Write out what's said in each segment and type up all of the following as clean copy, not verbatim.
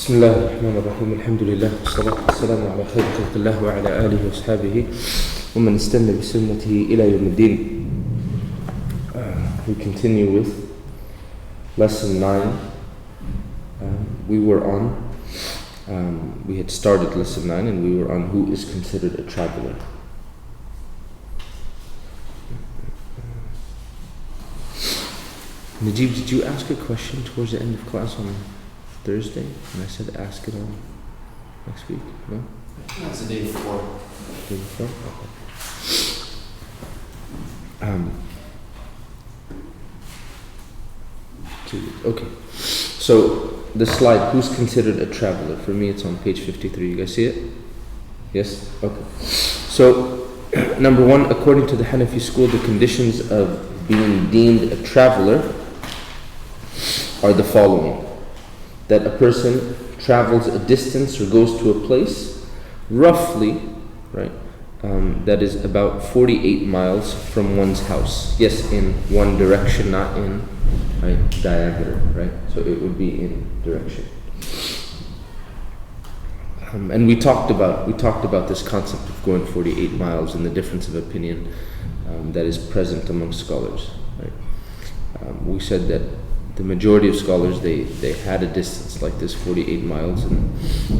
بسم الله الرحمن الرحيم الحمد لله والصلاة والسلام على خير خلق الله وعلى آله وأصحابه ومن استنى بسنته إلى يوم الدين. We continue with lesson 9. We had started lesson 9 and we were on who is considered a traveler. Najib, did you ask a question towards the end of class on Thursday? And I said ask it on next week? No? That's the day before. Day before? Okay. So the slide, who's considered a traveler? For me it's on page 53. You guys see it? Yes? Okay. So number one, according to the Hanafi school, the conditions of being deemed a traveler are the following: that a person travels a distance or goes to a place roughly, right, that is about 48 miles from one's house. Yes, in one direction, not in diameter, right? So it would be in direction. And we talked about this concept of going 48 miles and the difference of opinion that is present among scholars, right? We said that the majority of scholars, they had a distance like this, 48 miles,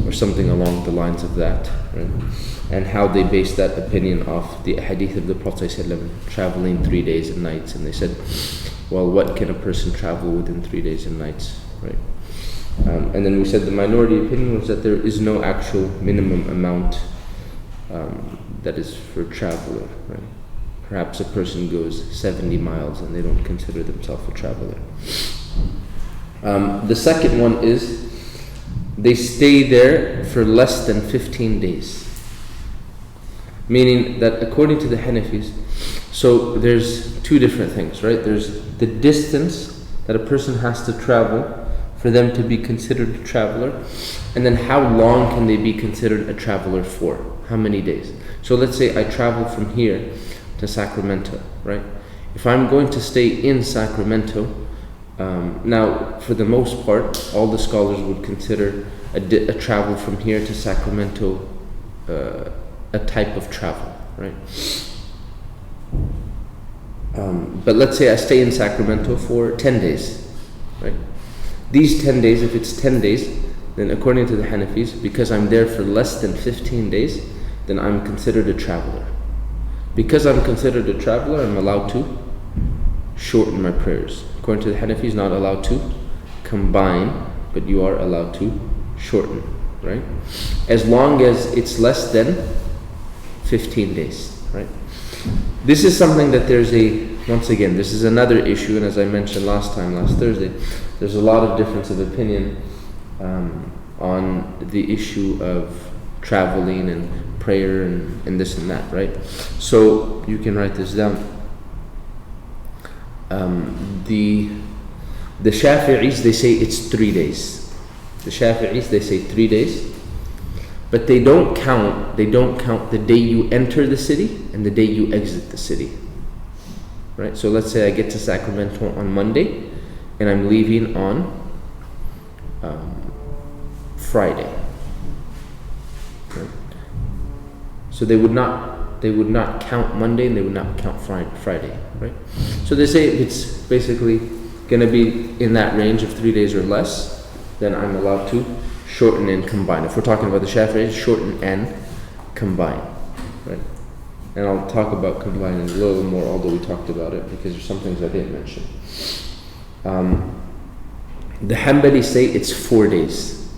or something along the lines of that, right? And how they based that opinion off the hadith of the Prophet ﷺ, traveling 3 days and nights. And they said, well, what can a person travel within 3 days and nights, right? And then we said the minority opinion was that there is no actual minimum amount that is for traveler, right? Perhaps a person goes 70 miles and they don't consider themselves a traveler. The second one is they stay there for less than 15 days. Meaning that according to the Hanafis, so there's two different things, right? There's the distance that a person has to travel for them to be considered a traveler, and then how long can they be considered a traveler for? How many days? So let's say I travel from here to Sacramento, right? If I'm going to stay in Sacramento, now for the most part, all the scholars would consider a travel from here to Sacramento a type of travel, right? But let's say I stay in Sacramento for 10 days, right? These 10 days, if it's 10 days, then according to the Hanafis, because I'm there for less than 15 days, then I'm considered a traveler. Because I'm considered a traveler, I'm allowed to shorten my prayers. According to the Hanafis, not allowed to combine, but you are allowed to shorten, right? As long as it's less than 15 days, right? This is something that once again, this is another issue, and as I mentioned last Thursday, there's a lot of difference of opinion on the issue of traveling and prayer and this and that, right? So you can write this down. The Shafi'is, they say it's 3 days. The Shafi'is, they say 3 days, but they don't count the day you enter the city and the day you exit the city, right? So let's say I get to Sacramento on Monday and I'm leaving on Friday, right? So they would not count Monday and they would not count Friday, right? So they say if it's basically going to be in that range of 3 days or less, then I'm allowed to shorten and combine. If we're talking about the Shafi'is, shorten and combine, right? And I'll talk about combining a little more, although we talked about it, because there's some things I didn't mention. The Hanbalis say it's 4 days.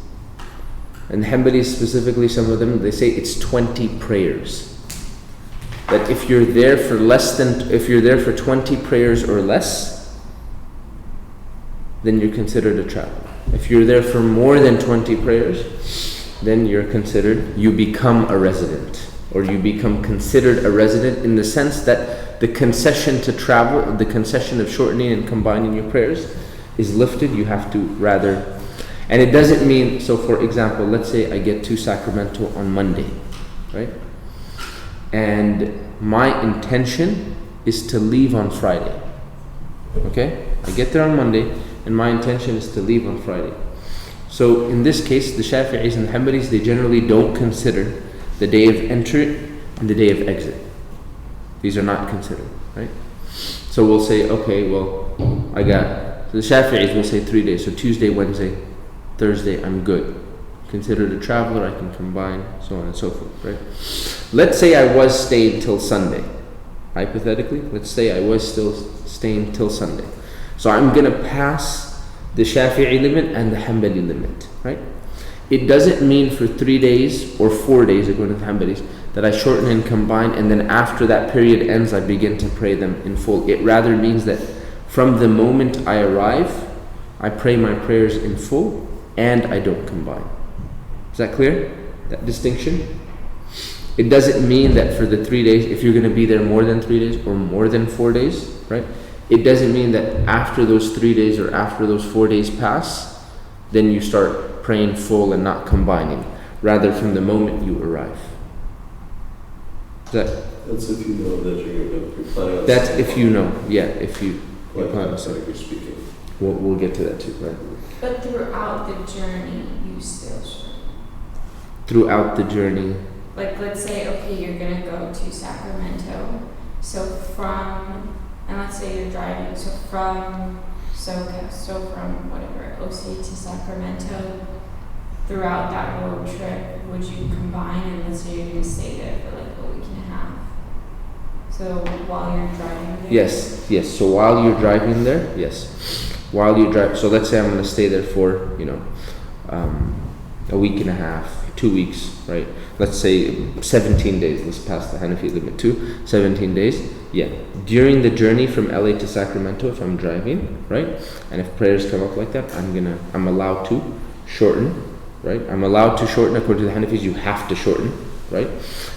And the Hanbalis specifically, some of them, they say it's 20 prayers. That if you're there for 20 prayers or less, then you're considered a traveler. If you're there for more than 20 prayers, then you become a resident, or you become considered a resident in the sense that the concession to travel, the concession of shortening and combining your prayers is lifted. You have to rather, and it doesn't mean, so for example, let's say I get to Sacramento on Monday, right? And my intention is to leave on Friday, okay? I get there on Monday and my intention is to leave on Friday. So in this case, the Shafi'is and the Hanbalis, they generally don't consider the day of entry and the day of exit. These are not considered, right? So we'll say, okay, well, so the Shafi'is will say 3 days. So Tuesday, Wednesday, Thursday, I'm good. Considered a traveler, I can combine, so on and so forth, right? Let's say I was staying till Sunday. Hypothetically, let's say I was still staying till Sunday. So I'm going to pass the Shafi'i limit and the Hanbali limit, right? It doesn't mean for 3 days or 4 days, according to the Hanbalis, that I shorten and combine, and then after that period ends, I begin to pray them in full. It rather means that from the moment I arrive, I pray my prayers in full, and I don't combine. Is that clear? That distinction? It doesn't mean that for the 3 days, if you're going to be there more than 3 days or more than 4 days, right? It doesn't mean that after those 3 days or after those 4 days pass, then you start praying full and not combining. Rather, from the moment you arrive. That's if you know that you're planning on. That's if you know, yeah. If you plan on saying you're speaking. we'll get to that too, right? But throughout the journey, you still should. Throughout the journey. Like, let's say, okay, you're gonna go to Sacramento. So and let's say you're driving, so from from whatever, OC to Sacramento, throughout that road trip, would you combine, and let's say you're gonna stay there for like a week and a half? So while you're driving there? Yes. So while you're driving there, yes. While you drive, so let's say I'm gonna stay there for, a week and a half, 2 weeks, right? Let's say 17 days. Let's pass the Hanafi limit to 17 days. Yeah. During the journey from LA to Sacramento, if I'm driving, right? And if prayers come up like that, I'm allowed to shorten, right? I'm allowed to shorten. According to the Hanafis, you have to shorten, right?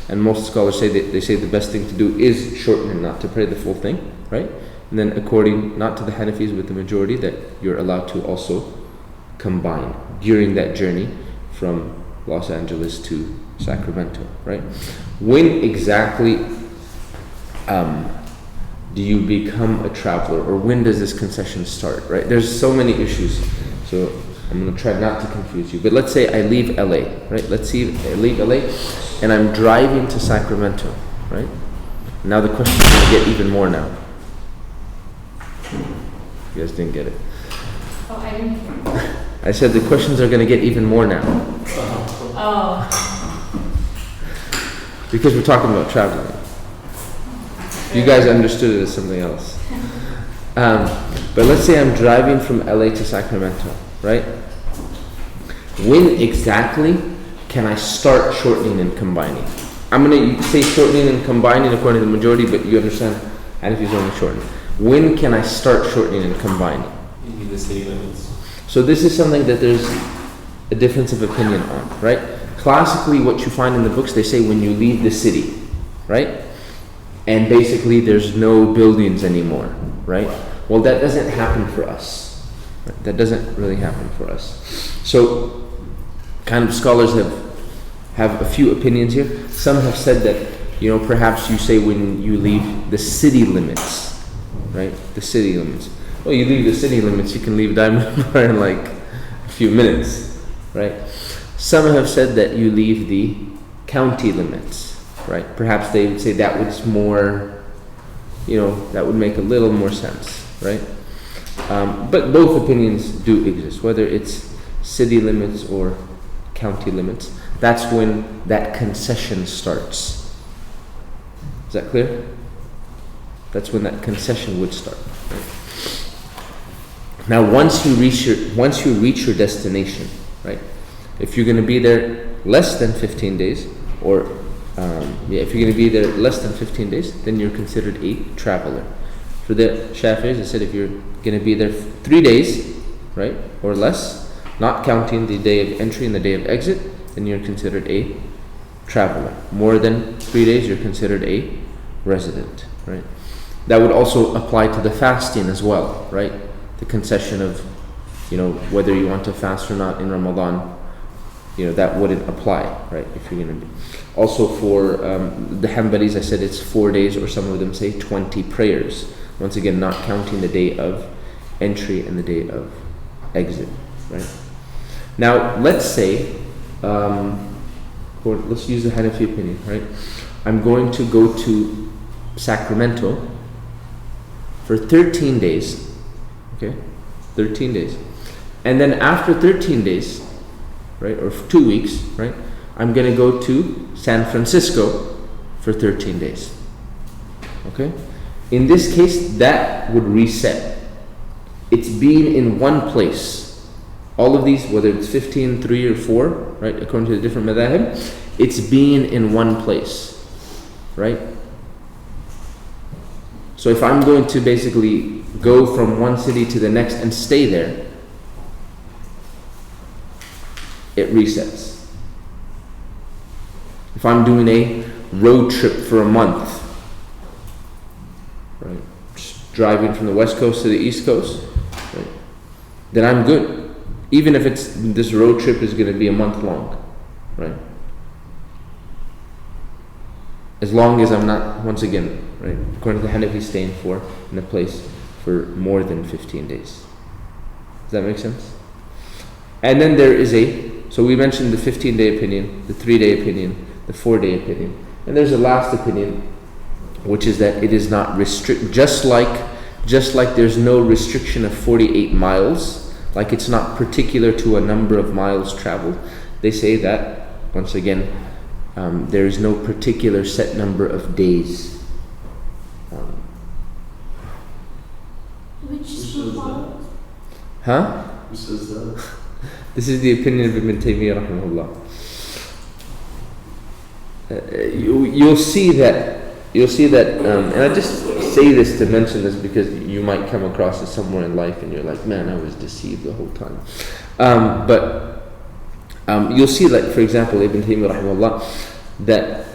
And most scholars say that they say the best thing to do is shorten and not to pray the full thing, right? And then according not to the Hanafis, with the majority, that you're allowed to also combine during that journey from Los Angeles to Sacramento, right? When exactly do you become a traveler, or when does this concession start, right? There's so many issues, so I'm going to try not to confuse you. But let's say I leave LA, right? Let's see, I leave LA and I'm driving to Sacramento, right? Now the question is going to get even more now. You guys didn't get it. Oh, I didn't hear. I said the questions are going to get even more now. Oh. Because we're talking about traveling. You guys understood it as something else. But let's say I'm driving from LA to Sacramento, right? When exactly can I start shortening and combining? I'm going to say shortening and combining according to the majority, but you understand Hanafis only shorten. When can I start shortening and combining? You mean the city limits? So this is something that there's a difference of opinion on, right? Classically, what you find in the books, they say when you leave the city, right? And basically there's no buildings anymore, right? Well, that doesn't happen for us. Right? That doesn't really happen for us. So kind of scholars have a few opinions here. Some have said that, perhaps you say when you leave the city limits, right? The city limits. Well, you leave the city limits, you can leave Diamond Bar in like a few minutes, right? Some have said that you leave the county limits, right? Perhaps they would say that was more, that would make a little more sense, right? But both opinions do exist, whether it's city limits or county limits. That's when that concession starts. Is that clear? That's when that concession would start. Right? Now, once you reach your destination, right? If you're going to be there less than 15 days, or if you're going to be there less than 15 days, then you're considered a traveler. For the Shafi'is, they said if you're going to be there 3 days, right, or less, not counting the day of entry and the day of exit, then you're considered a traveler. More than 3 days, you're considered a resident, right? That would also apply to the fasting as well, right? The concession of, whether you want to fast or not in Ramadan, that wouldn't apply, right? If you're going to be. Also for the Hanbalis, I said it's 4 days, or some of them say 20 prayers. Once again, not counting the day of entry and the day of exit, right? Now, let's say, or let's use the Hanafi opinion, right? I'm going to go to Sacramento for 13 days, okay? 13 days. And then after 13 days, right, or 2 weeks, right, I'm going to go to San Francisco for 13 days, okay? In this case, that would reset. It's being in one place. All of these, whether it's 15, 3, or 4, right, according to the different madhahib, it's being in one place, right? So if I'm going to basically go from one city to the next and stay there, it resets. If I'm doing a road trip for a month, right, just driving from the west coast to the east coast, right, then I'm good. Even if this road trip is going to be a month long, right? As long as I'm not, once again, right, according to the Hanafi, staying in a place for more than 15 days. Does that make sense? And then there is so we mentioned the 15-day opinion, the 3-day opinion, the 4-day opinion. And there's a last opinion, which is that it is not just like there's no restriction of 48 miles, like it's not particular to a number of miles traveled. They say that, once again, there is no particular set number of days. Which is the Huh? Who says that? This is the opinion of Ibn Taymiyyah rahimahullah. You'll see that, and I just say this to mention this because you might come across it somewhere in life and you're like, man, I was deceived the whole time. But you'll see that, for example, Ibn Taymiyyah rahimahullah, that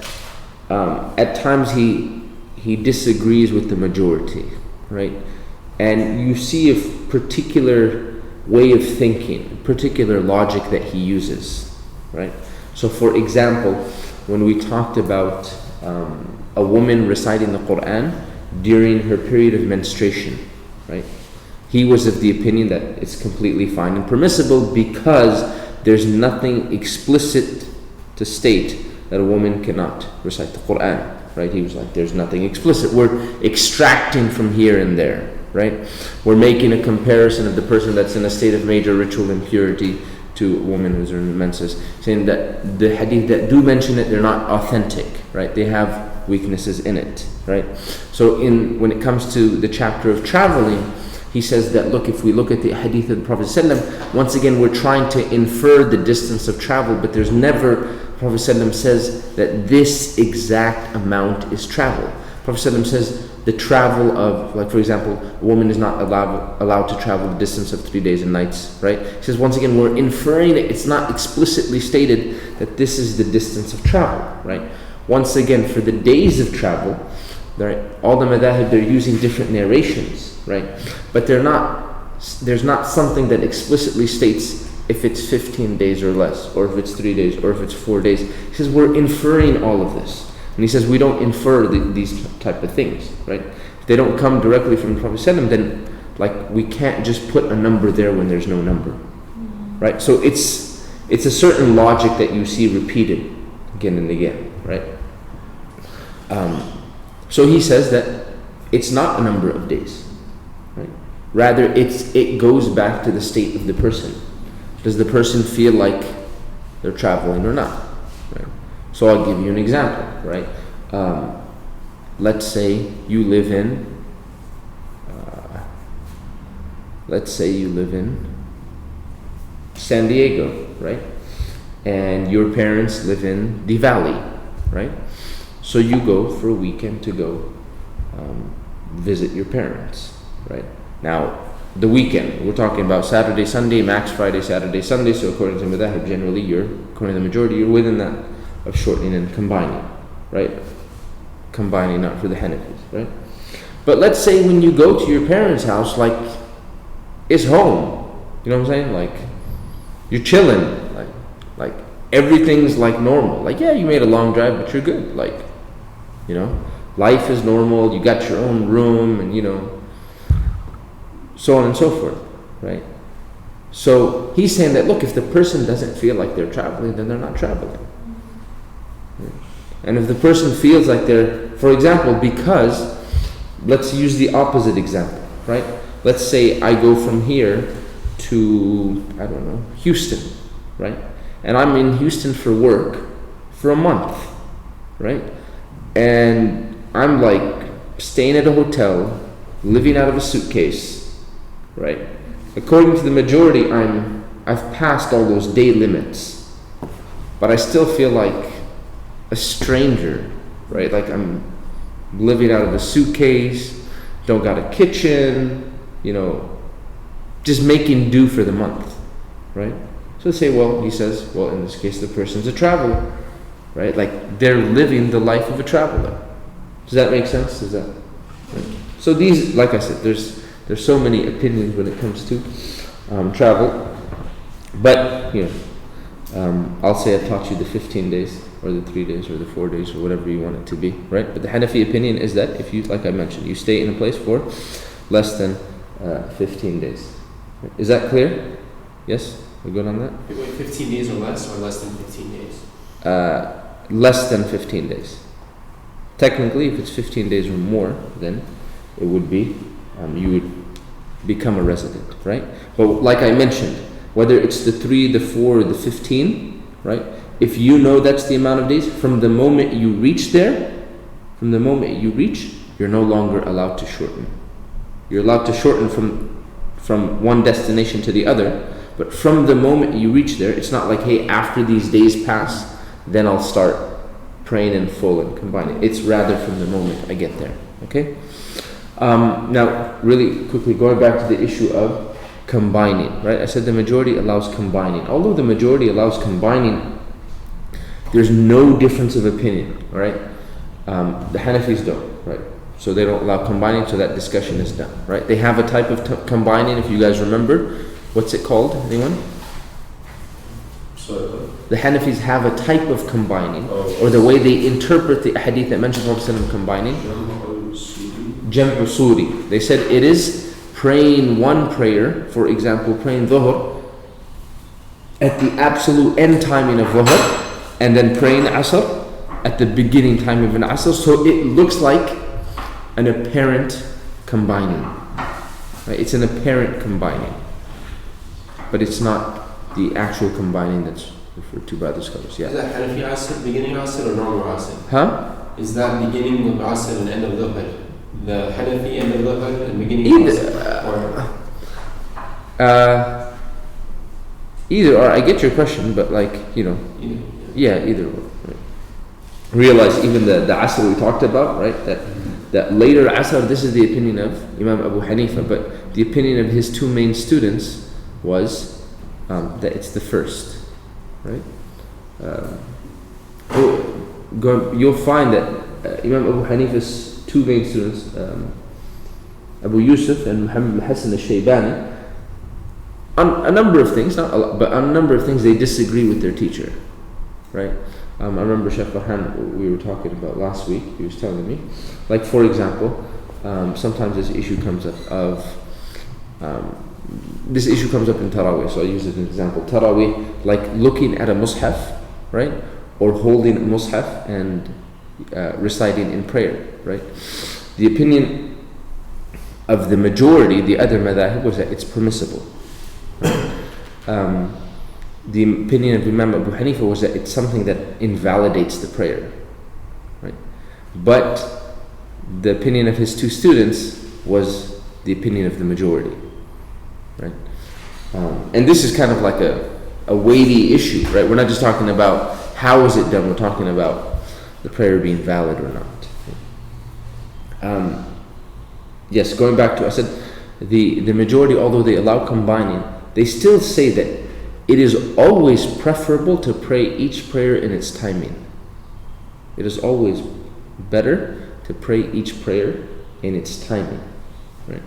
at times he disagrees with the majority, right? And you see a particular way of thinking, particular logic that he uses, right? So for example, when we talked about a woman reciting the Quran during her period of menstruation, right? He was of the opinion that it's completely fine and permissible because there's nothing explicit to state that a woman cannot recite the Quran, right? He was like, there's nothing explicit. We're extracting from here and there, right? We're making a comparison of the person that's in a state of major ritual impurity to a woman who's in menses, saying that the hadith that do mention it, they're not authentic, right? They have weaknesses in it, right? So when it comes to the chapter of traveling, he says that, look, if we look at the hadith of the Prophet ﷺ, once again we're trying to infer the distance of travel, but there's never, the Prophet ﷺ says that this exact amount is travel. The Prophet ﷺ says the travel of, like for example, a woman is not allowed to travel the distance of 3 days and nights, right? He says, once again, we're inferring it. It's not explicitly stated that this is the distance of travel, right? Once again, for the days of travel, right, all the madhahib, they're using different narrations, right? But there's not something that explicitly states if it's 15 days or less, or if it's 3 days, or if it's 4 days. He says, we're inferring all of this. And he says, we don't infer these type of things, right? If they don't come directly from the Prophet ﷺ, then like we can't just put a number there when there's no number, right? So it's a certain logic that you see repeated again and again, right? So he says that it's not a number of days, right? Rather, it goes back to the state of the person. Does the person feel like they're traveling or not? Right? So I'll give you an example, right? Let's say you live in San Diego, right? And your parents live in the valley, right? So you go for a weekend to go visit your parents, right? Now, the weekend, we're talking about Saturday, Sunday, max Friday, Saturday, Sunday. So according to madhahib, generally according to the majority, you're within that of shortening and combining, right? Combining, not for the Hanafis, right? But let's say when you go to your parents' house, like, it's home. You know what I'm saying? Like, you're chilling. Like everything's like normal. Like, yeah, you made a long drive, but you're good. Like, you know, life is normal. You got your own room, and you know, so on and so forth, right? So he's saying that, look, if the person doesn't feel like they're traveling, then they're not traveling. And if the person feels like they're, for example, because, let's use the opposite example, right? Let's say I go from here to, I don't know, Houston, right? And I'm in Houston for work for a month, right? And I'm like staying at a hotel, living out of a suitcase, right? According to the majority, I've passed all those day limits, but I still feel like a stranger, right? Like I'm living out of a suitcase, don't got a kitchen, just making do for the month, right? So they say, well, he says, well, in this case, the person's a traveler, right? Like they're living the life of a traveler. Does that make sense? Does that? Right? So these, like I said, there's so many opinions when it comes to travel, but I'll say I taught you the 15 days, or the 3 days, or the 4 days, or whatever you want it to be, right? But the Hanafi opinion is that if you, like I mentioned, you stay in a place for less than 15 days. Is that clear? Yes? We're good on that? Wait, 15 days or less than 15 days? Less than 15 days. Technically, if it's 15 days or more, then it would be, you would become a resident, right? But like I mentioned, whether it's the 3, the 4, or the 15, right? If you know that's the amount of days, from the moment you reach there, you're no longer allowed to shorten. You're allowed to shorten from one destination to the other, but from the moment you reach there, it's not like, hey, after these days pass, then I'll start praying in full and combining. It's rather from the moment I get there, okay? Now, really quickly, going back to the issue of combining, right? I said the majority allows combining. Although the majority allows combining, there's no difference of opinion, all right? The Hanafis don't, right? So they don't allow combining, so that discussion is done, right? They have a type of combining, if you guys remember. What's it called? Anyone? Sorry. The Hanafis have a type of combining, or the way they interpret the hadith that mentions Prophet combining. Jam'u Suri. They said it is praying one prayer, for example, praying Dhuhr at the absolute end timing of Dhuhr, and then praying Asr at the beginning time of an Asr. So it looks like an apparent combining. Right? It's an apparent combining, but it's not the actual combining that's referred to by the scholars. Yeah. Is that Hanafi Asr, beginning Asr, or normal Asr? Huh? Is that beginning of Asr and end of Dhuhr? The Hanafi end of Dhuhr and beginning of Asr? Either or. I get your question, but Either. yeah, either or. Right. Realize even the Asr we talked about, right? That later Asr, this is the opinion of Imam Abu Hanifa, but the opinion of his two main students was that it's the first, right? You'll find that Imam Abu Hanifa's two main students, Abu Yusuf and Muhammad Hassan al-Shaybani, on a number of things, not a lot, but on a number of things they disagree with their teacher, right? I remember Sheikh Farhan, we were talking about last week, he was telling me, like for example, sometimes this issue comes up in Taraweeh, so I'll use it as an example. Taraweeh, like looking at a mushaf, right? Or holding a mushaf and reciting in prayer, right? The opinion of the majority, the other madhahib, was that it's permissible. Right? The opinion of Imam Abu Hanifa was that it's something that invalidates the prayer, right? But the opinion of his two students was the opinion of the majority, right? And this is kind of like a weighty issue, right? We're not just talking about how is it done, we're talking about the prayer being valid or not. Yes, going back to, I said, the majority, although they allow combining, they still say that it is always preferable to pray each prayer in its timing. It is always better to pray each prayer in its timing. Right?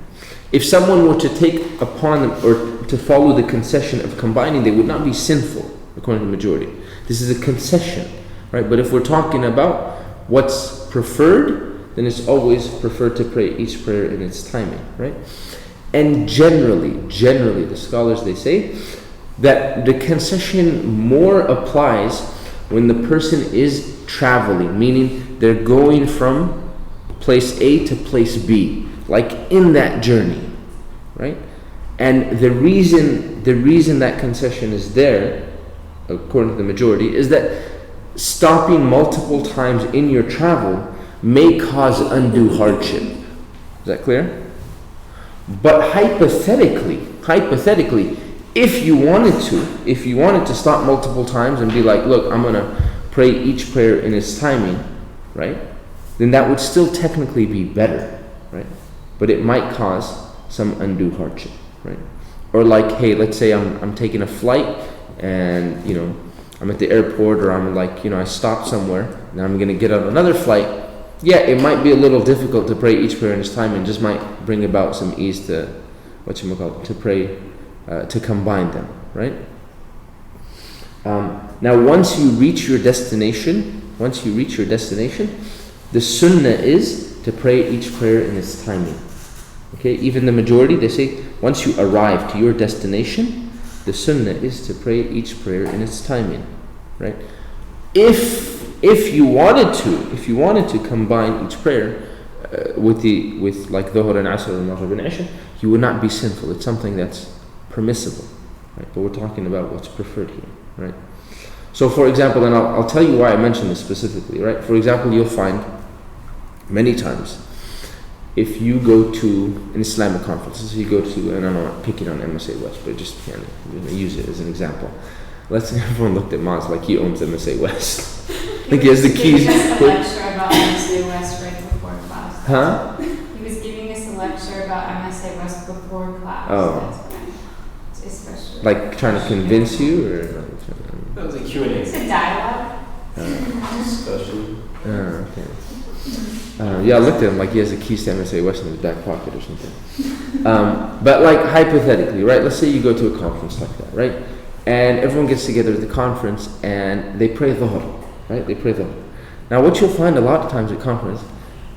If someone were to take upon them or to follow the concession of combining, they would not be sinful, according to the majority. This is a concession, right? But if we're talking about what's preferred, then it's always preferred to pray each prayer in its timing, right? And generally, the scholars, they say that the concession more applies when the person is traveling, meaning they're going from place A to place B, like in that journey, right? And the reason that concession is there, according to the majority, is that stopping multiple times in your travel may cause undue hardship. Is that clear? But hypothetically, if you wanted to stop multiple times and be like, look, I'm gonna pray each prayer in its timing, right? Then that would still technically be better, right? But it might cause some undue hardship, right? Or like, hey, let's say I'm taking a flight and I'm at the airport, or I'm like, I stopped somewhere and I'm gonna get on another flight. Yeah, it might be a little difficult to pray each prayer in its time, and just might bring about some ease to to pray, to combine them, right? Now, once you reach your destination, the sunnah is to pray each prayer in its timing. Okay, even the majority, they say once you arrive to your destination, the sunnah is to pray each prayer in its timing, right? If you wanted to combine each prayer with like Dhuhr and Asr and Maghrib and Isha, you would not be sinful. It's something that's permissible, right? But we're talking about what's preferred here, right? So, for example, and I'll tell you why I mentioned this specifically, right? For example, you'll find many times if you go to an Islamic conference, so you go to, and I'm not picking on MSA West, but just use it as an example. Let's say everyone looked at Maz like he owns MSA West. Like he has the keys. He was giving us a lecture about MSA West right before class. Huh? He was giving us a lecture about MSA West before class. Oh. That's why. It's especially. Like trying to convince you, or? That was a Q&A. It's a dialogue. Discussion. Okay. Yeah, I looked at him like he has the keys to MSA West in his back pocket or something. But like hypothetically, right? Let's say you go to a conference like that, right? And everyone gets together at the conference and they pray Dhuhr, right? They pray Dhuhr. Now what you'll find a lot of times at conference,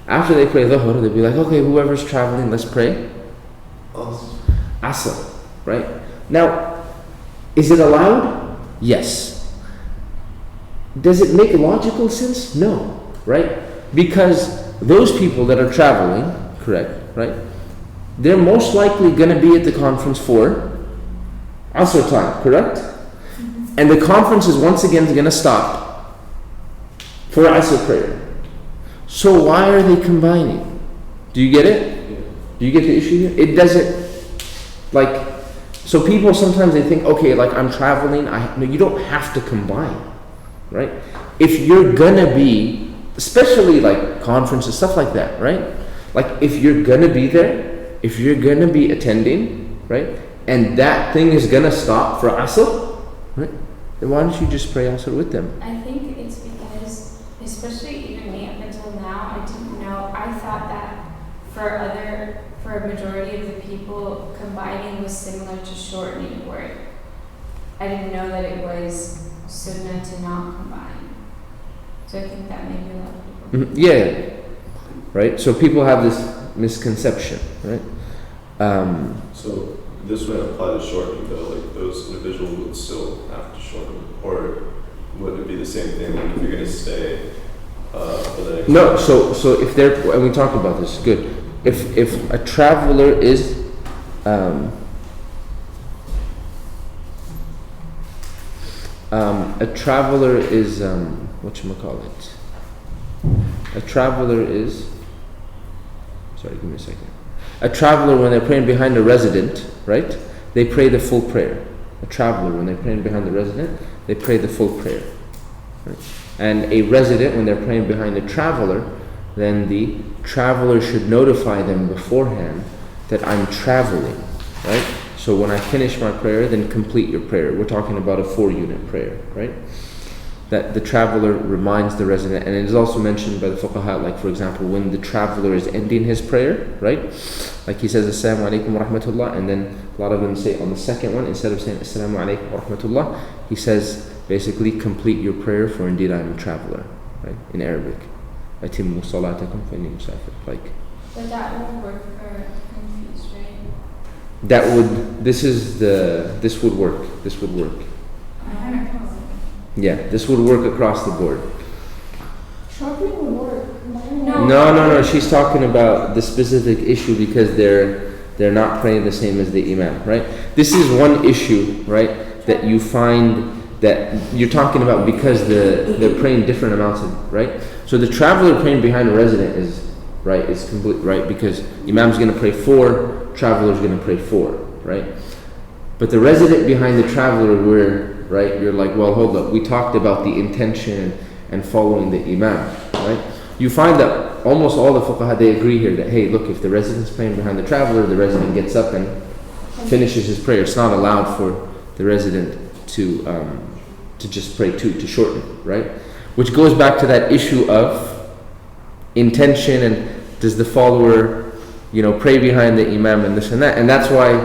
after they pray Dhuhr, they'll be like, okay, whoever's traveling, let's pray Asr, right? Now, is it allowed? Yes. Does it make logical sense? No, right? Because those people that are traveling, correct, right? They're most likely going to be at the conference for Asr time, correct? And the conference is once again going to stop for Asr prayer. So why are they combining? Do you get it? Do you get the issue here? It doesn't, like, so people sometimes they think, okay, like I'm traveling, no, you don't have to combine, right? If you're gonna be, especially like conferences, stuff like that, right? Like if you're gonna be there, if you're gonna be attending, right? And that thing is gonna stop for Asr, right? Then why don't you just pray Asr with them? I think it's because, especially even me up until now, I didn't know. I thought that for a majority of the people, combining was similar to shortening a word. I didn't know that it was sunnah to not combine. So I think that maybe a lot of people. Yeah, right. So people have this misconception, right? So this would apply to shortening, though. Like those individuals would still have to shorten, or would it be the same thing? Like if you're going to stay for the next? No. So if they're, and we talked about this. Good. If a traveler is whatchamacallit? A traveler is, sorry, give me a second. A traveler, when they're praying behind a resident, right? They pray the full prayer. A traveler, when they're praying behind the resident, they pray the full prayer. Right? And a resident, when they're praying behind a traveler, then the traveler should notify them beforehand that I'm traveling, right? So when I finish my prayer, then complete your prayer. We're talking about a 4-unit prayer, right? That the traveler reminds the resident, and it is also mentioned by the fuqaha, like for example, when the traveler is ending his prayer, right? Like he says, Assalamu alaikum wa rahmatullah, and then a lot of them say on the second one, instead of saying Assalamu alaikum wa rahmatullah, he says basically, complete your prayer, for indeed I am a traveler, right? In Arabic. Atimmu salatakum fa inni musafir. Like, But that won't work for confused, right? This would work. This would work. Yeah, this would work across the board. Sharpening would work. No. She's talking about the specific issue because they're not praying the same as the imam, right? This is one issue, right, that you find that you're talking about because they're praying different amounts of, right? So the traveler praying behind a resident is complete, right? Because imam's going to pray 4, traveler's going to pray 4, right? But the resident behind the traveler, right, you're like, well, hold up, we talked about the intention and following the imam, right? You find that almost all the fuqaha, they agree here that, hey, look, if the resident's praying behind the traveler, the resident gets up and finishes his prayer. It's not allowed for the resident to just pray 2, to shorten, right? Which goes back to that issue of intention and does the follower, pray behind the imam and this and that. And that's why,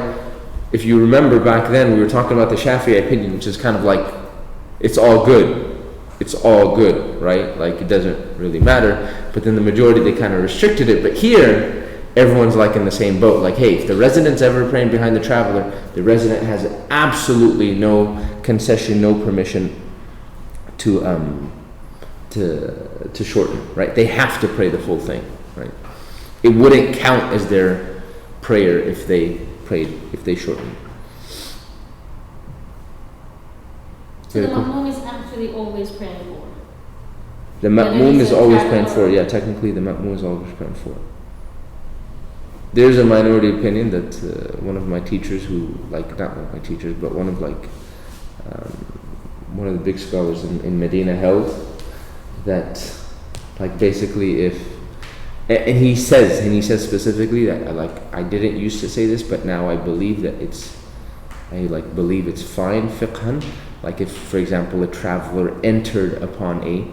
if you remember back then, we were talking about the Shafi'i opinion, which is kind of like, it's all good. It's all good, right? Like, it doesn't really matter. But then the majority, they kind of restricted it. But here, everyone's like in the same boat. Like, hey, if the resident's ever praying behind the traveler, the resident has absolutely no concession, no permission to shorten, right? They have to pray the full thing, right? It wouldn't count as their prayer if they shortened. So the ma'mum is actually always praying 4. The ma'mum is always praying 4. Yeah, technically the ma'mum is always praying 4. There's a minority opinion that one of my teachers not one of my teachers, but one of the big scholars in Medina held that, like, basically and he says specifically that, I didn't used to say this, but now I believe that I believe it's fine fiqhan. Like, if, for example, a traveler entered upon a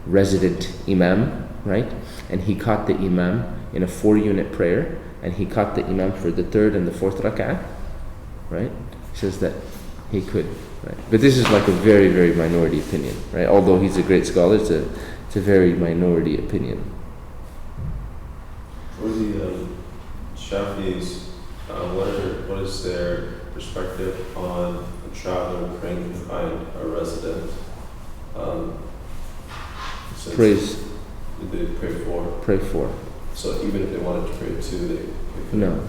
resident imam, right, and he caught the imam in a 4-unit prayer, and he caught the imam for the 3rd and the 4th rak'ah, right, he says that he could, right? But this is like a very, very minority opinion, right? Although he's a great scholar, it's a very minority opinion. For the Shafi'is, what is their perspective on a traveler praying behind a resident? Praise. They pray 4. Pray 4. So even if they wanted to pray 2, they could. No.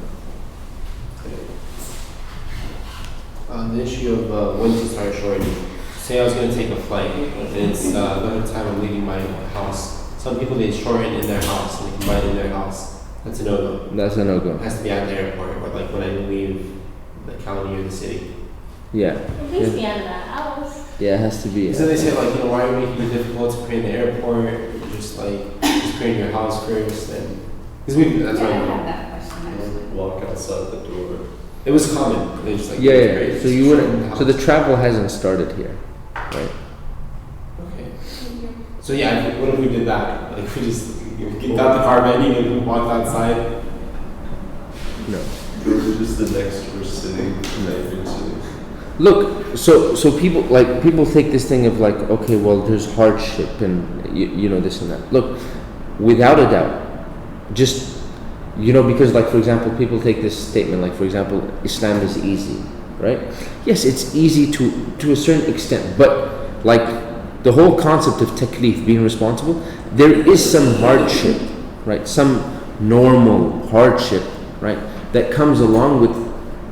The issue of when to start shortening. Say I was going to take a flight, and it's another time I'm leaving my house. Some people, they shorten in their house, and they combine in their house. That's a no-go. That's a no-go. It has to be at the airport, or like when I leave the county or the city. Yeah. At least be out of that house. Yeah, it has to be. So they say, like, why are you making it difficult to pray in the airport? Just pray in your house first, and because that's Yeah, I right. had that question actually. Walk outside the door. It was common. They just Yeah. So you shorten wouldn't. the So the house. travel hasn't started here, right? Okay. So yeah, what if we did that? Like, we just got the car ready and we walked outside. No. Or is it just the next first city, neighboring city? Look, so people take this thing of like, okay, well, there's hardship and you know this and that. Look, without a doubt, just because, like, for example, people take this statement, like, for example, Islam is easy, right? Yes, it's easy to a certain extent, but like the whole concept of taklif, being responsible, there is some hardship, right? Some normal hardship, right? That comes along with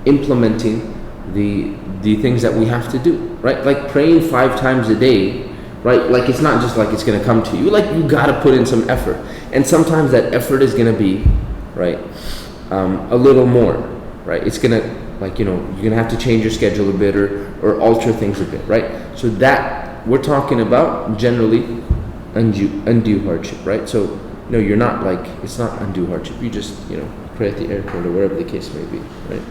implementing the things that we have to do, right? Like praying 5 times a day, right? Like, it's not just like it's gonna come to you. Like, you gotta put in some effort, and sometimes that effort is gonna be, right, a little more, right? It's gonna, like, you're gonna have to change your schedule a bit or alter things a bit, right? So that we're talking about generally undue hardship, right? So no, you're not, like, it's not undue hardship. You just pray at the airport or wherever the case may be, right?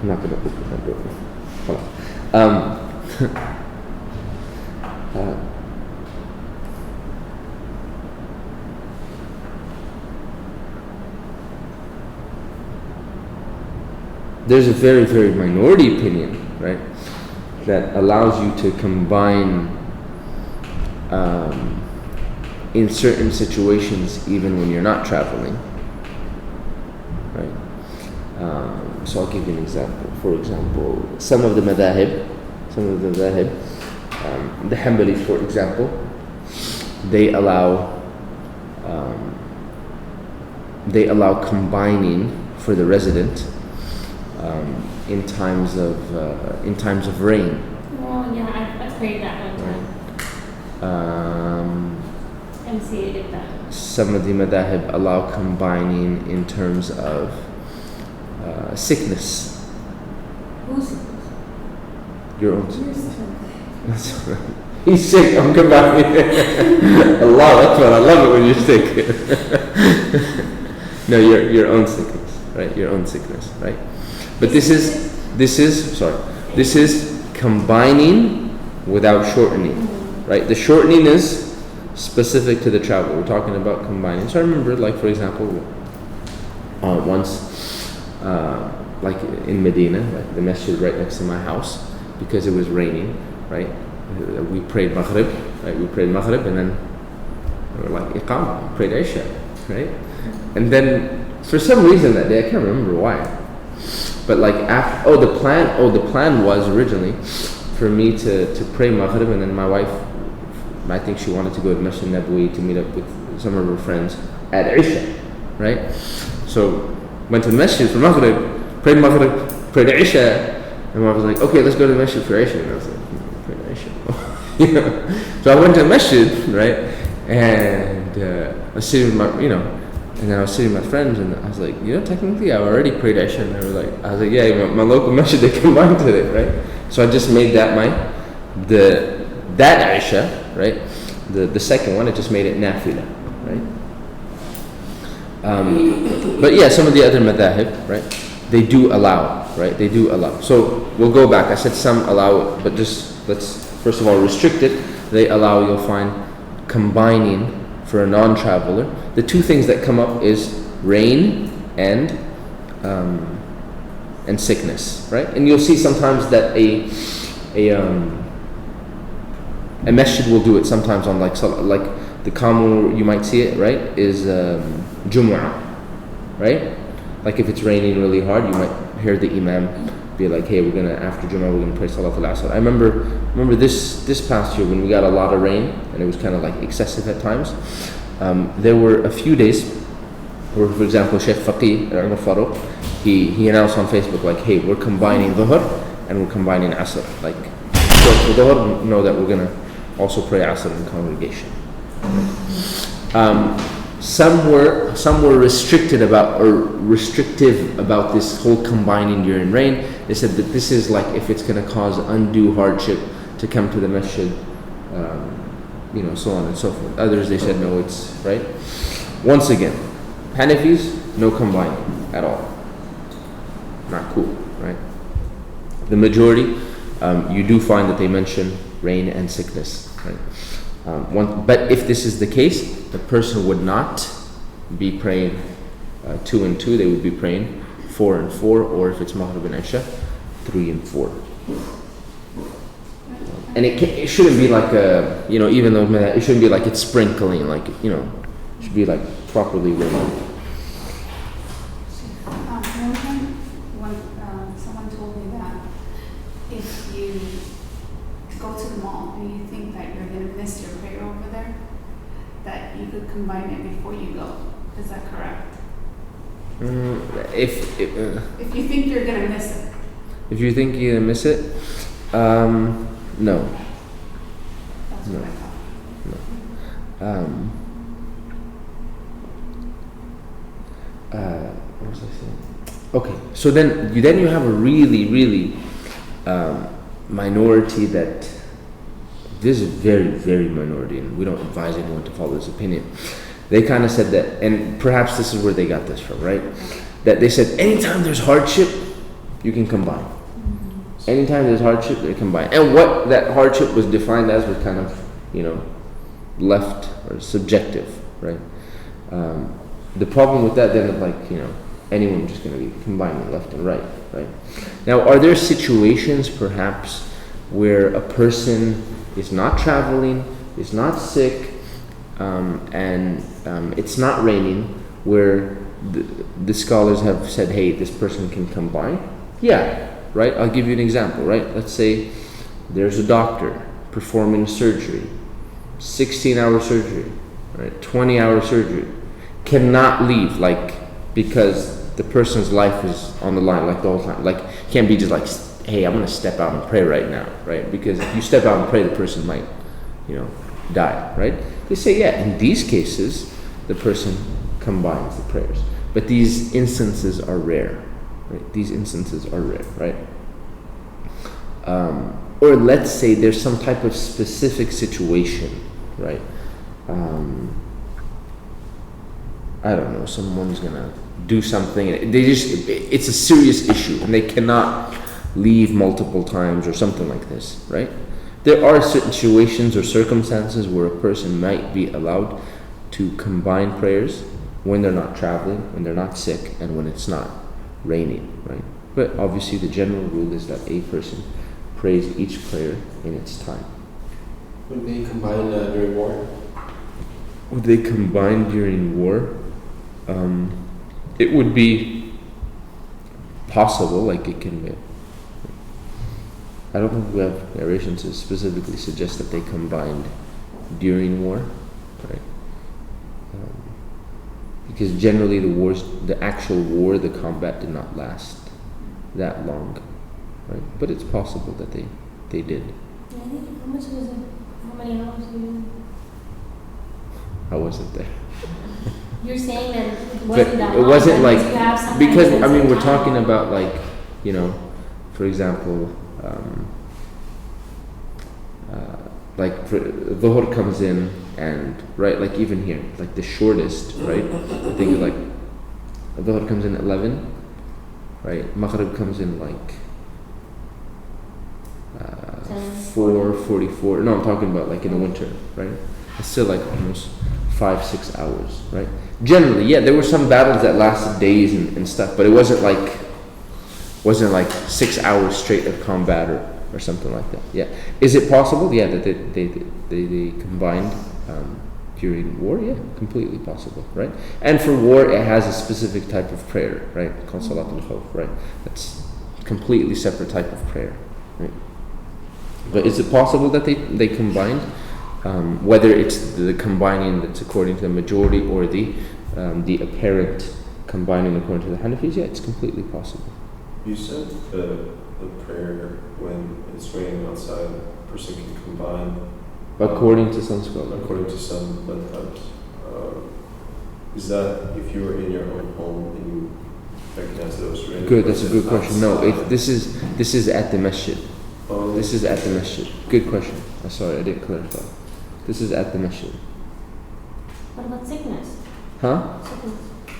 I'm not gonna open that door. Hold on. There's a very, very minority opinion, right, that allows you to combine in certain situations, even when you're not traveling, So I'll give you an example. For example, some of the madahib, the Hanbalis, for example, they allow combining for the resident in times of rain. Oh yeah, I prayed that one time. MCA did that. Some of the madahib allow combining in terms of sickness. Who's Your own sickness. That's right. He's sick, I'm combining. Allah Akbar, I love it when you're sick. No, your own sickness, right? Your own sickness, right? But this is combining without shortening, right? The shortening is specific to the travel. We're talking about combining. So I remember, like for example, once, like in Medina, like the masjid right next to my house, because it was raining, right? We prayed Maghrib, right? We prayed Maghrib, and then we were like Iqamah, prayed Isha, right? And then for some reason that day, I can't remember why, but like after, the plan was originally for me to pray Maghrib, and then my wife, I think she wanted to go to Masjid Nabawi to meet up with some of her friends at Isha, right? So went to the masjid for Maghrib, prayed Isha, and I was like, okay, let's go to the masjid for Isha. And I was like, pray Isha. So I went to the masjid, right? And I was sitting with and then I was sitting with my friends, and I was like, technically I already prayed Isha, and I was like, yeah, my local masjid, they combined today, right? So I just made that that Isha, right? The second one, I just made it nafila, right? But yeah, some of the other madahib, right? They do allow, right? They do allow. So we'll go back. I said some allow it, but just let's first of all restrict it. They allow, you'll find combining for a non-traveler. The two things that come up is rain and sickness, right? And you'll see sometimes that a masjid will do it sometimes on like the common, you might see it, right, is Jumu'ah, right? Like if it's raining really hard, you might hear the imam be like, hey, after Jumu'ah, we're gonna pray Salat al-Asr. I remember this past year when we got a lot of rain, and it was kind of like excessive at times. There were a few days where, for example, Sheikh Faqih, Umar Farouk, he announced on Facebook like, hey, we're combining Dhuhr and we're combining Asr. Like, so for Dhuhr, know that we're gonna also pray Asr in congregation. Some were restrictive about this whole combining during rain. They said that this is like if it's going to cause undue hardship to come to the masjid, so on and so forth. Others, they said no, it's right. Once again, Hanafis, no combining at all. Not cool, right? The majority, you do find that they mention rain and sickness, right? But if this is the case, the person would not be praying 2 and 2, they would be praying 4 and 4, or if it's Maghrib and Isha, 3 and 4. And it shouldn't be like even though it shouldn't be like it's sprinkling, like, it should be like properly raining. Someone told me that if you go to the mall and you think that you're going to miss your prayer over there, that you could combine it before you go. Is that correct? If you think you're going to miss it. If you think you're going to miss it, no. That's No. what I thought. What was I saying? Okay, so then you have a really minority that this is very, very minority, and we don't advise anyone to follow this opinion. They kind of said that, and perhaps this is where they got this from, right? That they said anytime there's hardship, you can combine. Anytime there's hardship, they combine. And what that hardship was defined as was kind of, left or subjective, right? The problem with that then is like, anyone just going to be combining left and right? Now, are there situations perhaps where a person is not traveling, is not sick, and it's not raining, where the scholars have said, hey, this person can combine. Yeah, right? I'll give you an example, right? Let's say there's a doctor performing surgery, 16-hour surgery, right? 20-hour surgery. Cannot leave, like, because the person's life is on the line, like, the whole time. Like, can't be just like, hey, I'm going to step out and pray right now, right? Because if you step out and pray, the person might, die, right? They say, yeah, in these cases, the person combines the prayers. But these instances are rare, right? These instances are rare, right? Or let's say there's some type of specific situation, right? I don't know, someone's gonna do something, and it's a serious issue, and they cannot leave multiple times or something like this, right? There are certain situations or circumstances where a person might be allowed to combine prayers when they're not traveling, when they're not sick, and when it's not raining, right? But obviously the general rule is that a person prays each prayer in its time. Would they combine during war? Would they combine during war? It would be possible, like it can be. I don't think we have narrations that specifically suggest that they combined during war, right? Because generally the actual war, the combat did not last that long, right? But it's possible that they did. Yeah, I think how much was it? How many hours were you? How was it there? You're saying that it But wasn't that it long, wasn't that like, means you have some because kind I of mean we're time. talking about, like, for example, like Dhuhr comes in, and right, like even here, like the shortest, right? I think like Dhuhr comes in at 11, right? Maghrib comes in like 4:44. No, I'm talking about like in the winter, right? It's still like almost 5-6 hours, right? Generally, yeah, there were some battles that lasted days and stuff, but it wasn't like 6 hours straight of combat or something like that. Yeah, is it possible? Yeah, that they combined during war. Yeah, completely possible, right? And for war, it has a specific type of prayer, right? Called Salatul Khawf, right? That's completely separate type of prayer, right? But is it possible that they combined? Whether it's the combining that's according to the majority or the apparent combining according to the Hanafis, yeah, it's completely possible. You said the prayer when it's raining outside, a person can combine. According to some scholars. According to some madhabs. Is that if you were in your own home and you recognize that it was raining? Good, that's a good question. No, this is at the masjid. Oh, This is at the masjid. Good question. I'm sorry, I didn't clarify. This is at the masjid. What about sickness? Huh? Sickness.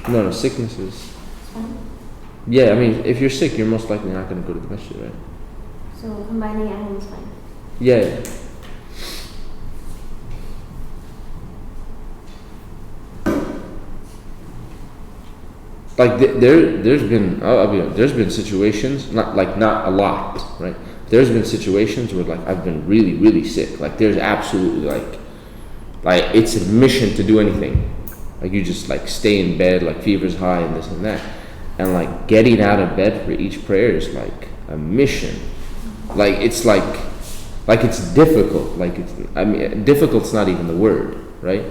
No, sickness is... It's fine. Yeah, I mean, if you're sick, you're most likely not going to go to the masjid, right? So combining at home is fine. Yeah. Like there's been, I'll be honest, there's been situations, not a lot, right? There's been situations where like I've been really, really sick. Like there's absolutely like it's a mission to do anything. Like you just like stay in bed, like fever's high and this and that. And like getting out of bed for each prayer is like a mission. Like it's difficult. Like difficult's not even the word, right?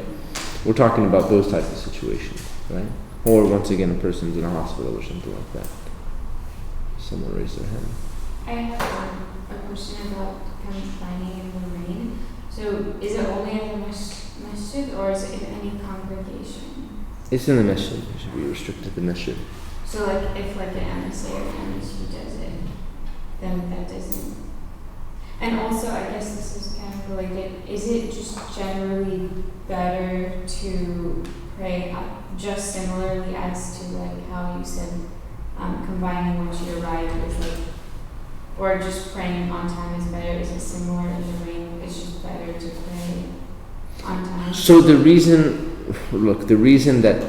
We're talking about those types of situations, right? Or once again, a person's in a hospital or something like that. Someone raised their hand. I have a question about combining in the rain. So is it only at the masjid or is it in any congregation? It's in the masjid. It should be restricted to the masjid. So like if like an MSA or MSU does it, then that doesn't. And also I guess this is kind of related. Is it just generally better to pray just similarly as to like how you said combining once you arrive is like, or just praying on time is better? Is it similar in the rain? It's just better to pray on time. So the reason that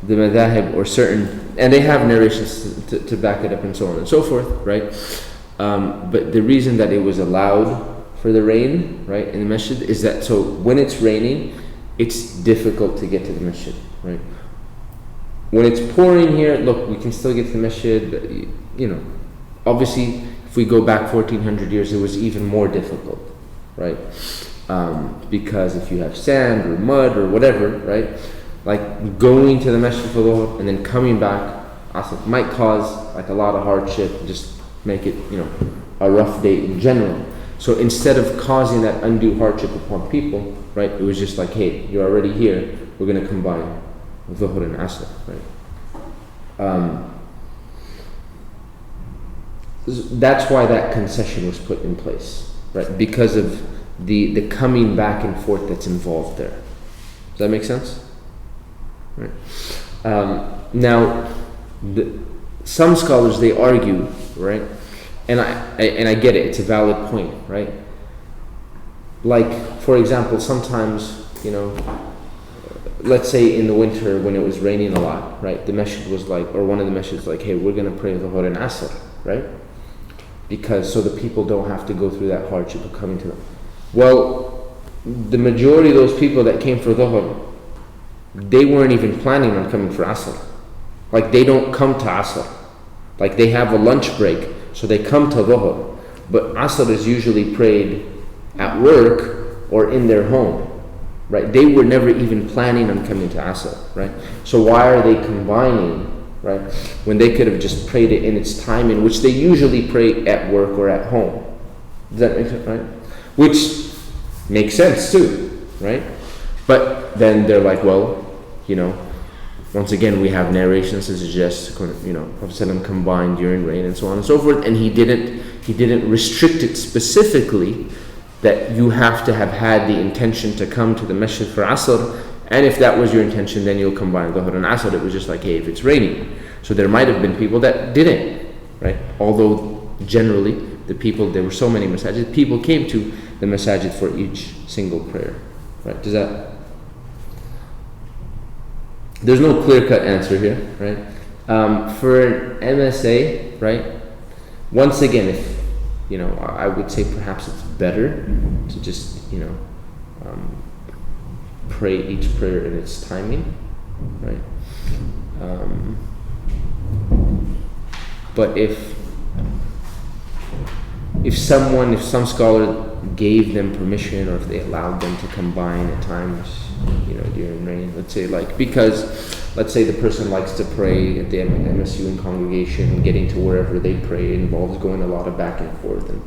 the madhahib or certain, and they have narrations to back it up and so on and so forth, right? But the reason that it was allowed for the rain, right, in the masjid is that so when it's raining, it's difficult to get to the masjid, right? when it's pouring here, look, we can still get to the masjid, but, you know, obviously, if we go back 1400 years, it was even more difficult, right? Because if you have sand or mud or whatever, right? Like going to the masjid for dhuhr and then coming back, also might cause like a lot of hardship, just make it, you know, a rough day in general. So instead of causing that undue hardship upon people, right, it was just like, hey, you're already here, we're going to combine dhuhr and asr, right? That's why that concession was put in place, right? Because of the coming back and forth that's involved there. Does that make sense? Right. Now, some scholars, they argue, right? And I get it, it's a valid point, right? Like, for example, sometimes, you know, let's say in the winter when it was raining a lot, right? The masjid was like, or one of the masjids like, hey, we're going to pray dhuhr and asr, right? Because so the people don't have to go through that hardship of coming to them. Well, the majority of those people that came for dhuhr, they weren't even planning on coming for asr. Like they don't come to asr. Like they have a lunch break, so they come to dhuhr. But asr is usually prayed at work or in their home, right? They were never even planning on coming to asr, right? So why are they combining, right? When they could have just prayed it in its time, in which they usually pray at work or at home. Does that make sense, right? Which makes sense too, right? But then they're like, well, you know, once again we have narrations that suggest, you know, Prophet combined during rain and so on and so forth, and he didn't restrict it specifically that you have to have had the intention to come to the masjid for asr, and if that was your intention, then you'll combine dhuhr and asr. It was just like, hey, if it's raining. So there might have been people that didn't, right? Although generally the people, there were so many masajid, people came to the masajid for each single prayer, right? Does that? There's no clear-cut answer here, right? For an MSA, right? Once again, if, you know, I would say perhaps it's better to just, you know, pray each prayer in its timing, right? But if some scholar gave them permission, or if they allowed them to combine at times, you know, during rain, let's say, like, because let's say the person likes to pray at the MSU in congregation, and getting to wherever they pray involves going a lot of back and forth and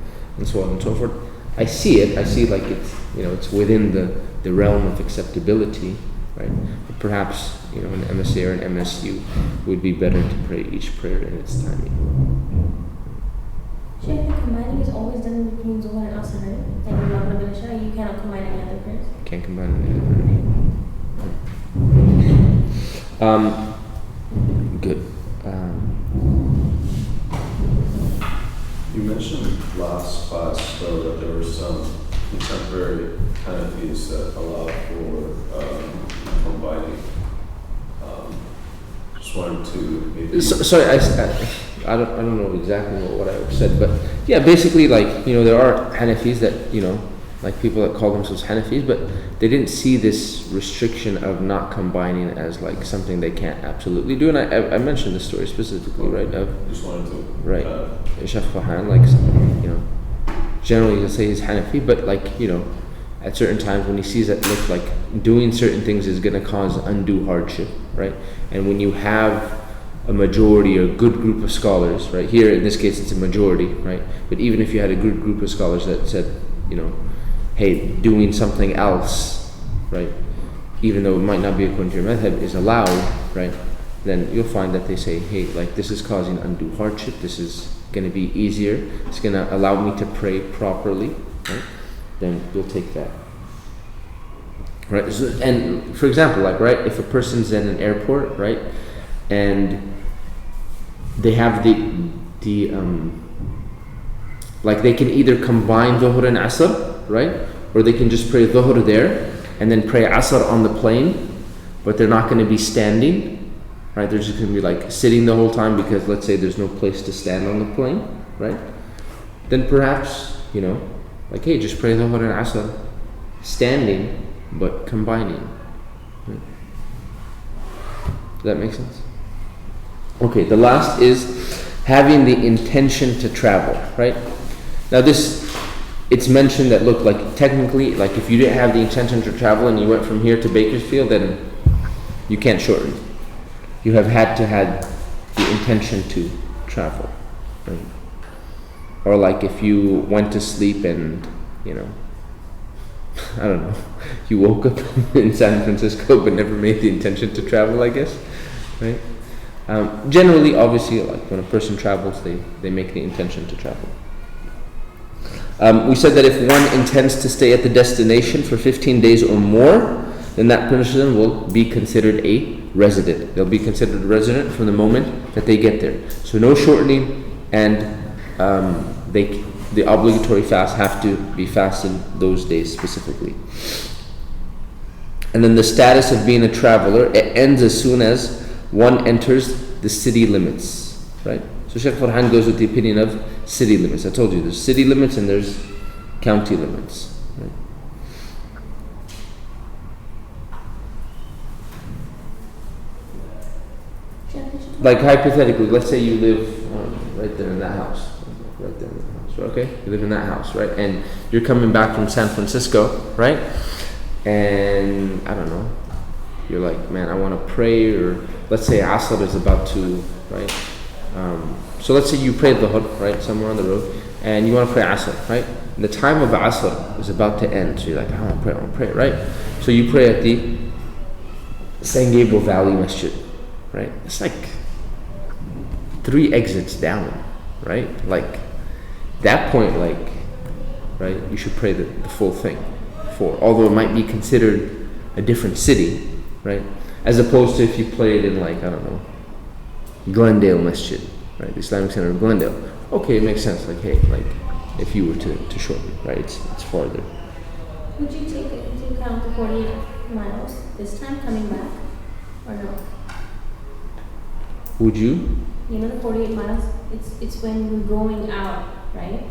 so on and so forth. I see like it's, you know, it's within the realm of acceptability, right? But perhaps, you know, an MSA or an MSU would be better to pray each prayer in its timing. So I think combining is always done between Zuhr and Asr, right? Like in Maghrib and Isha, you cannot combine any other prayers. Can't combine any other. Good. You mentioned last class, though, that there were some contemporary Hanafis that allow for combining. Just wanted to maybe. Sorry, I don't know exactly what I said, but yeah, basically, like, you know, there are Hanafis that, you know, like people that call themselves Hanafis, but they didn't see this restriction of not combining as like something they can't absolutely do. And I mentioned this story specifically, right? Just wanted to. Right. Shaf Fahan, like, you know, generally he'll say he's Hanafi, but like, you know, at certain times when he sees that look like doing certain things is going to cause undue hardship, right? And when you have a majority or a good group of scholars, right? Here in this case it's a majority, right? But even if you had a good group of scholars that said, you know, hey, doing something else, right, even though it might not be according to your madhab, is allowed, right, then you'll find that they say, hey, like, this is causing undue hardship, this is going to be easier, it's going to allow me to pray properly, right? Then you'll take that, right? So, and for example, like, right, if a person's at an airport, right, and they have like, they can either combine dhuhr and asr, right, or they can just pray dhuhr there and then pray asr on the plane, but they're not going to be standing, right? They're just going to be like sitting the whole time because let's say there's no place to stand on the plane, right? Then perhaps, you know, like, hey, just pray dhuhr and asr standing but combining. Right? Does that make sense? Okay, the last is having the intention to travel, right? Now this, it's mentioned that, look, like technically, like if you didn't have the intention to travel and you went from here to Bakersfield, then you can't shorten. You have had to have the intention to travel, right? Or like if you went to sleep and, you know, I don't know, you woke up in San Francisco but never made the intention to travel, I guess, right? Generally, obviously, like when a person travels, they make the intention to travel. We said that if one intends to stay at the destination for 15 days or more, then that person will be considered a resident. They'll be considered a resident from the moment that they get there. So no shortening, and the obligatory fast have to be fasted those days specifically. And then the status of being a traveler, it ends as soon as one enters the city limits, right? So Sheikh Farhan goes with the opinion of city limits. I told you there's city limits and there's county limits, right? Like hypothetically, let's say you live right there in that house, right there in that house, okay? You live in that house, right? And you're coming back from San Francisco, right? And I don't know, you're like, man, I want to pray, or let's say Asr is about to, right? So let's say you prayed Dhuhr, right, somewhere on the road, and you want to pray Asr, right? And the time of Asr is about to end, so you're like, I want to pray, right? So you pray at the San Gabriel Valley Masjid, right? It's like 3 exits down, right? Like that point, like, right, you should pray the full thing although it might be considered a different city, right? As opposed to if you played in, like, I don't know, Glendale Masjid, right? The Islamic Center of Glendale. Okay, it makes sense. Like, hey, like if you were to shorten, right? It's farther. Would you take into account the 48 miles this time coming back, or no? Would you? You know the 48 miles. It's when we're going out, right?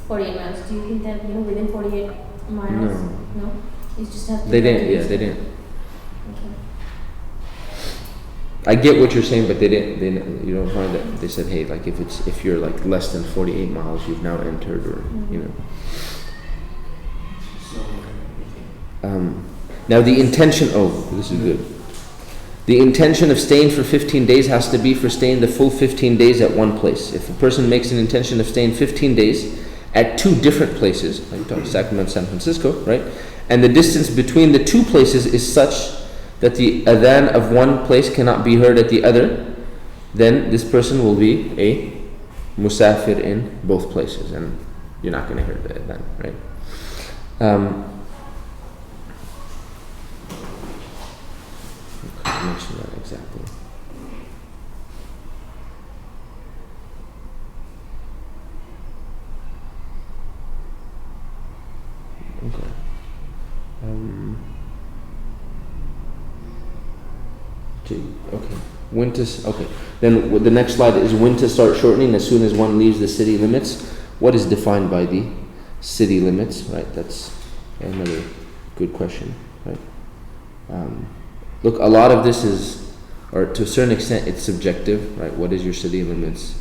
48 miles. Do you think that, you know, within 48 miles? No. You just have to. They didn't. Yeah, they didn't. Okay. I get what you're saying, but they didn't. You don't find that they said, hey, like if you're like less than 48 miles, you've now entered, or you know. Now the intention. Oh, this is good. The intention of staying for 15 days has to be for staying the full 15 days at one place. If a person makes an intention of staying 15 days at 2 different places, like Sacramento, San Francisco, right? And the distance between the 2 places is such that the adhan of one place cannot be heard at the other, then this person will be a musafir in both places, and you're not going to hear the adhan, right? I mentioned that exactly. Okay. Okay. When to? Okay. Then the next slide is when to start shortening. As soon as one leaves the city limits. What is defined by the city limits? Right. That's another good question. Right. Look, a lot of this is, or to a certain extent, it's subjective. Right. What is your city limits?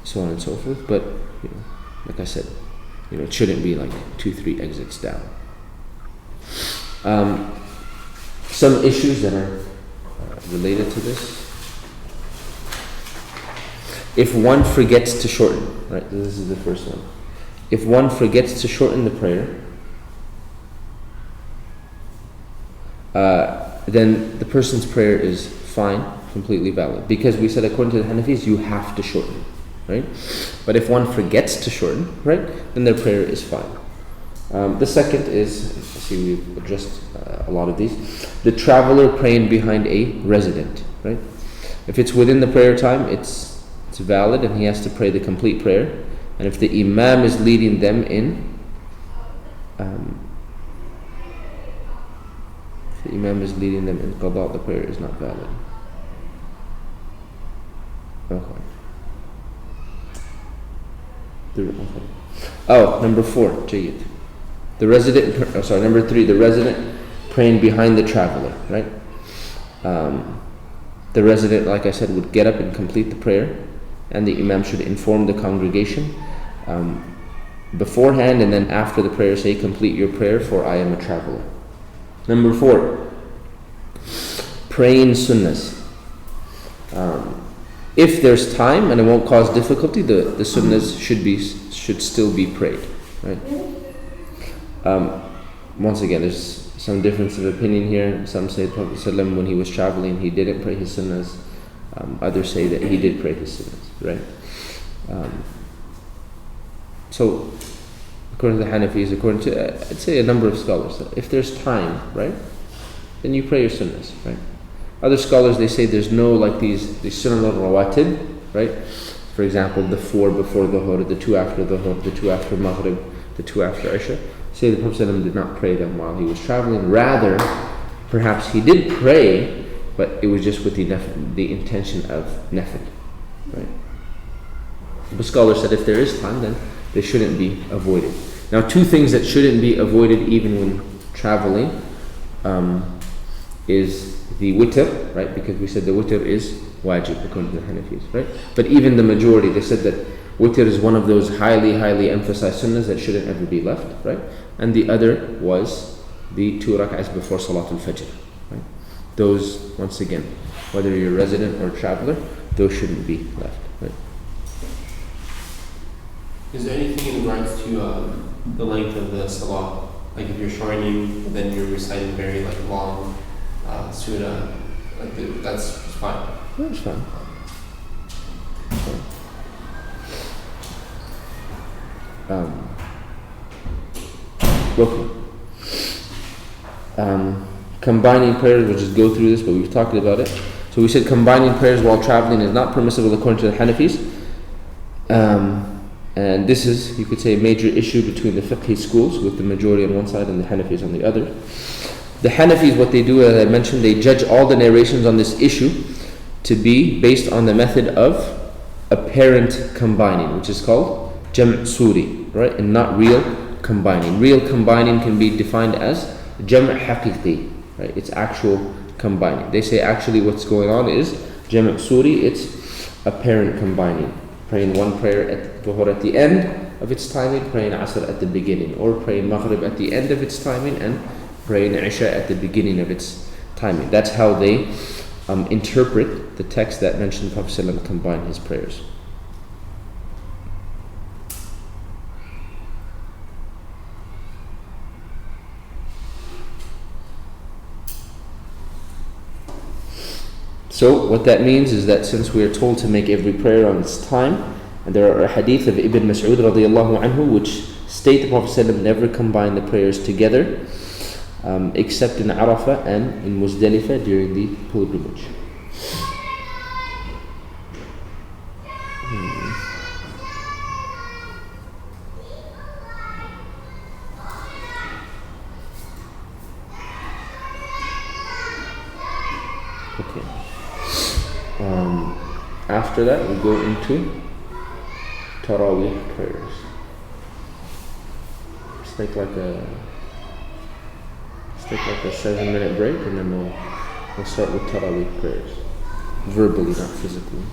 So on and so forth. But you know, like I said, you know, it shouldn't be like 2-3 exits down. Some issues that are related to this. If one forgets to shorten, right? This is the first one. If one forgets to shorten the prayer, then the person's prayer is fine, completely valid. Because we said according to the Hanafis, you have to shorten, right? But if one forgets to shorten, right, then their prayer is fine. The second is, see, we've addressed a lot of these. The traveler praying behind a resident, right? If it's within the prayer time, it's valid, and he has to pray the complete prayer. And if the imam is leading them in, qada, the prayer is not valid. Okay. Oh, number 4, Jayyid. Number 3, the resident praying behind the traveler, right? the resident, like I said, would get up and complete the prayer, and the imam should inform the congregation beforehand and then after the prayer say, complete your prayer, for I am a traveler. Number 4, praying sunnahs. If there's time and it won't cause difficulty, the sunnahs should still be prayed, right? Once again, there's some difference of opinion here. Some say the Prophet ﷺ, when he was traveling, he didn't pray his sunnahs. Others say that he did pray his sunnahs, right? So, according to the Hanafis, according to, I'd say a number of scholars, if there's time, right, then you pray your sunnahs, right? Other scholars, they say there's no like these sunnah al-rawatib, right? For example, the 4 before Dhuhr, the 2 after Dhuhr, the 2 after Maghrib, the 2 after Isha. Say the Prophet ﷺ did not pray them while he was traveling. Rather, perhaps he did pray, but it was just with the intention of nafil, right? The scholars said if there is time, then they shouldn't be avoided. Now, 2 things that shouldn't be avoided even when traveling is the witr, right? Because we said the witr is wajib according to the Hanafis, right? But even the majority, they said that witr is one of those highly emphasized sunnahs that shouldn't ever be left, right? And the other was the 2 rak'ahs before Salatul Fajr, right? Those, once again, whether you're a resident or a traveler, those shouldn't be left, right? Is there anything in regards to the length of the salah? Like if you're shortening, then you're reciting very like long surah, that's fine. That's fine. Okay. Combining prayers, we'll just go through this, but we've talked about it. So we said combining prayers while traveling is not permissible according to the Hanafis. And this is, you could say, a major issue between the fiqh schools, with the majority on one side and the Hanafis on the other. The Hanafis, what they do, as I mentioned, they judge all the narrations on this issue to be based on the method of apparent combining, which is called jam' suri, right? And not real combining. Real combining can be defined as jam' haqiqi, right? It's actual combining. They say actually what's going on is jam' suri, it's apparent combining. Praying one prayer at Dhuhr at the end of its timing, praying Asr at the beginning, or praying Maghrib at the end of its timing, and praying Isha at the beginning of its timing. That's how they interpret the text that mentioned Prophet ﷺ combine his prayers. So what that means is that since we are told to make every prayer on its time, and there are a hadith of Ibn Mas'ud radiyallahu anhu which state the Prophet ﷺ never combined the prayers together except in Arafah and in Muzdalifah during the pilgrimage. Okay. After that, we go into Taraweeh prayers. Let's take like a 7-minute break, and then we'll start with Taraweeh prayers, verbally, not physically.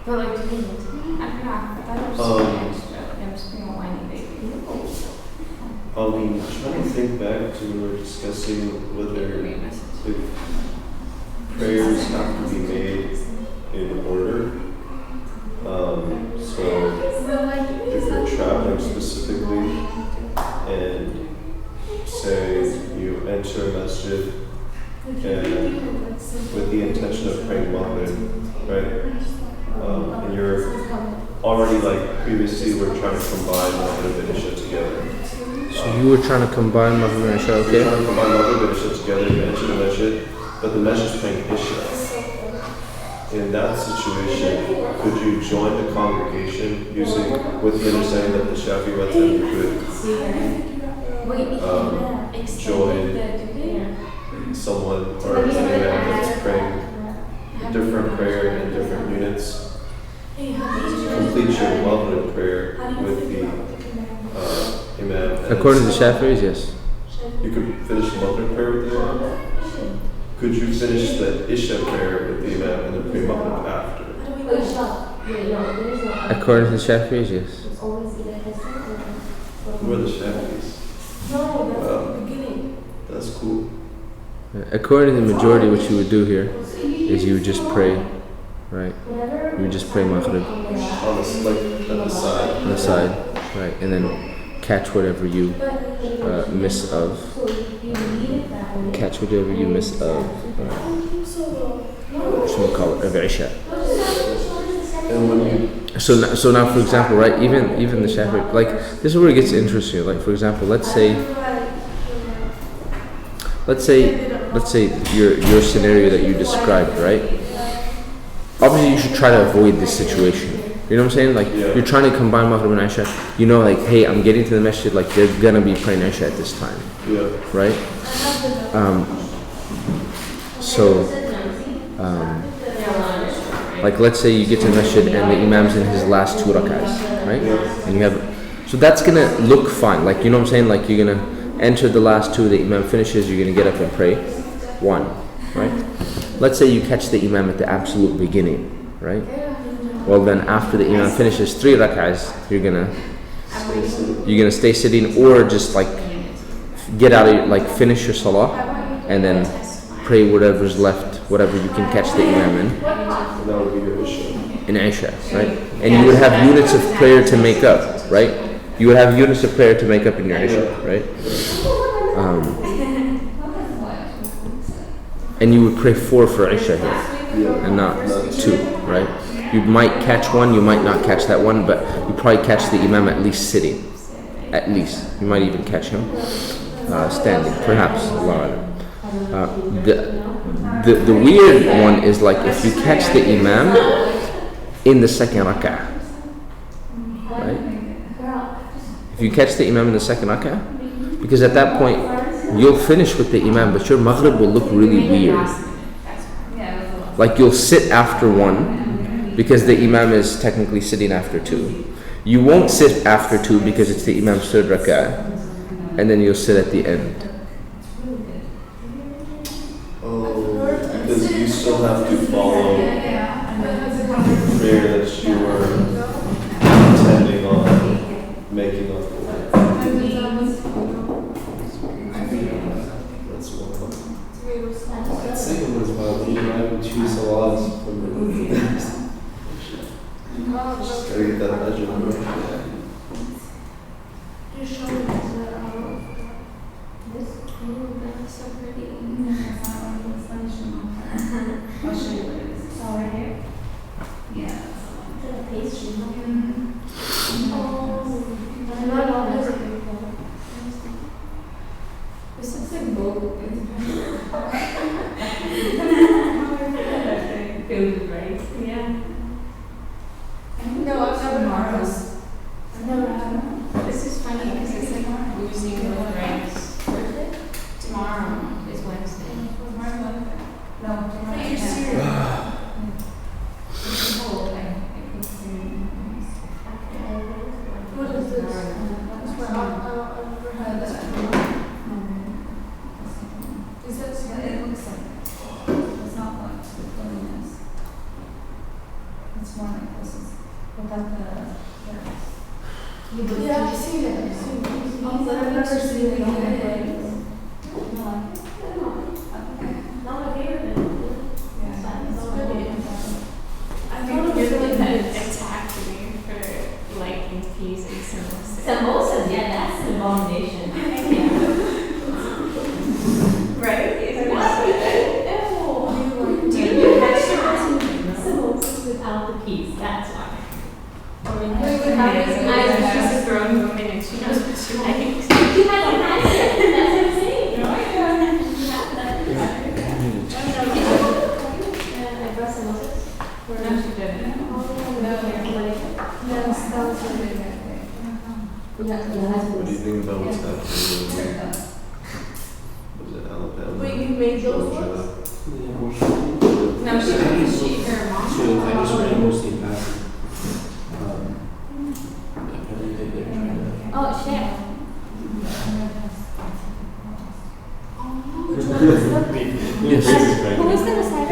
But like, I forgot. I thought it was I'm just being whiny. I'm trying to think back to when we were discussing whether the prayers have to be made in order. So if you're traveling specifically and say you enter a masjid and with the intention of praying Maghrib, right? And you're already like previously we're trying to combine Maghrib and Isha together. So you were trying to combine Maghrib and Isha, We're okay? trying to combine Maghrib and Isha together, you enter the masjid, but the masjid is playing Isha. In that situation, could you join the congregation using, with the understanding that the Shafi Matan you could join someone or an imam that's praying a different prayer in different units, complete your Maghrib prayer with the imam. According to the Shafi'is, yes. You could finish the Maghrib prayer with the imam. Could you finish the Isha prayer with the imam and then pray Maghrib after? According to the Shafi'is, yes. Who are the Shafis? That's cool. According to the majority, what you would do here is you would just pray, right? You would just pray Maghrib On the, like, at the side. on the side, right? And then catch whatever you miss of. Catch whatever you miss of. What should we call it? Of Isha. And when you, So now, for example, right? Even the Shafi'i, like this is where it gets interesting. Like for example, let's say your scenario that you described, right? Obviously, you should try to avoid this situation. You know what I'm saying? Like you're trying to combine Maghrib and Isha. You know, like hey, I'm getting to the masjid. Like they're gonna be praying Isha at this time, yeah. right? Like let's say you get to the masjid and the imam's in his last 2 rak'ahs, right? And you have, so that's gonna look fine. Like you know what I'm saying? Like you're gonna enter the last 2, the imam finishes, you're gonna get up and pray 1, right? Let's say you catch the imam at the absolute beginning, right? Well then after the imam finishes 3 rak'ahs, you're gonna stay sitting or just like get out of like finish your salah and then pray whatever's left, whatever you can catch the imam in. And that would be your Isha. In Isha, right? And you would have units of prayer to make up, right? You would have units of prayer to make up in your Isha, right? And you would pray 4 for Isha here, and not 2, right? You might catch one, you might not catch that one, but you probably catch the imam at least sitting. At least. You might even catch him standing, perhaps. The weird one is like if you catch the imam in the second rak'ah, right? If you catch the imam in the second rak'ah, because at that point you'll finish with the imam, but your maghrib will look really weird. Like you'll sit after 1 because the imam is technically sitting after 2. You won't sit after 2 because it's the imam's 3rd rak'ah, and then you'll sit at the end. Because you still have to follow the prayer that you were intending on making up for. That's one. The second one's about you have 2 salahs from the Just gotta get that legend right. This is funny because it's like losing with ranks. Tomorrow is Wednesday. No, you're serious. What is this? Is that it looks like it's not what the building is. It's more like this is without the never seen it on my plate. Not my favorite. I think you're the one that attacked me for liking peas and samosas. Samosas, yeah, that's an abomination. Right? Do you have samosas without the peas? That's why. She's a grown woman and she knows what she likes. You haven't had it. That's what I'm saying. No, I haven't. I brought samosas. No, she didn't. What do you think about what's happening in was it Alabama? Wait, you made those Georgia? ones? No, her mom. I just read mostly past. Apparently they're trying to. Oh, chef. Yes. Who is the Messiah?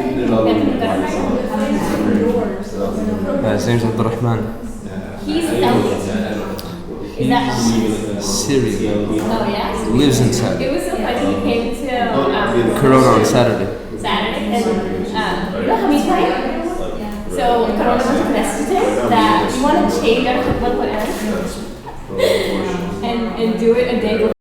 His name's Abdul Rahman. He's Elliot. Is that Syrian. Oh, yeah? Lives in Saudi. It was so funny. He came to Corona on Saturday. Saturday and you know how many times? So Corona was arrested that we want to change our Quran and do it a day before.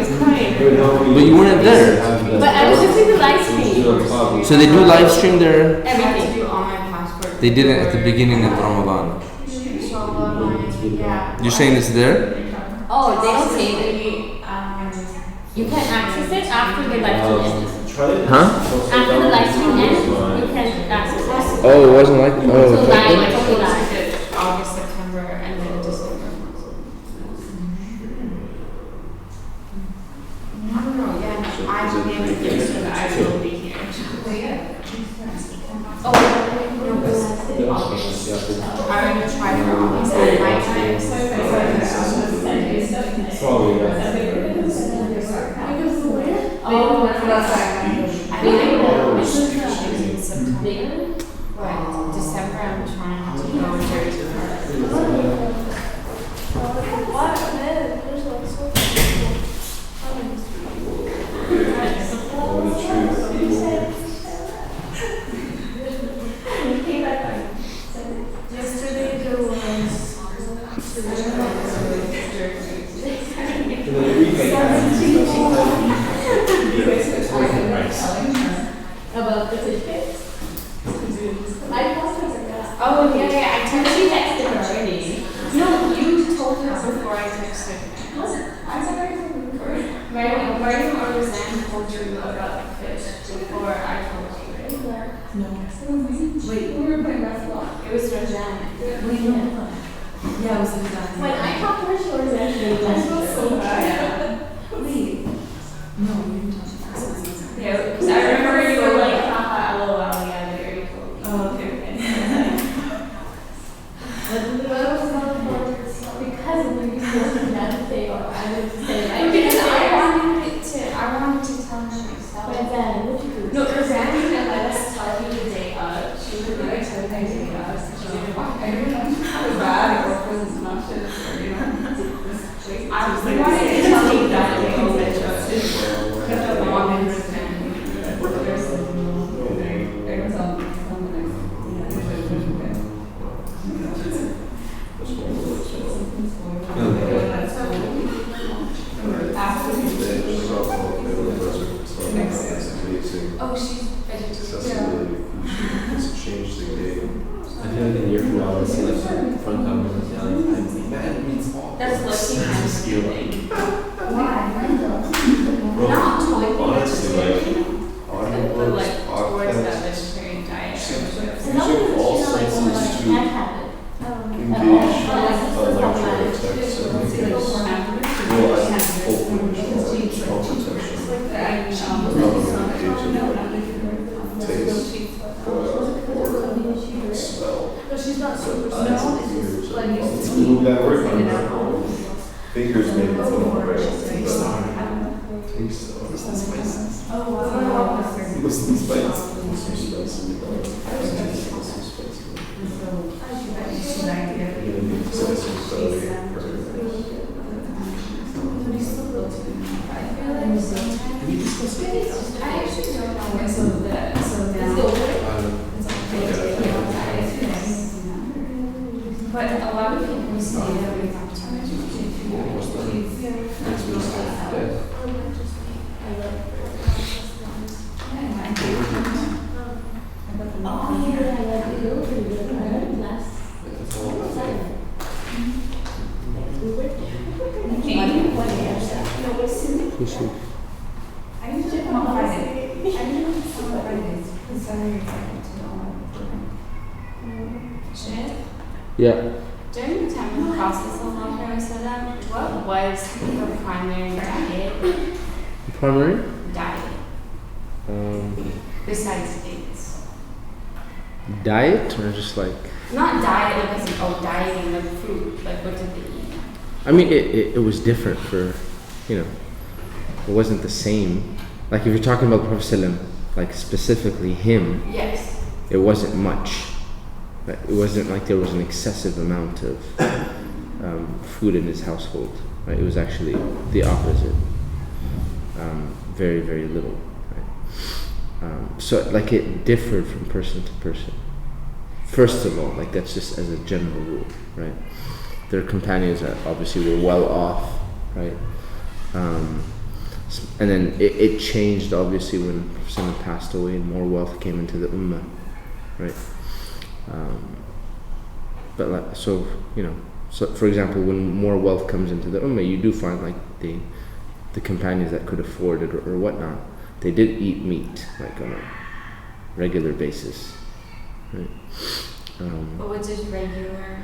But you weren't there. But I was just in the live stream. So they do live stream their. I have to do all my passport. They did it at the beginning of Ramadan. Yeah. You're saying it's there? Oh, they don't save it. You can access it after the live stream ends. Huh? After the live stream ends, you can access it. Oh, it wasn't like. So Oh. live, it's only live. August, September, and then December. I don't know, yeah, I will be able to get so that I will be here. Oh, no, that's it. I'm gonna try for August at night time. Probably, Oh, that's I mean, I know it's in September, but December I'm trying to go very far. Yesterday there was about the fish cakes. I told her that. Oh, yeah, I She texted her already. No, you told her before I texted Mariam or Roseanne told you about the fish before I told you, right? No. Wait, we were playing basketball. It was Roseanne. Wait, no. Yeah, it was the guy. When I talked to her, she was actually I feel so like, bad. Wait. No, we didn't talk about that. Yeah, because I remember you were like, haha, lol, yeah, they already told me. Oh, okay. because when you supposed to not say, or I would say, like, Because I wanted to tell her myself. but then, what you do? No, Roseanne didn't let us tell you the day of. She would like tell you the day of. So she didn't want How bad or was nauseous or, you know, I wanted to tell you that day of that the mom and Roseanne. Oh, she's vegetarian. Change the game. I feel like in a year from now, I'll see like the front cover of the Italian Times. Like, man, it means all. That's lucky kind of Skill. thing. Bro, Not totally honestly, like, but like audiobooks, towards that podcasts, vegetarian diet. using all senses to engage electrotext and realize open competition. Taste, or smell. But she's not super Move that word on there. Fingers maybe a little more taste though. Oh, wow. Listen to spice. Listen to spice. I actually don't know what some of but a lot of people say that we have too much Yeah. During the time of the process of Saddam, what was her primary Primary? diet besides eggs? Diet or just like? Not diet like as in dieting of food. Like what did they eat? I mean, it was different for, it wasn't the same. Like if you're talking about Prophet ﷺ, like specifically him, Yes. it wasn't much. Like, it wasn't like there was an excessive amount of food in his household. Right? It was actually the opposite. Very, very little. Right? So like it differed from person to person. First of all, like that's just as a general rule, right? Their companions that obviously were well off, right? And then it changed obviously when someone passed away and more wealth came into the ummah, right? But like, so for example, when more wealth comes into the ummah, you do find like the companions that could afford it or whatnot, they did eat meat like on a regular basis, right? But what does regular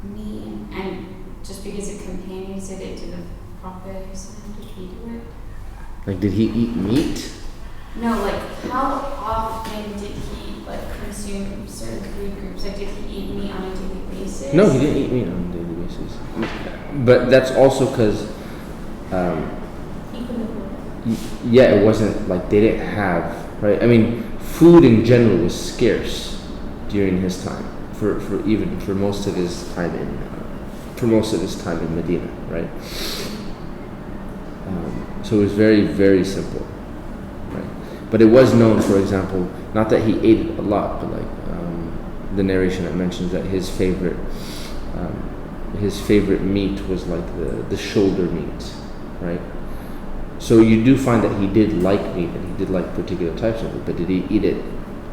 mean? And just because the companions did it to the Prophet, did he do it? Like, did he eat meat? No, like how often did he consume certain food groups? Like did he eat meat on a daily basis? No, he didn't eat meat on a daily basis. But that's also because, it wasn't like they didn't have, right? I mean, food in general was scarce during his time. For most of his time in Medina, right? So it was very, very simple, right? But it was known, for example, not that he ate it a lot, but like the narration that mentions that his favorite meat was like the shoulder meat, right? So you do find that he did like meat and he did like particular types of it, but did he eat it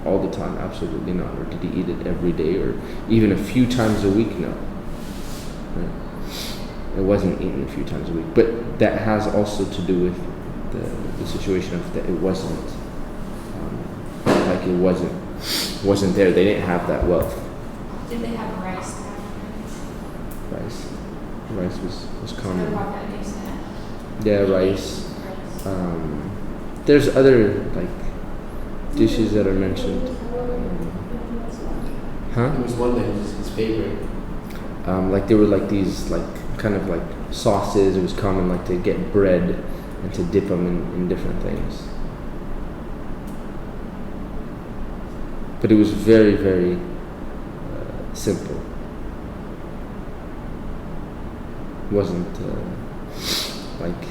all the time? Absolutely not. Or did he eat it every day or even a few times a week? No. Right. it wasn't eaten a few times a week. But that has also to do with the situation of that it wasn't like it wasn't there. They didn't have that wealth. Did they have rice there? Rice was So common. what that they said? Yeah, rice. Rice. There's other like dishes that are mentioned. Huh? There was one that was his favorite. Like there were like these like kind of like sauces. It was common like to get bread and to dip them in different things. But it was very, very simple. It wasn't like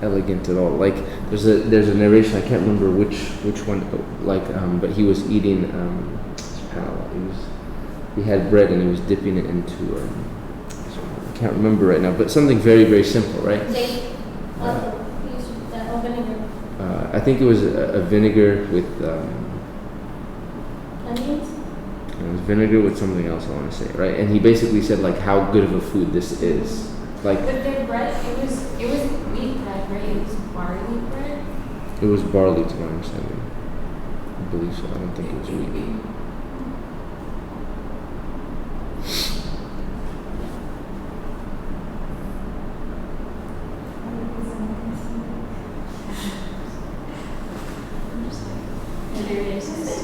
elegant at all. Like there's a narration, I can't remember which one, like but he was eating subhanAllah, he had bread and he was dipping it into I can't remember right now, but something very, very simple, right? Vinegar. I think it was a vinegar with Onions? it was vinegar with something else, I want to say, right? And he basically said like how good of a food this is. Like But their bread, it was wheat bread, right? It was barley bread. it was barley to my understanding. I believe so. I don't think it was wheat. And there is this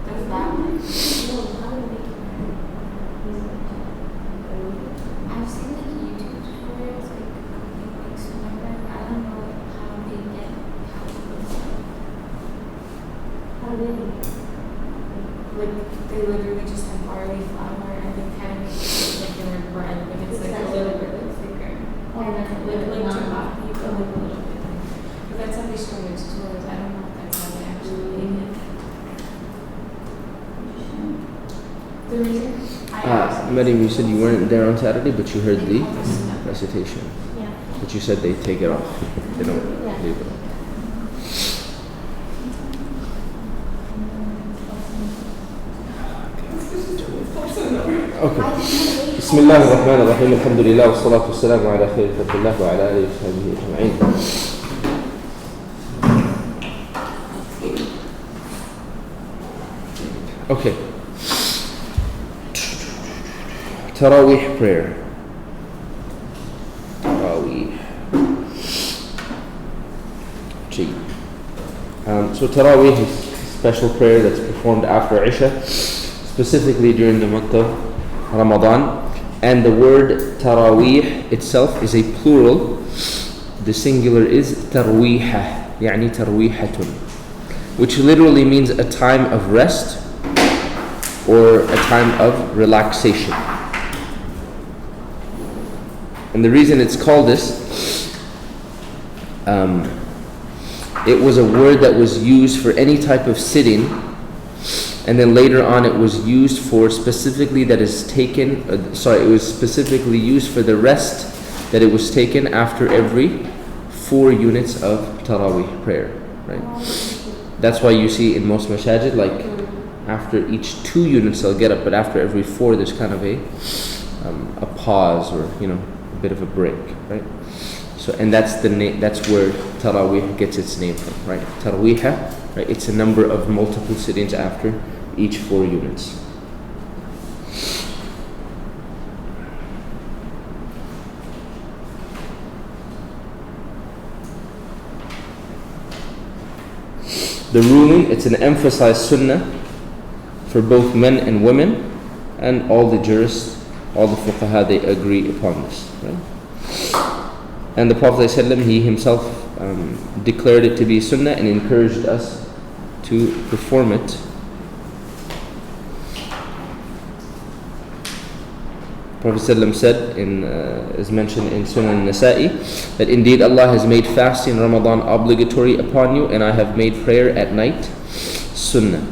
the flat one. I've seen like YouTube tutorials like cooking like sunnah bread. I don't know how they get how to cook it. Like they literally just have barley flour and they kind of make it like their bread, but it's like a little bit like thicker. Like chapati, but like a little bit. But that's how they show their tutorials. I don't know if that's how they actually make it. The reason I asked. Maryam, you said you weren't there on Saturday, but you heard They the call this sunnah. recitation. Yeah. But you said they take it off. They don't Yeah. leave it off. Okay. بسم الله الرحمن الرحيم الحمد لله والصلاة والسلام على خير خلق الله وعلى آله وصحبه أجمعين. Okay. Taraweeh prayer. Taraweeh. So Taraweeh is a special prayer that's performed after Isha, specifically during the month of Ramadan. And the word Taraweeh itself is a plural. The singular is Tarweeha, يعني Tarweehatun, which literally means a time of rest or a time of relaxation. And the reason it's called this, it was a word that was used for any type of sitting, and then later on it was used for specifically that is taken, it was specifically used for the rest that it was taken after every 4 units of Taraweeh prayer, right? That's why you see in most masajid, like after each 2 units they'll get up, but after every 4 there's kind of a pause or a bit of a break, right? So and that's the name. That's where Taraweeh gets its name from, right? Taraweeha, right? It's a number of multiple sittings after each 4 units. The ruling, it's an emphasized sunnah for both men and women, and all the jurists, all the fuqaha, they agree upon this, right? And the Prophet ﷺ, he himself declared it to be sunnah and encouraged us to perform it. Prophet ﷺ said, as mentioned in Sunan Nasa'i, that indeed Allah has made fasting Ramadan obligatory upon you, and I have made prayer at night sunnah.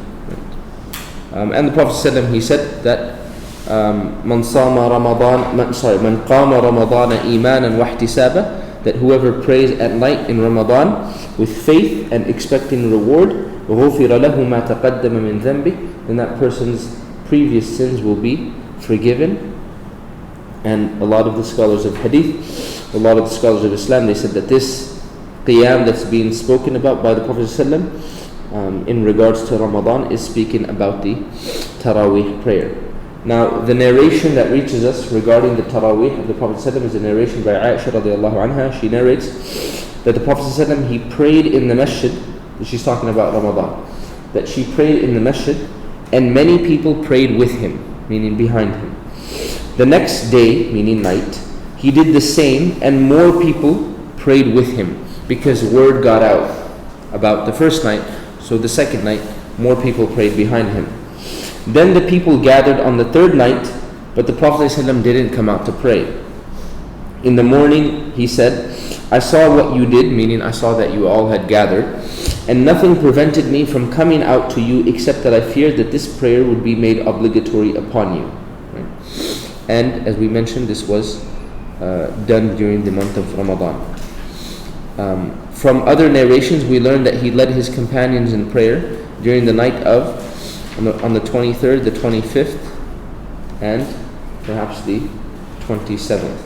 And the Prophet ﷺ, he said that من قام رمضان إيمانا واحتسابا, that whoever prays at night in Ramadan with faith and expecting reward, غُفِرَ لَهُ مَا تَقَدَّمَ مِنْ ذَنْبِهِ, then that person's previous sins will be forgiven. And a lot of the scholars of hadith, a lot of the scholars of Islam, they said that this qiyam that's being spoken about by the Prophet ﷺ, in regards to Ramadan, is speaking about the Taraweeh prayer. Now, the narration that reaches us regarding the Taraweeh of the Prophet ﷺ is a narration by Aisha radiallahu anha. She narrates that the Prophet ﷺ, he prayed in the masjid. She's talking about Ramadan. That she prayed in the masjid, and many people prayed with him, meaning behind him. The next day, meaning night, he did the same, and more people prayed with him, because word got out about the first night. So the second night, more people prayed behind him. Then the people gathered on the third night, but the Prophet ﷺ didn't come out to pray. In the morning, he said, I saw what you did, meaning I saw that you all had gathered, and nothing prevented me from coming out to you except that I feared that this prayer would be made obligatory upon you. Right? And as we mentioned, this was done during the month of Ramadan. From other narrations, we learned that he led his companions in prayer during the night of, on the 23rd, the 25th, and perhaps the 27th.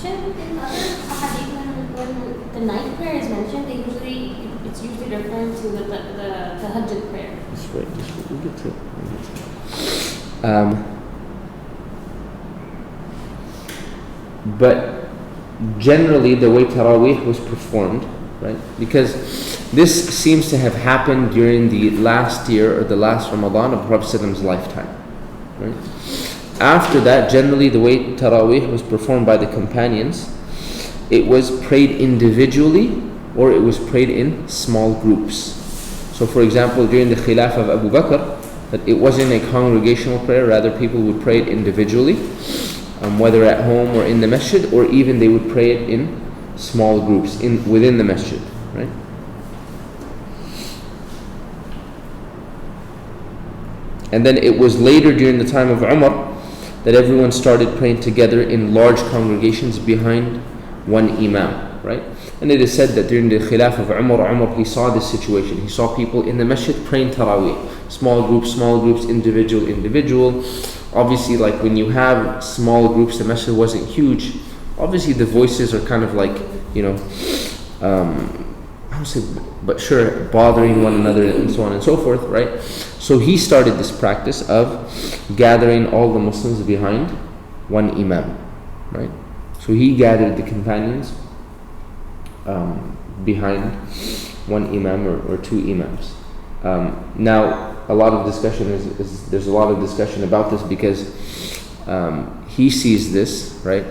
In other hadith, when the night prayer is mentioned, it's usually referring to the tahajjud prayer. That's right. We'll get to it. But generally, the way Taraweeh was performed, right? Because this seems to have happened during the last year or the last Ramadan of Prophet ﷺ's lifetime, right? After that, generally the way Taraweeh was performed by the companions, it was prayed individually or it was prayed in small groups. So for example, during the Khilafah of Abu Bakr, that it wasn't a congregational prayer, rather people would pray it individually, whether at home or in the masjid, or even they would pray it in small groups within the masjid, right? And then it was later during the time of Umar that everyone started praying together in large congregations behind one imam, right? And it is said that during the Khilafah of Umar, he saw this situation. He saw people in the masjid praying Taraweeh. Small groups, individual. Obviously, like when you have small groups, the masjid wasn't huge. Obviously, the voices are kind of like, bothering one another and so on and so forth, right? So he started this practice of gathering all the Muslims behind one imam, right? So he gathered the companions behind one imam or two imams. Now, a lot of discussion there's a lot of discussion about this because he sees this, right?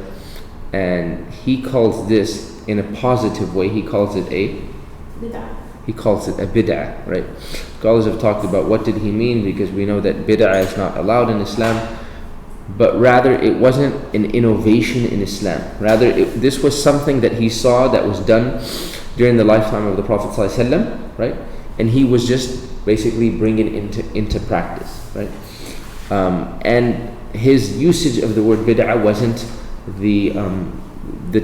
And he calls this in a positive way. He calls it a Bid'ah. He calls it a bid'ah, right? Scholars have talked about what did he mean, because we know that bid'ah is not allowed in Islam, but rather it wasn't an innovation in Islam. Rather, this was something that he saw that was done during the lifetime of the Prophet ﷺ, right? And he was just basically bringing it into practice, right? And his usage of the word bid'ah wasn't the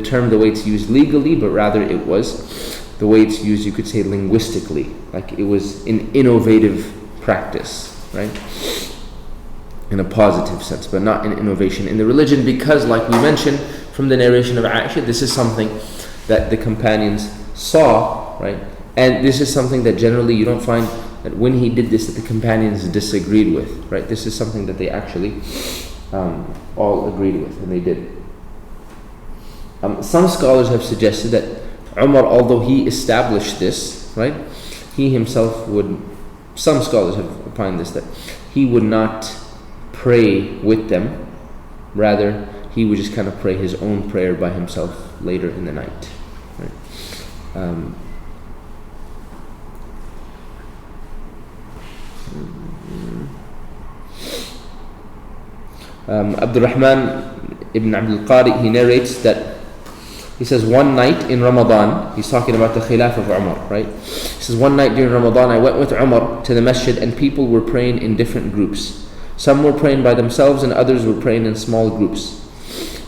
term the way it's used legally, but rather it was the way it's used, you could say, linguistically. Like it was an innovative practice, right? In a positive sense, but not an innovation in the religion, because like we mentioned from the narration of Aisha, this is something that the companions saw, right? And this is something that generally you don't find that when he did this that the companions disagreed with, right? This is something that they actually all agreed with, and they did. Some scholars have suggested that Umar, although he established this, right, he himself some scholars have opined this, that he would not pray with them, rather he would just kind of pray his own prayer by himself later in the night, right? Abdul Rahman ibn Abdul Qari, he narrates that he says, one night in Ramadan, he's talking about the Khilafah of Umar, right? He says, one night during Ramadan, I went with Umar to the masjid and people were praying in different groups. Some were praying by themselves and others were praying in small groups.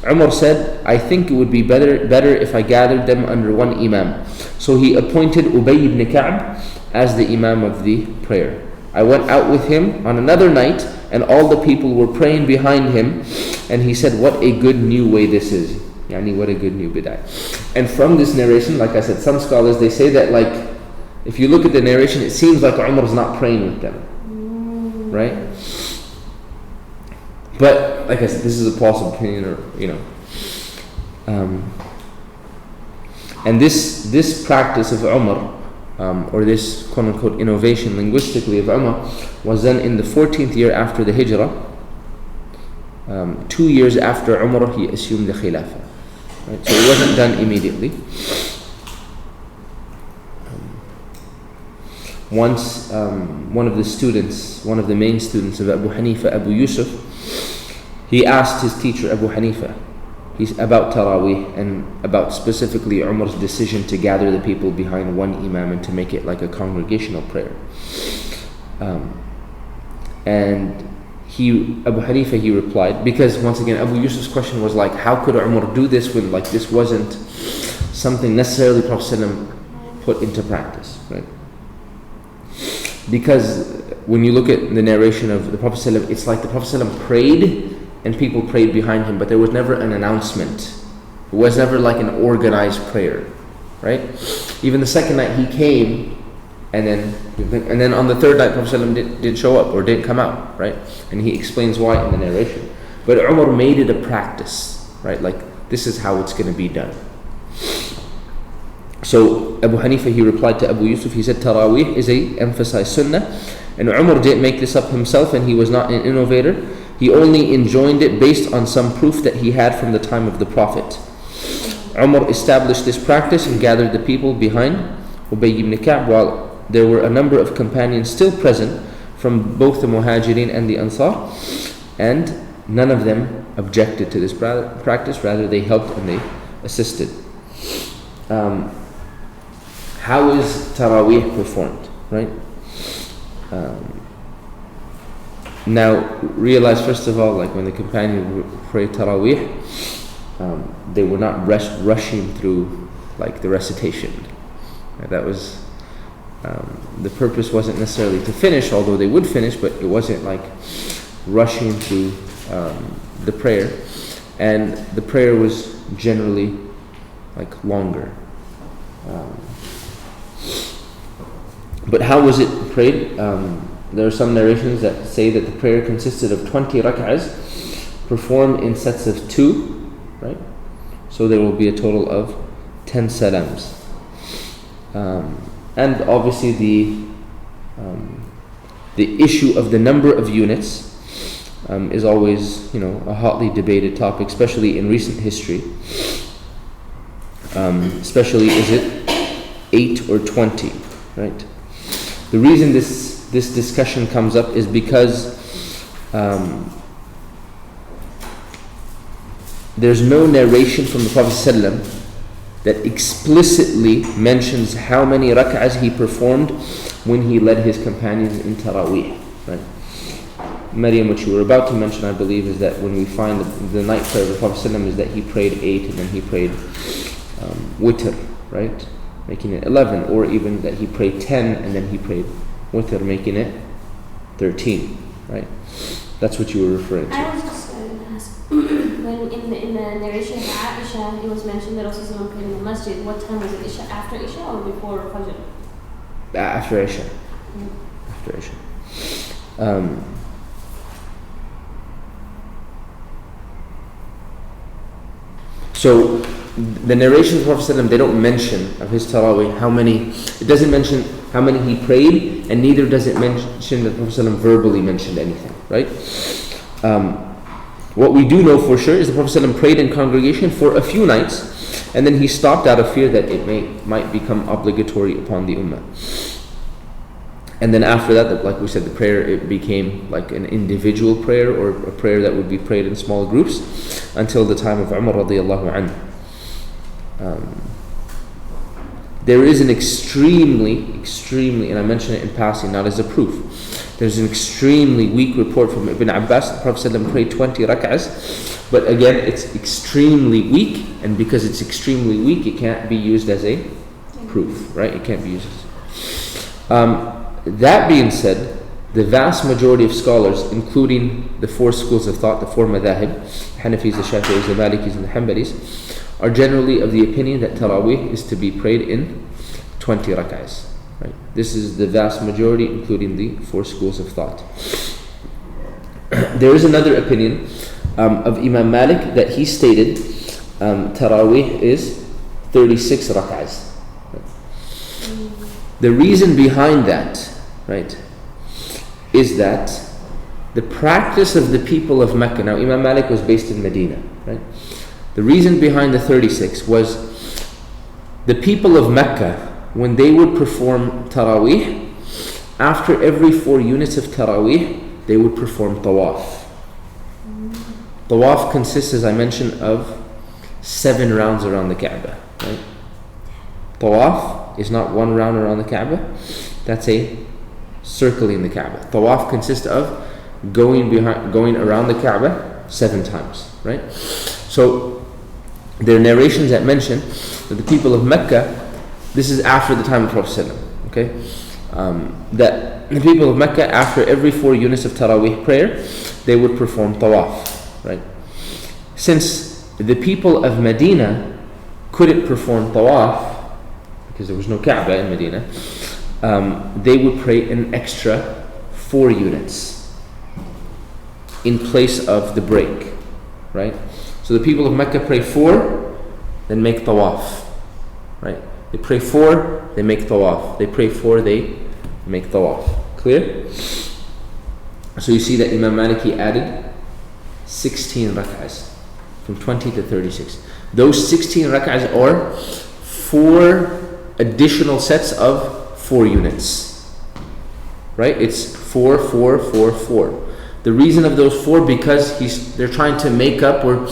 Umar said, I think it would be better if I gathered them under one imam. So he appointed Ubay ibn Ka'b as the imam of the prayer. I went out with him on another night, and all the people were praying behind him, and he said, what a good new way this is. Yani, what a good new bid'ah. And from this narration, like I said, some scholars, they say that like, if you look at the narration, it seems like Umar's not praying with them. Right? But, like I said, this is a plausible opinion, or, and this practice of Umar, or this quote-unquote innovation linguistically of Umar, was done in the 14th year after the Hijrah. 2 years after Umar, he assumed the Khilafah. Right? So it wasn't done immediately. Once one of the main students of Abu Hanifa, Abu Yusuf, he asked his teacher Abu Hanifa, he's about Taraweeh and about specifically Umar's decision to gather the people behind one imam and to make it like a congregational prayer. And Abu Hanifa, he replied, because once again Abu Yusuf's question was like, how could Umar do this when like this wasn't something necessarily Prophet ﷺ put into practice, right? Because when you look at the narration of the Prophet ﷺ, it's like the Prophet ﷺ prayed and people prayed behind him, but there was never an announcement. It was never like an organized prayer, right? Even the second night he came, and then on the third night Prophet ﷺ didn't show up or didn't come out, right? And he explains why in the narration. But Umar made it a practice, right? Like, this is how it's going to be done. So Abu Hanifa, he replied to Abu Yusuf, he said, Taraweeh is a emphasized sunnah, and Umar didn't make this up himself, and he was not an innovator. He only enjoined it based on some proof that he had from the time of the Prophet. Umar established this practice and gathered the people behind Ubay ibn Ka'b, while there were a number of companions still present from both the Muhajirin and the Ansar, and none of them objected to this practice, rather they helped and they assisted. How is Taraweeh performed, right? Now, realize first of all, like when the companions prayed Taraweeh, they were not rushing through like the recitation. Right? That was the purpose wasn't necessarily to finish, although they would finish, but it wasn't like rushing through the prayer, and the prayer was generally like longer. But how was it prayed? There are some narrations that say that the prayer consisted of 20 rak'ahs performed in sets of 2, right? So there will be a total of 10 salams. And obviously the issue of the number of units is always, a hotly debated topic, especially in recent history. Especially, is it 8 or 20, right? The reason this discussion comes up is because there's no narration from the Prophet ﷺ that explicitly mentions how many rak'ahs he performed when he led his companions in Taraweeh, right? Maryam, what you were about to mention, I believe, is that when we find the night prayer of the Prophet ﷺ is that he prayed 8 and then he prayed witr, right? Making it 11, or even that he prayed 10 and then he prayed witr, making it 13, right? That's what you were referring to. I was just going to ask, when in the narration of Aisha, it was mentioned that also someone prayed in the masjid. What time was it? Isha, after Isha or before Fajr? After Isha. After Isha. So the narrations of the Prophet ﷺ, they don't mention of his Taraweeh it doesn't mention how many he prayed, and neither does it mention that the Prophet ﷺ verbally mentioned anything, right? What we do know for sure is the Prophet ﷺ prayed in congregation for a few nights, and then he stopped out of fear that it might become obligatory upon the Ummah. And then after that, like we said, the prayer, it became like an individual prayer, or a prayer that would be prayed in small groups, until the time of Umar radiallahu anhu. There is an extremely, and I mention it in passing, not as a proof, there's an extremely weak report from Ibn Abbas. The Prophet ﷺ prayed 20 rak'ahs, but again, it's extremely weak, and because it's extremely weak, it can't be used as a proof, right? It can't be used as... That being said, the vast majority of scholars, including the four schools of thought, the four madhahib, Hanafis, the Shafi'is, the Malikis, and the Hanbalis, are generally of the opinion that Taraweeh is to be prayed in 20 rak'ahs. Right? This is the vast majority, including the four schools of thought. There is another opinion of Imam Malik that he stated Taraweeh is 36 rak'ahs. The reason behind that, right, is that the practice of the people of Mecca. Now, Imam Malik was based in Medina, right? The reason behind the 36 was the people of Mecca, when they would perform Taraweeh, after every 4 units of Taraweeh, they would perform Tawaf. Tawaf consists, as I mentioned, of 7 rounds around the Kaaba, right? Tawaf is not 1 round around the Kaaba, that's a circling the Kaaba. Tawaf consists of going around the Kaaba 7 times, right? So there are narrations that mention that the people of Mecca, this is after the time of Prophet ﷺ, okay? That the people of Mecca, after every 4 units of Taraweeh prayer, they would perform Tawaf, right? Since the people of Medina couldn't perform Tawaf because there was no Kaaba in Medina, they would pray an extra 4 units in place of the break, right? So the people of Mecca pray 4, then make Tawaf, right? They pray 4, they make Tawaf. They pray 4, they make Tawaf. Clear? So you see that Imam Maliki added 16 rak'ahs, from 20 to 36. Those 16 rak'ahs are 4 additional sets of 4 units, right? It's 4, 4, 4, 4. The reason of those 4, because they're trying to make up or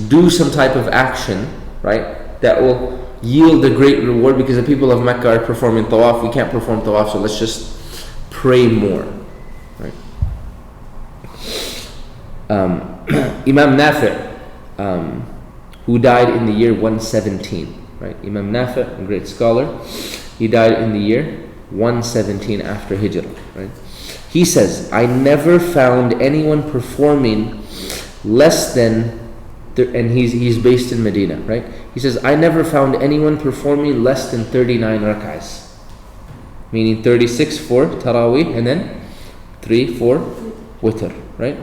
do some type of action, right, that will yield a great reward, because the people of Mecca are performing Tawaf. We can't perform Tawaf, so let's just pray more, right? Imam Nafi', who died in the year 117, right? Imam Nafi', a great scholar, he died in the year 117 after Hijrah, right? He says, I never found anyone performing less than, and he's based in Medina, right? He says, I never found anyone performing less than 39 rak'ahs, meaning 36 for Taraweeh and then 3 for Witr, right?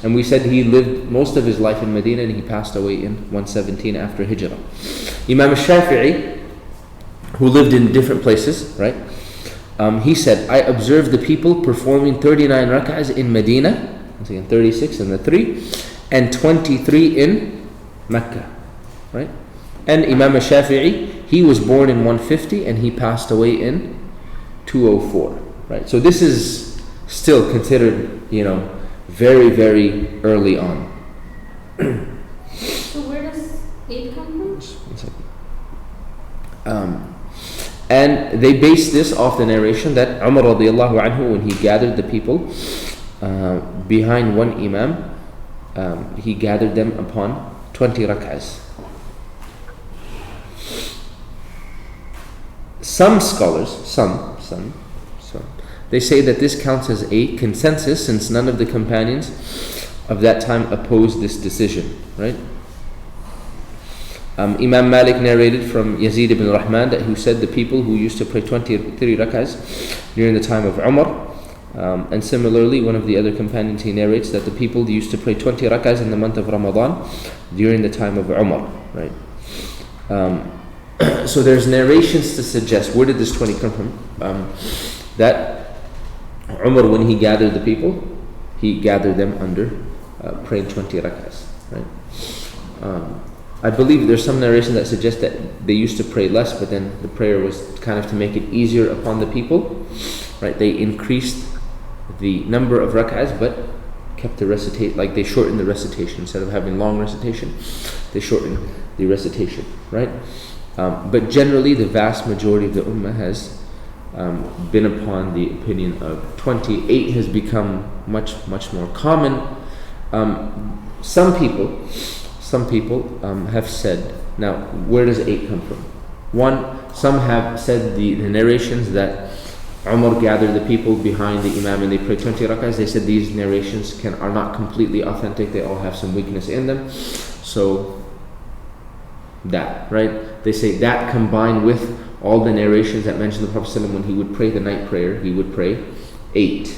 And we said he lived most of his life in Medina and he passed away in 117 after Hijrah. Imam Shafi'i, who lived in different places, right? He said, I observed the people performing 39 rak'ahs in Medina, once again 36 and the 3, and 23 in Mecca, right? And Imam Shafi'i, he was born in 150 and he passed away in 204, right? So this is still considered, very, very early on. So where does 8 come from? And they base this off the narration that Umar radiallahu anhu, when he gathered the people behind one imam, he gathered them upon 20 rak'ahs. Some scholars, some, they say that this counts as a consensus, since none of the companions of that time opposed this decision, right? Imam Malik narrated from Yazid ibn Rahman that who said the people who used to pray 23 rak'ahs during the time of Umar, and similarly one of the other companions, he narrates that the people used to pray 20 rak'ahs in the month of Ramadan during the time of Umar, right? So there's narrations to suggest, where did this 20 come from? That Umar, when he gathered the people, he gathered them under praying 20 rak'ahs, right? I believe there's some narration that suggests that they used to pray less, but then the prayer was kind of to make it easier upon the people, right? They increased the number of rak'ahs, but kept the recitation, they shortened the recitation. Instead of having long recitation, they shortened the recitation, right? But generally, the vast majority of the ummah has been upon the opinion of 20. 8 has become much, much more common. Some people have said, now where does 8 come from? Some have said the narrations that Umar gathered the people behind the Imam and they prayed 20 rak'ahs. They said these narrations are not completely authentic. They all have some weakness in them. So that, right? They say that combined with all the narrations that mention the Prophet ﷺ when he would pray the night prayer, he would pray 8.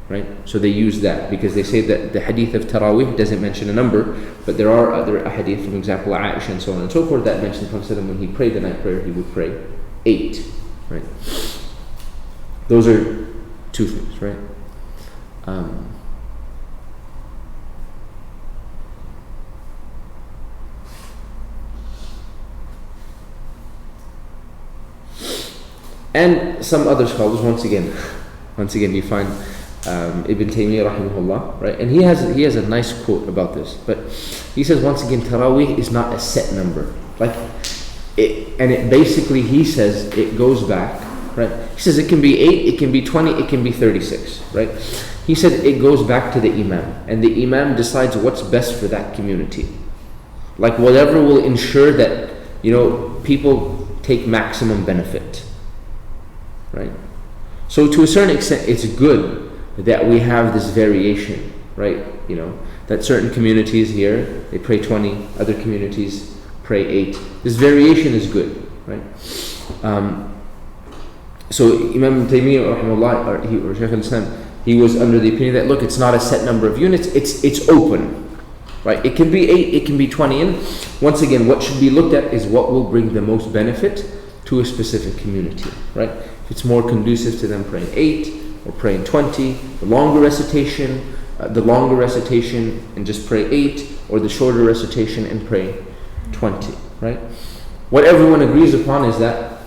Right? So they use that because they say that the hadith of Taraweeh doesn't mention a number, but there are other hadith, for example, Aisha and so on and so forth, that mention the Prophet ﷺ when he prayed the night prayer, he would pray 8. Right? Those are two things, right? And some other scholars, once again you find Ibn Taymiyyah rahimahullah, right? And he has a nice quote about this, but he says once again, Taraweeh is not a set number, it basically, he says it goes back, right? He says it can be 8, it can be 20, it can be 36, right? He said it goes back to the Imam, and the Imam decides what's best for that community, like whatever will ensure that people take maximum benefit, right? So to a certain extent, it's good that we have this variation, right? That certain communities here, they pray 20, other communities pray 8. This variation is good, right? So Imam Taymiyyah rahimahullah, or Shaykh al-Islam, he was under the opinion that, look, it's not a set number of units, it's open, right? It can be 8, it can be 20, and once again, what should be looked at is what will bring the most benefit to a specific community, right? If it's more conducive to them praying 8 or praying 20, the longer recitation and just pray 8, or the shorter recitation and pray 20, right? What everyone agrees upon is that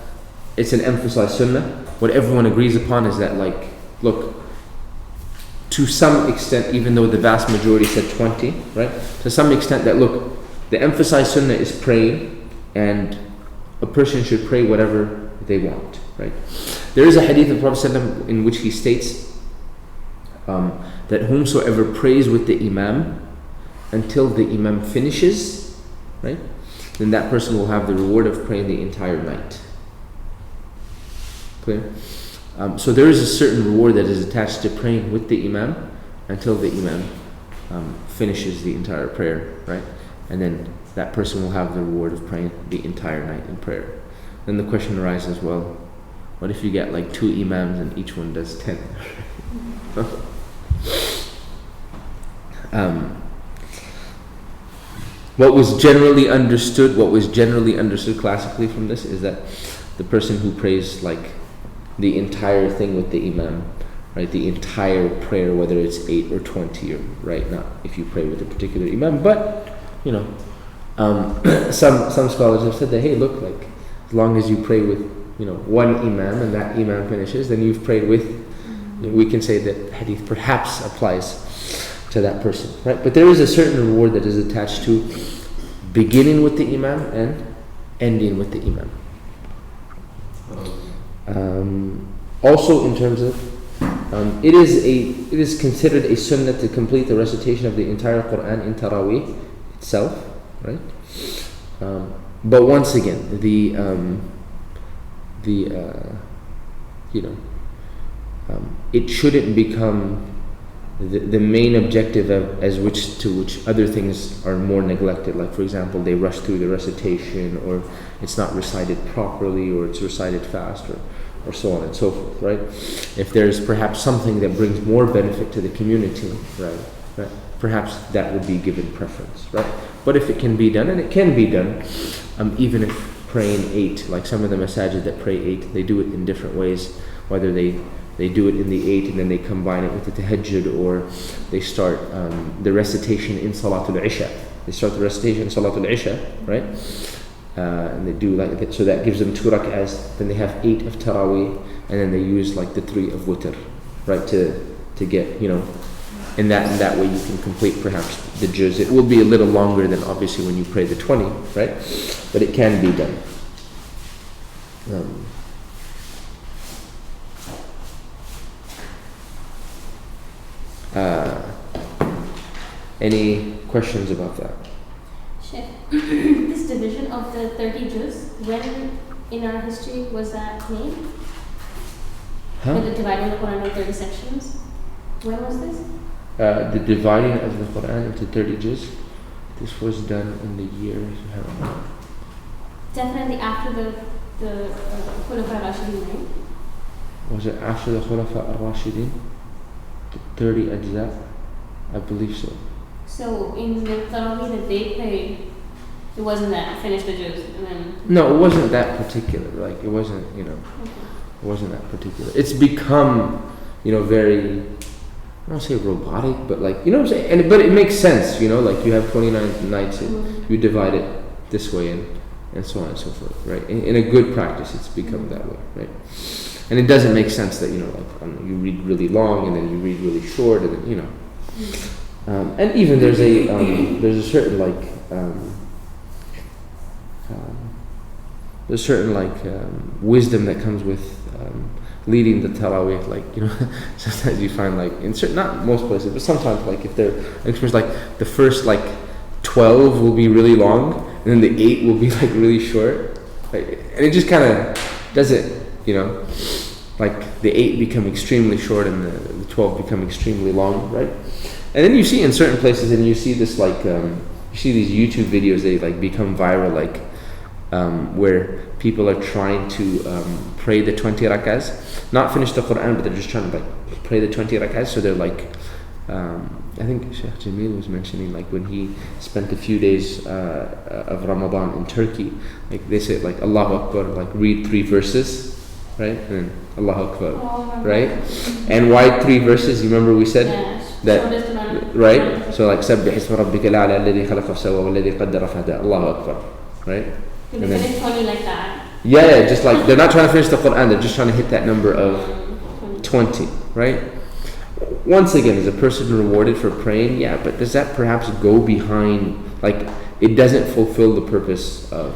it's an emphasized sunnah. What everyone agrees upon is that, look, to some extent, even though the vast majority said 20, right? To some extent that, look, the emphasized sunnah is praying, and a person should pray whatever they want, right? There is a hadith of Prophet ﷺ in which he states that whomsoever prays with the Imam until the Imam finishes, right, then that person will have the reward of praying the entire night. Clear? So there is a certain reward that is attached to praying with the Imam until the Imam finishes the entire prayer, right? And then that person will have the reward of praying the entire night in prayer. Then the question arises, well, what if you get 2 Imams and each one does 10? What was generally understood classically from this is that the person who prays the entire thing with the Imam, right, the entire prayer, whether it's 8 or 20, right, not if you pray with a particular Imam, but some scholars have said that, hey, look, as long as you pray with one Imam and that Imam finishes, then you've prayed with, we can say that hadith perhaps applies to that person, right? But there is a certain reward that is attached to beginning with the Imam and ending with the Imam. Also, in terms of it is considered a sunnah to complete the recitation of the entire Quran in Taraweeh itself, right? But once again, it shouldn't become the main objective to which other things are more neglected. Like, for example, they rush through the recitation, or it's not recited properly, or it's recited fast, or so on and so forth, right? If there's perhaps something that brings more benefit to the community, right, perhaps that would be given preference, right? But if it can be done, and it can be done, even if praying 8, like some of the masajid that pray 8, they do it in different ways, whether they do it in the 8 and then they combine it with the tahajjud, or they start the recitation in Salatul Isha. They start the recitation in Salatul Isha, right? And they do that, so that gives them 2 rak'ahs, then they have 8 of Taraweeh, and then they use the 3 of Witr, right, to get, in that way you can complete perhaps the juz. It will be a little longer than obviously when you pray the 20, right? But it can be done. Any questions about that? Sheikh, this division of the 30 juz, when in our history was that made? Huh? With the dividing the Quran into 30 sections? When was this? The dividing of the Quran into 30 juz. This was done in the year. Definitely after the Khulafa Rashidin, right? Was it after the Khulafa al-Rashidin? The 30 ajza? I believe so. So in the Tarawih that they prayed, it wasn't that finish the juz and then. No, it wasn't that particular. Like it wasn't, it wasn't that particular. It's become, very, I don't say robotic, but like, what I'm saying? But it makes sense, like you have 29 nights, you divide it this way and so on and so forth, right? In a good practice, it's become that way, right? And it doesn't make sense that, you read really long and then you read really short and then, and even there's a certain wisdom that comes with leading the Tarawih, sometimes you find in certain, not most places, but sometimes if they're experienced, the first 12 will be really long and then the 8 will be really short, and it just kind of does it, the 8 become extremely short and the 12 become extremely long, right? And then you see in certain places, and you see this you see these YouTube videos, they become viral, where people are trying to pray the 20 rak'ahs, not finish the Quran, but they're just trying to pray the 20 rak'ahs. So they're I think Sheikh Jamil was mentioning when he spent a few days of Ramadan in Turkey, they say Allahu Akbar, read 3 verses, right? And then Allahu Akbar, right? And why 3 verses? You remember we said that, right? So Sabbih isma rabbika al-a'la alladhi khalaqa fasawwa walladhi qaddara fahada, Allahu Akbar, right? And then it's only like that. Yeah, just they're not trying to finish the Quran, they're just trying to hit that number of 20, right? Once again, is a person rewarded for praying? Yeah, but does that perhaps go behind, it doesn't fulfill the purpose of,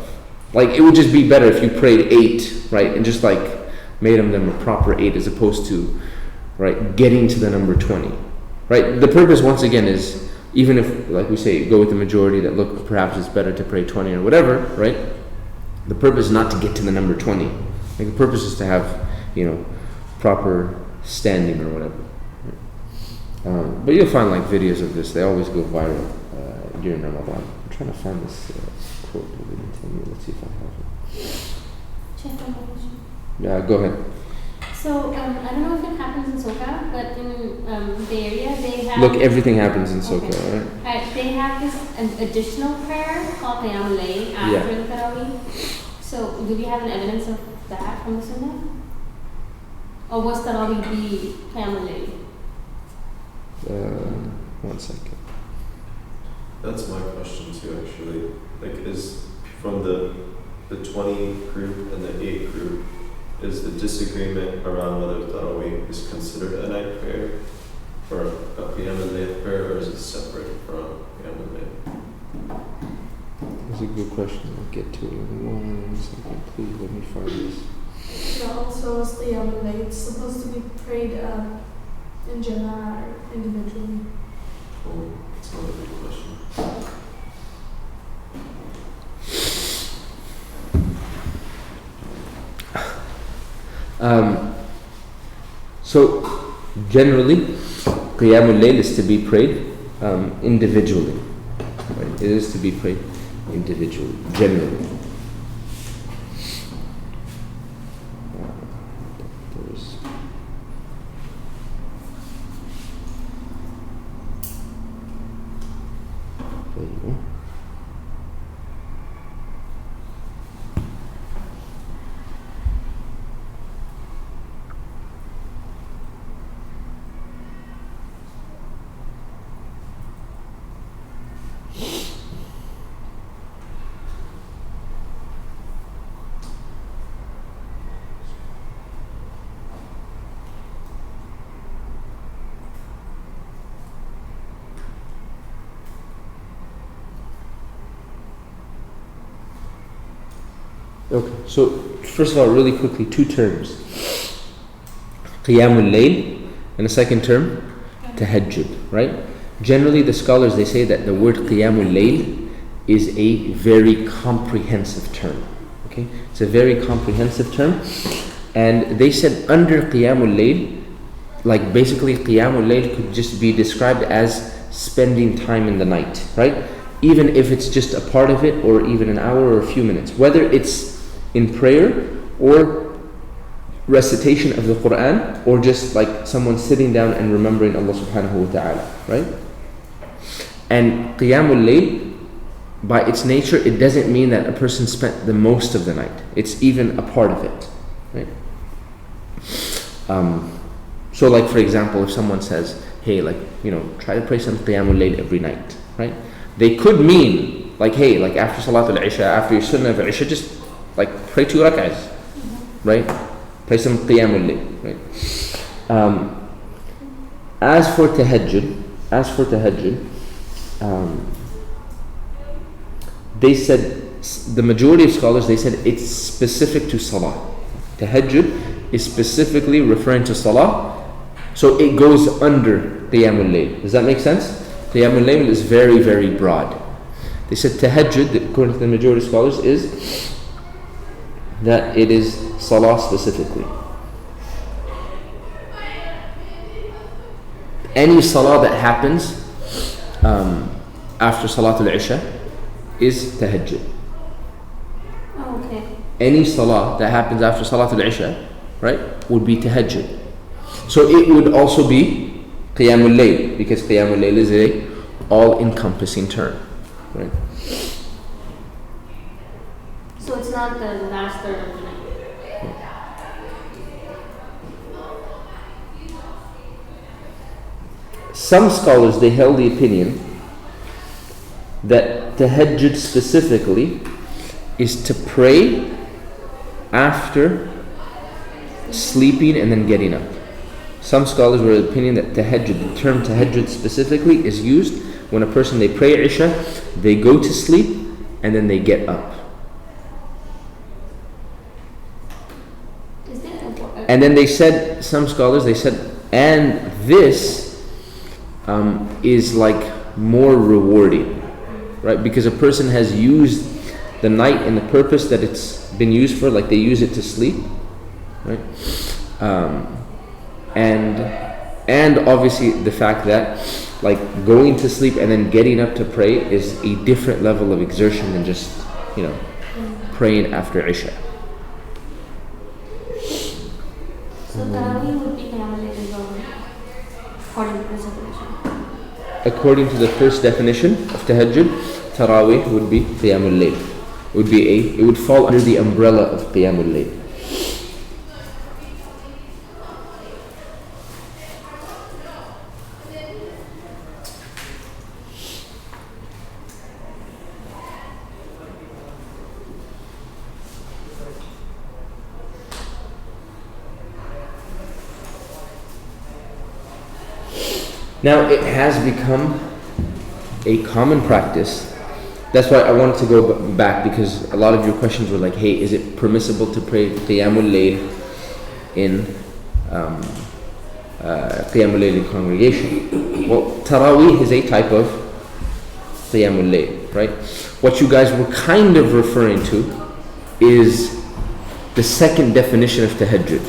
it would just be better if you prayed 8, right? And just made them a proper 8 as opposed to, right, getting to the number 20, right? The purpose, once again, is, even if, we say, go with the majority that look, perhaps it's better to pray 20 or whatever, right? The purpose is not to get to the number 20. The purpose is to have, proper standing or whatever. But you'll find videos of this, they always go viral during Ramadan. I'm trying to find this quote. Let's see if I have it. Yeah, go ahead. So, I don't know if it happens in Soka, but in the area they have... Look, everything happens in Soka, right? They have this additional prayer called Qiyam al-Layl after the Tarawih. So, do we have an evidence of that from the Sunnah? Or was Tarawih the Qiyam al-Layl? 1 second. That's my question too, actually. Is from the 20 group and the 8 group, is the disagreement around whether Tarawih is considered a night prayer or a Qiyam al-Layl prayer, or is it separate from Qiyam al-Layl? That's a good question. I'll get to it in 1 second. Please let me find this. Also, is Qiyam al-Layl supposed to be prayed in Jama'ah or individually? Oh, that's another big question. So generally, Qiyam al-Layl is to be prayed individually. Right? It is to be prayed individually, generally. There you go. Okay, so first of all, really quickly, 2 terms. Qiyam al-Layl, and the second term, Tahajjud, right? Generally, the scholars, they say that the word Qiyam al-Layl is a very comprehensive term. Okay, it's a very comprehensive term. And they said under Qiyamul Layl, like basically Qiyamul Layl could just be described as spending time in the night, right? Even if it's just a part of it, or even an hour or a few minutes, whether it's in prayer or recitation of the Quran, or just like someone sitting down and remembering Allah subhanahu wa ta'ala, right? And Qiyamul Layl, by its nature, it doesn't mean that a person spent the most of the night. It's even a part of it, right? So like for example, if someone says, hey, like, you know, try to pray some Qiyamul Layl every night, right? They could mean like, hey, like after Salatul Isha, after your Sunnah of Isha, just like pray 2 rak'ahs, right? Pray some Qiyamul Layl, right? As for tahajjud, they said, the majority of scholars, they said it's specific to Salah. Tahajjud is specifically referring to Salah, so it goes under Qiyamul Layl. Does that make sense? Qiyamul Layl is very, very broad. They said Tahajjud, according to the majority of scholars, is that it is Salah specifically. Any Salah that happens after Salatul Isha is Tahajjud. Oh, okay. Any Salah that happens after Salatul Isha, right, would be Tahajjud. So it would also be Qiyamul Layl, because Qiyamul Layl is a all-encompassing term, right? So it's not the last third of the night. Some scholars, they held the opinion that Tahajjud specifically is to pray after sleeping and then getting up. Some scholars were of the opinion that Tahajjud, the term Tahajjud specifically, is used when a person, they pray Isha, they go to sleep, and then they get up. Is there a And then they said, some scholars, they said, and this is like more rewarding, right? Because a person has used the night in the purpose that it's been used for, like they use it to sleep, right? And obviously the fact that like going to sleep and then getting up to pray is a different level of exertion than just, you know, praying after Isha. So Tarawih would be Qiyamul Layl as well, according to this definition. According to the first definition of Tahajjud, Tarawih would be Qiyamul Layl. It would fall under the umbrella of Qiyamul Layl. Now it has become a common practice. That's why I wanted to go back, because a lot of your questions were like, hey, is it permissible to pray Qiyamul Layl in Qiyamul Layl in congregation? Well, Taraweeh is a type of Qiyamul Layl, right? What you guys were kind of referring to is the second definition of Tahajjud,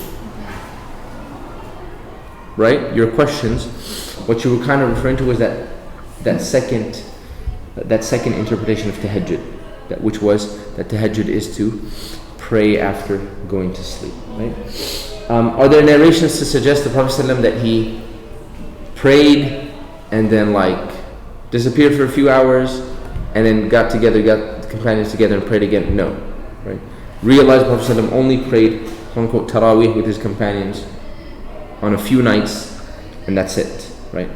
right? Your questions, what you were kind of referring to was that second interpretation of Tahajjud, which was that Tahajjud is to pray after going to sleep, right? Are there narrations to suggest the Prophet ﷺ that he prayed and then like disappeared for a few hours and then got the companions together and prayed again? No, right? Realized the Prophet ﷺ only prayed, quote unquote, Taraweeh with his companions on a few nights, and that's it, right?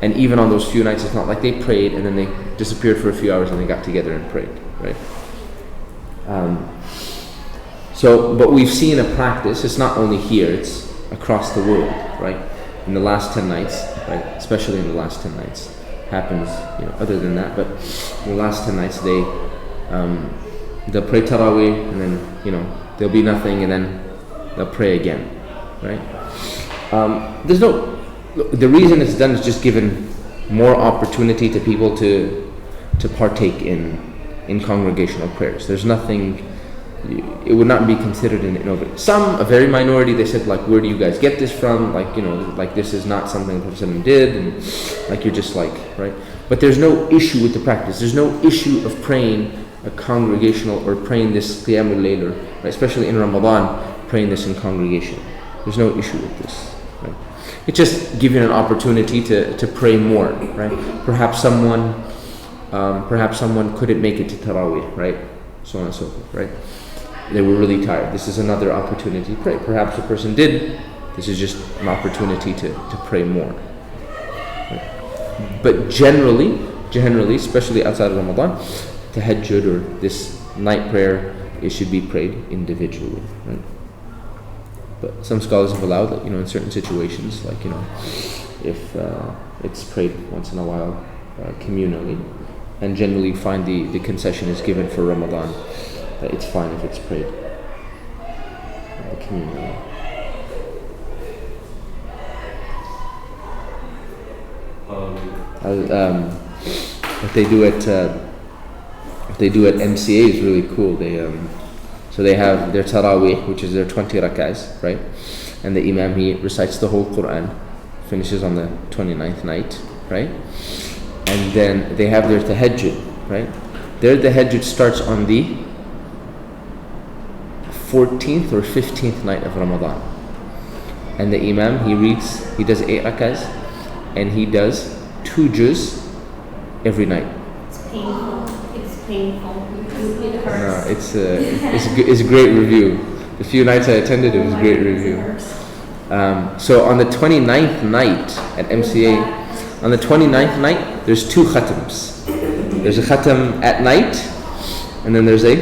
And even on those few nights, it's not like they prayed and then they disappeared for a few hours and they got together and prayed, right? But we've seen a practice, it's not only here, it's across the world, right? In the last 10 nights, right? Especially in the last 10 nights. Happens, you know, other than that, but in the last 10 nights, they'll pray Taraweeh and then, you know, there'll be nothing and then they'll pray again, right? The reason it's done is just given more opportunity to people to partake in congregational prayers. There's nothing it would not be considered an innovation. Some, a very minority, they said like, where do you guys get this from? Like, you know, like this is not something the Prophet ﷺ did, and like you're just like, right? But there's no issue with the practice. There's no issue of praying a congregational or praying this Qiyamul Layl, right? Especially in Ramadan, praying this in congregation. There's no issue with this, right? It's just giving an opportunity to pray more, right? Perhaps someone couldn't make it to Taraweeh, right? So on and so forth, right? They were really tired. This is another opportunity to pray. Perhaps a person did. This is just an opportunity to pray more. Right? But generally, especially outside of Ramadan, tahajjud or this night prayer, it should be prayed individually. Right? But some scholars have allowed that, you know, in certain situations, like, you know, if it's prayed once in a while communally, and generally find the concession is given for Ramadan, that it's fine if it's prayed communally. What they do at MCA is really cool. So they have their Taraweeh, which is their 20 rak'ahs, right? And the Imam, he recites the whole Quran, finishes on the 29th night, right? And then they have their tahajjud, right? Their tahajjud starts on the 14th or 15th night of Ramadan. And the Imam, he does 8 rak'ahs, and he does 2 juz every night. It's painful. It hurts. It's a great review. The few nights I attended, it was a great review. So on the 29th night at MCA, on the 29th night, there's 2 khatams. There's a khatam at night, and then there's a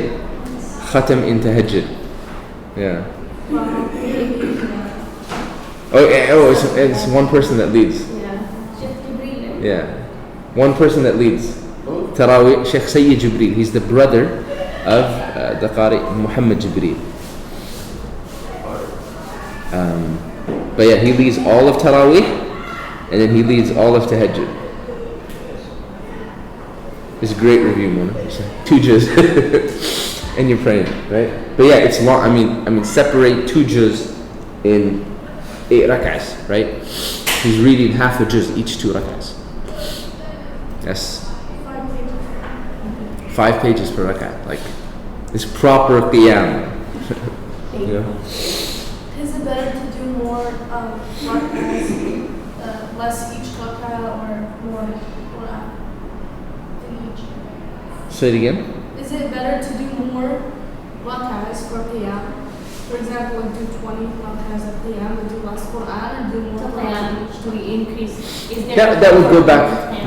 khatam in tahajjud. Yeah. It's one person that leads. Yeah. One person that leads. Taraweeh, Sheikh Sayyid Jibreel. He's the brother of the Qari Muhammad Jibreel. But yeah, he leads all of Taraweeh, and then he leads all of Tahajjud. It's a great review, Mona. 2 juz. And you're praying, right? But yeah, it's long. I mean, separate 2 juz in 8 rak'ahs, right? He's reading half a juz each 2 rak'ahs. Yes. 5 pages per rak'ah. Like, it's proper qiyam. Yeah. Is it better to do more rak'ahs, less each rak'ah, or more in each? Say it again. Is it better to do more rak'ahs for qiyam? For example, like do 20 rak'ahs of qiyam, and do less Quran, or do more Quran? Do we increase? Is there That would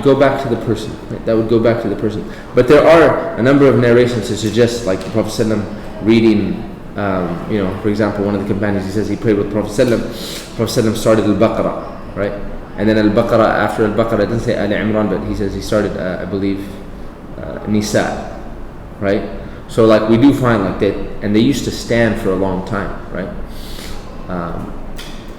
go back to the person. Right? That would go back to the person. But there are a number of narrations to suggest, like the Prophet ﷺ reading. For example, one of the companions, he says he prayed with the Prophet ﷺ. Prophet ﷺ started Al-Baqarah, right? And then Al-Baqarah, after Al-Baqarah, it doesn't say Al-Imran, but he says he started, I believe, Nisa, right? So like we do find like that, and they used to stand for a long time, right?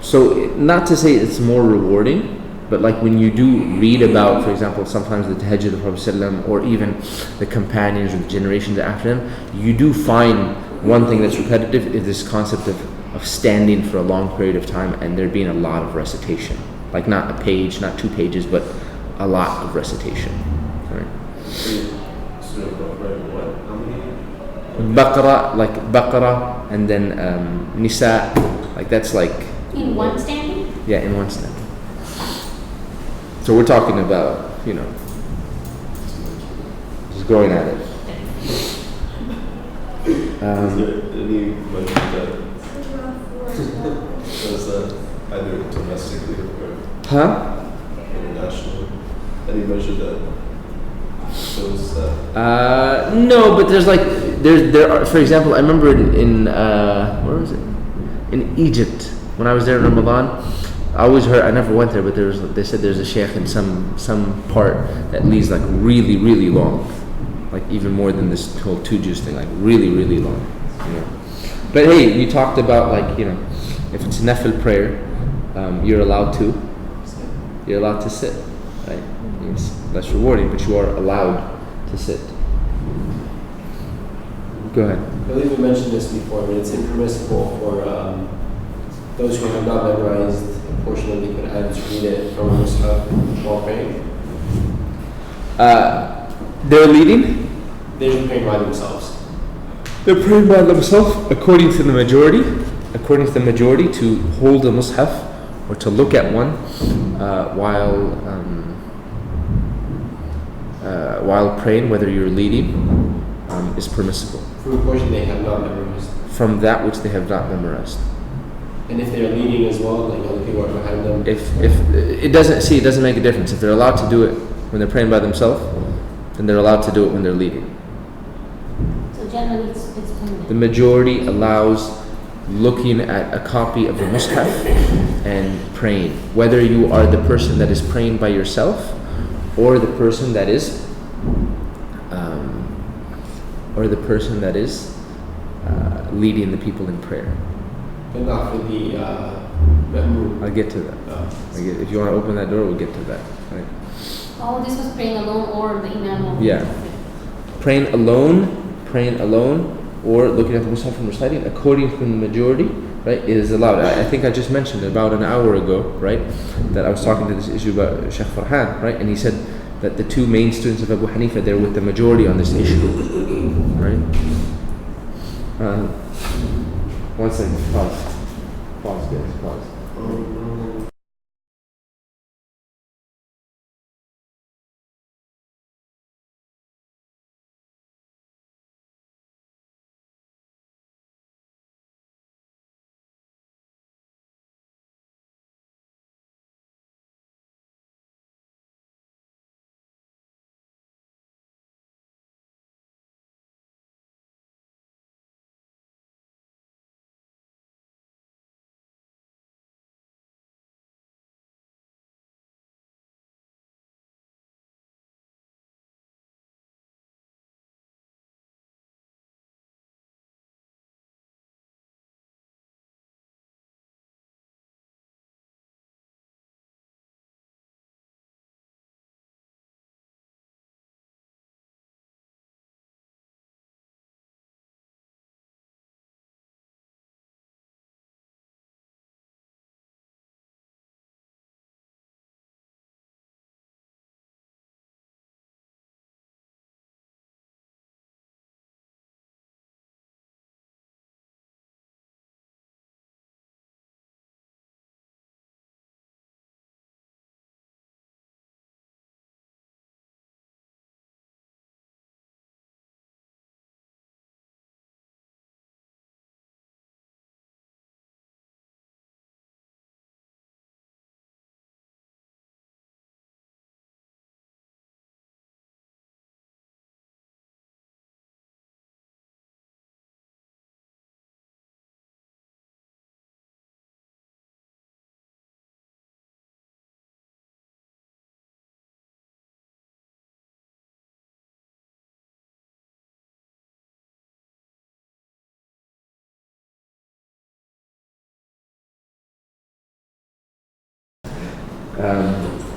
So not to say it's more rewarding, but like when you do read about, for example, sometimes the tahajjud of the Prophet ﷺ, or even the companions or the generations after them, you do find one thing that's repetitive is this concept of standing for a long period of time and there being a lot of recitation. Like not a page, not 2 pages, but a lot of recitation. Right? Baqarah, and then Nisa, like that's like... in one standing? Yeah, in one standing. So we're talking about, just going at it. Is there any measure that does that either domestically or internationally? Any measure that shows that? No, but there are. For example, I remember in where was it? In Egypt, when I was there in Ramadan, I always heard. I never went there, but they said there's a sheikh in some part that leads like really, really long. Like even more than this whole 2 juz thing, like really, really long, But hey, you talked about like, if it's nafil prayer, you're allowed to sit, right? It's less rewarding, but you are allowed to sit. Go ahead. I believe we mentioned this before, but it's impermissible for those who have not memorized a portion of the Quran to read it from a mushaf while praying. They're leading. They're just praying by themselves. They're praying by themselves, according to the majority. According to the majority, to hold a mushaf or to look at one while praying, whether you're leading, is permissible. From a portion they have not memorized. From that which they have not memorized. And if they're leading as well, like other people are behind them. If it doesn't make a difference. If they're allowed to do it when they're praying by themselves, then they're allowed to do it when they're leading. So generally it's permanent. The majority allows looking at a copy of the mushaf and praying, whether you are the person that is praying by yourself or the person that is leading the people in prayer. But not for the ma'mum. I'll get to that. If you want to open that door, we'll get to that. Right? Oh, this was praying alone or the imam? Yeah. Praying alone, or looking at the mushaf and reciting, according to the majority, right, it is allowed. I think I just mentioned about an hour ago, right, that I was talking to this issue about Sheikh Farhan, right, and he said that the two main students of Abu Hanifa, they're with the majority on this issue, right? One second, pause, guys, pause.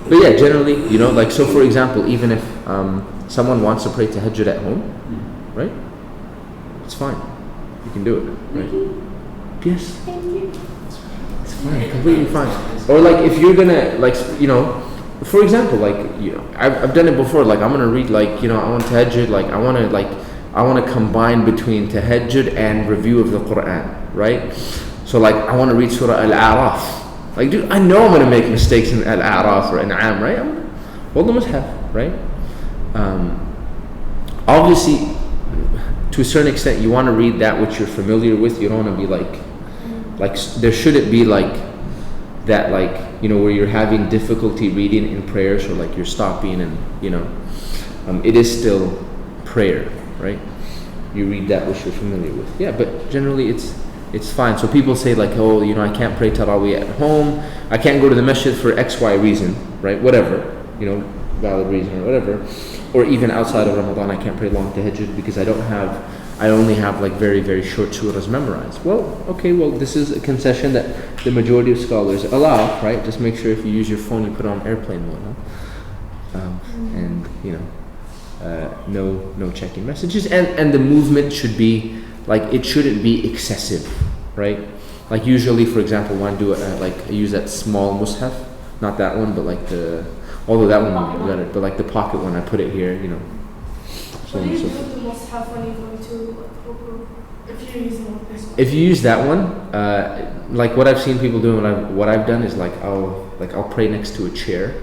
But yeah, generally, like, so for example, even if someone wants to pray tahajjud at home, right? It's fine. You can do it, right? Yes. It's fine, completely fine. Or like, if you're gonna, like, for example, like, I've done it before. Like, I'm gonna read, like, I want tahajjud. Like, I want to combine between tahajjud and review of the Quran, right? So like, I want to read Surah Al-A'raf. Like, dude, I know I'm going to make mistakes in Al-A'raf or An'am, right? I'm going to hold the mushaf, right? Obviously, to a certain extent, you want to read that which you're familiar with. You don't want to be like there shouldn't be like that, like, where you're having difficulty reading in prayers, or like you're stopping and, it is still prayer, right? You read that which you're familiar with. Yeah, but generally it's fine. So people say like, oh, I can't pray Taraweeh at home. I can't go to the masjid for XY reason, right? Whatever, valid reason or whatever. Or even outside of Ramadan, I can't pray long tahajjud because I only have like very, very short surahs memorized. Well, okay, this is a concession that the majority of scholars allow, right? Just make sure if you use your phone, you put it on airplane mode, and no checking messages, and the movement should be like, it shouldn't be excessive, right? Like usually, for example, when I do I use that small mushaf, not that one, but like although that one better, but like the pocket one, I put it here, you know. So What do on you and do so forth. with the mushaf when you go to like Ruku? If you're using this one? If you use that one, like what I've seen people doing, what I've done is like I'll pray next to a chair,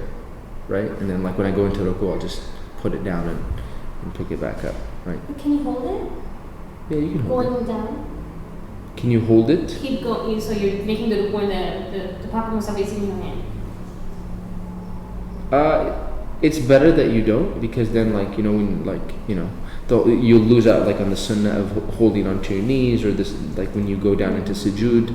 right? And then like when I go into ruku, I'll just put it down and pick it back up, right? Can you hold it? Yeah, you can hold it. Going down? Can you hold it? Keep going, so you're making the ruku and the pocket must be in your hand. It's better that you don't, because then like, you know, when like, you know, you'll lose out like on the sunnah of holding onto your knees, or this like when you go down into sujood,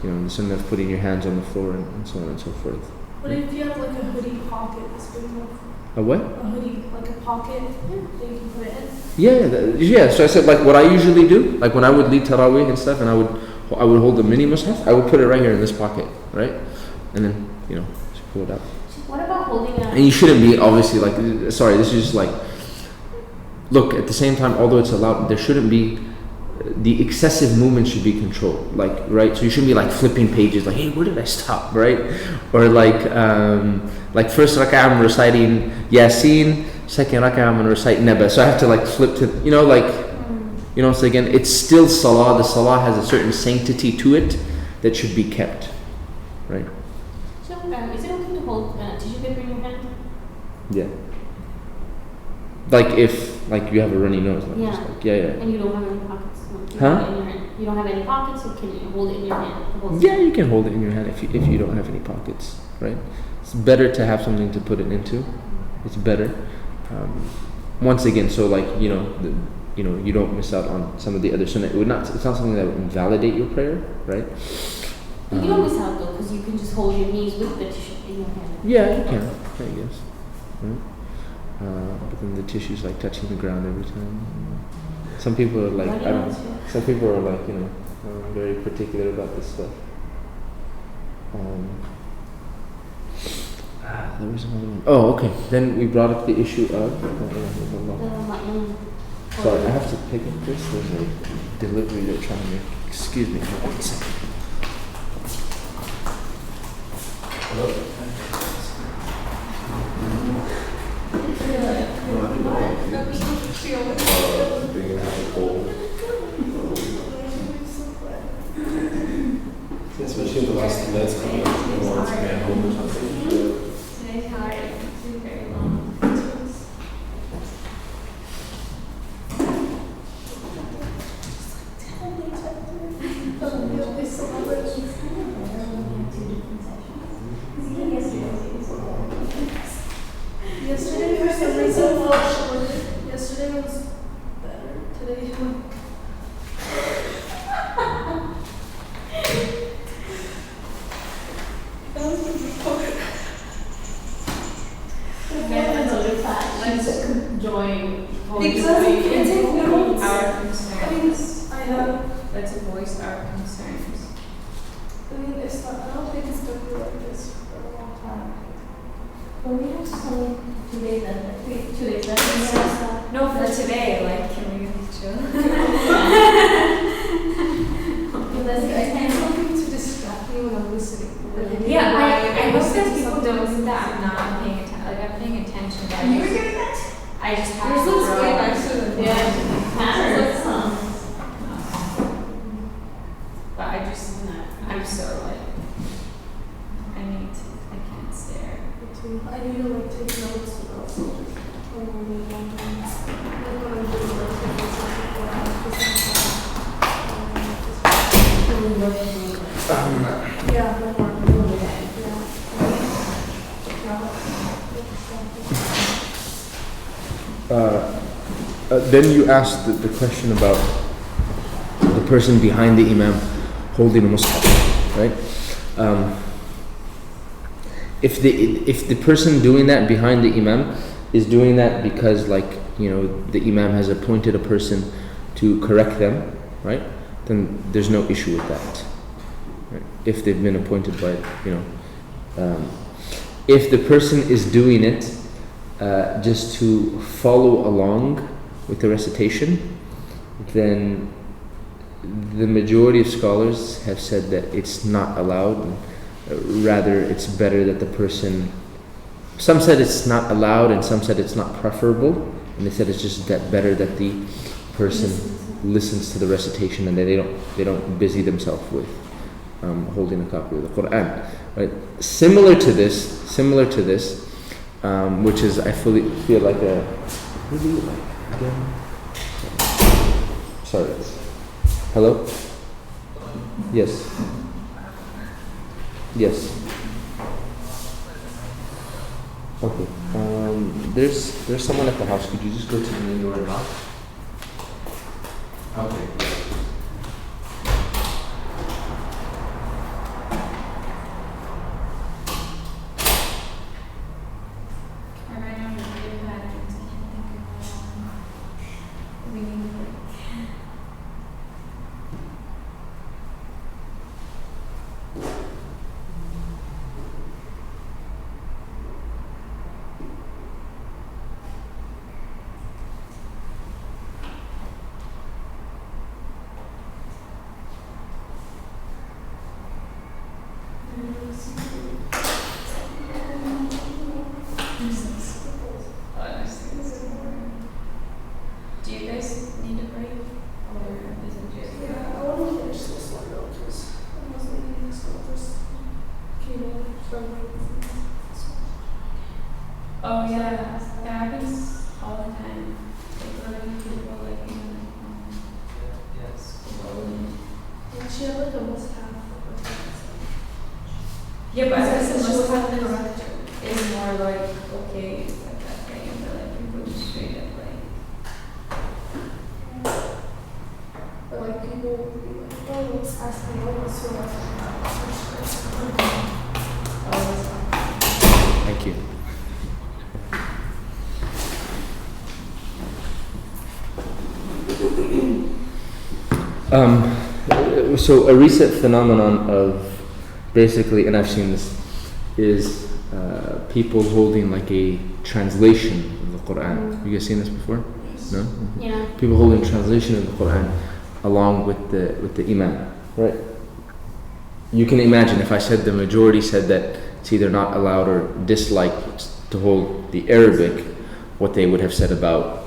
you know, the sunnah of putting your hands on the floor and so on and so forth. What if you have like a hoodie pocket that's big enough? A what? A hoodie, like a pocket that you can put it in? Yeah. So I said like what I usually do, like when I would lead tarawih and stuff, and I would hold the mini mushaf, I would put it right here in this pocket, right, and then, you know, just pull it out. What about holding a... And you shouldn't be obviously like, sorry, this is just like, look, at the same time, although it's allowed, there shouldn't be, the excessive movement should be controlled, like, right? So you shouldn't be like flipping pages, like, hey, where did I stop, right? Or like first rak'ah I'm reciting Yasin, second rak'ah I'm gonna recite Naba, so I have to like flip to, you know, like, you know, so again, it's still salah. The salah has a certain sanctity to it that should be kept, right? So, is it okay to hold tissue paper in your hand? Yeah. Like if like you have a runny nose, like, Yeah. just like, yeah. And you don't have any pockets. So you Huh? hold it in your hand. You don't have any pockets, so can you hold it in your hand? The whole Yeah, time? you can hold it in your hand if you don't have any pockets, right? It's better to have something to put it into. It's better. Once again, so like, you know, you don't miss out on some of the other sunnah. It's not something that would invalidate your prayer, right? You don't miss out though, because you can just hold your knees with the tissue in your hand. Yeah, you can, I guess. Right? But then the tissue's like touching the ground every time. Some people are like, I don't know. Some people are like, you know, very particular about this stuff. There was another one. Oh, okay. Then we brought up the issue of. Sorry, I have to pick up this. There's a delivery they're trying to make. Excuse me for 1 second. Especially with the last 2 minutes coming up, everyone wants to get home or something. Today's hard. It's been very long. Yesterday for some reason felt shorter. Yesterday was better. Today that was difficult. I'm just enjoying Because you can't take notes. Our I mean, concerns. I have. Let's voice our concerns. I mean, it's not. I don't think it's gonna be like this for a long time. Well, we have only 2 days left. 2 days left. No, for today, like, can we chill? I need something to distract me when I'm listening. Yeah, I hope that people don't think that I'm not paying attention. Like, I'm paying attention, but I just have Yours to looks throw way it. nicer than Yeah, But I'm so like, I can't stare. I need to like take notes and also just like when I'm doing work, I do something for yeah, my work. Then you asked the question about the person behind the imam holding a mushaf, right? If the person doing that behind the imam is doing that because, like, you know, the imam has appointed a person to correct them, right? Then there's no issue with that, right? If they've been appointed by, you know, if the person is doing it just to follow along with the recitation, then the majority of scholars have said that it's not allowed. Rather, it's better that the person. Some said it's not allowed, and some said it's not preferable, and they said it's just that better that the person listens to the recitation and that they don't busy themselves with holding a copy of the Quran. Right? Similar to this, which is I fully feel like a really like again. Sorry. Hello? Yes. Yes. Okay. There's someone at the house. Could you just go to the main door and knock? Okay. Right now, we're really bad. I can't think of we need a break. Do you guys need a break, or is it just? Yeah, I want to finish this one though, because I was leaving this one just came in from Oh yeah, it happens all the time. Like learning people like scrolling. Yeah, she had like a must-have. Yeah, but I guess She it was must have have the corrector. is more like okay, it's like that thing, but like people just straight up like. But like people would be like, oh, let's ask me what was your Thank you. So a recent phenomenon of basically, and I've seen this, is people holding like a translation of the Quran. You guys seen this before? No? Yeah. People holding translation of the Quran along with the Imam, right? You can imagine if I said the majority said that it's either not allowed or disliked to hold the Arabic, what they would have said about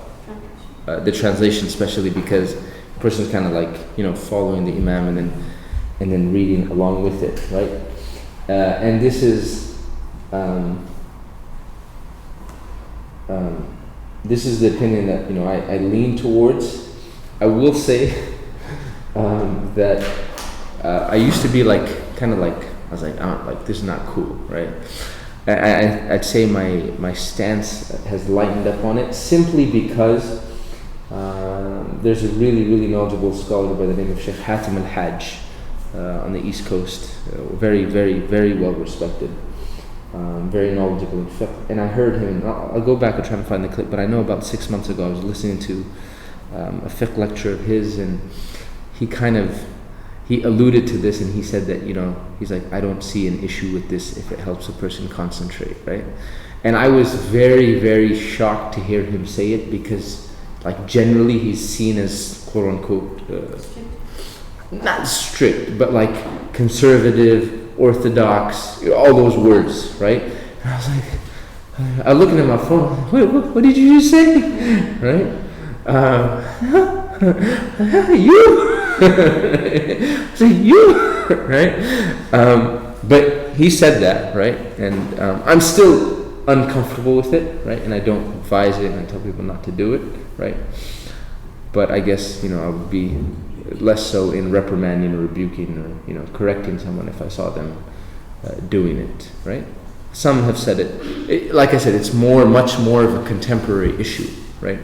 the translation, especially because the person's kind of like, following the Imam and then reading along with it, right? And this is the opinion that I lean towards. I will say that I used to be I was like, oh, this is not cool, right? I'd say my stance has lightened up on it simply because there's a really, really knowledgeable scholar by the name of Sheikh Hatim al-Hajj on the East Coast, very, very, very well respected, very knowledgeable in fiqh. And I heard him, I'll go back and try to find the clip, but I know about 6 months ago I was listening to a fiqh lecture of his, and he alluded to this, and he said that, he's like, I don't see an issue with this if it helps a person concentrate, right? And I was very, very shocked to hear him say it, because generally he's seen as quote unquote not strict, but conservative, orthodox, all those words, right? And I was like, I looked at my phone, wait, what did you just say? Right? You? I was like, you? Right? But he said that, right? And I'm still uncomfortable with it, right? And I don't advise it, and I tell people not to do it, right? But I guess, I would be less so in reprimanding or rebuking or, correcting someone if I saw them doing it, right? Some have said it, like I said, it's much more of a contemporary issue, right?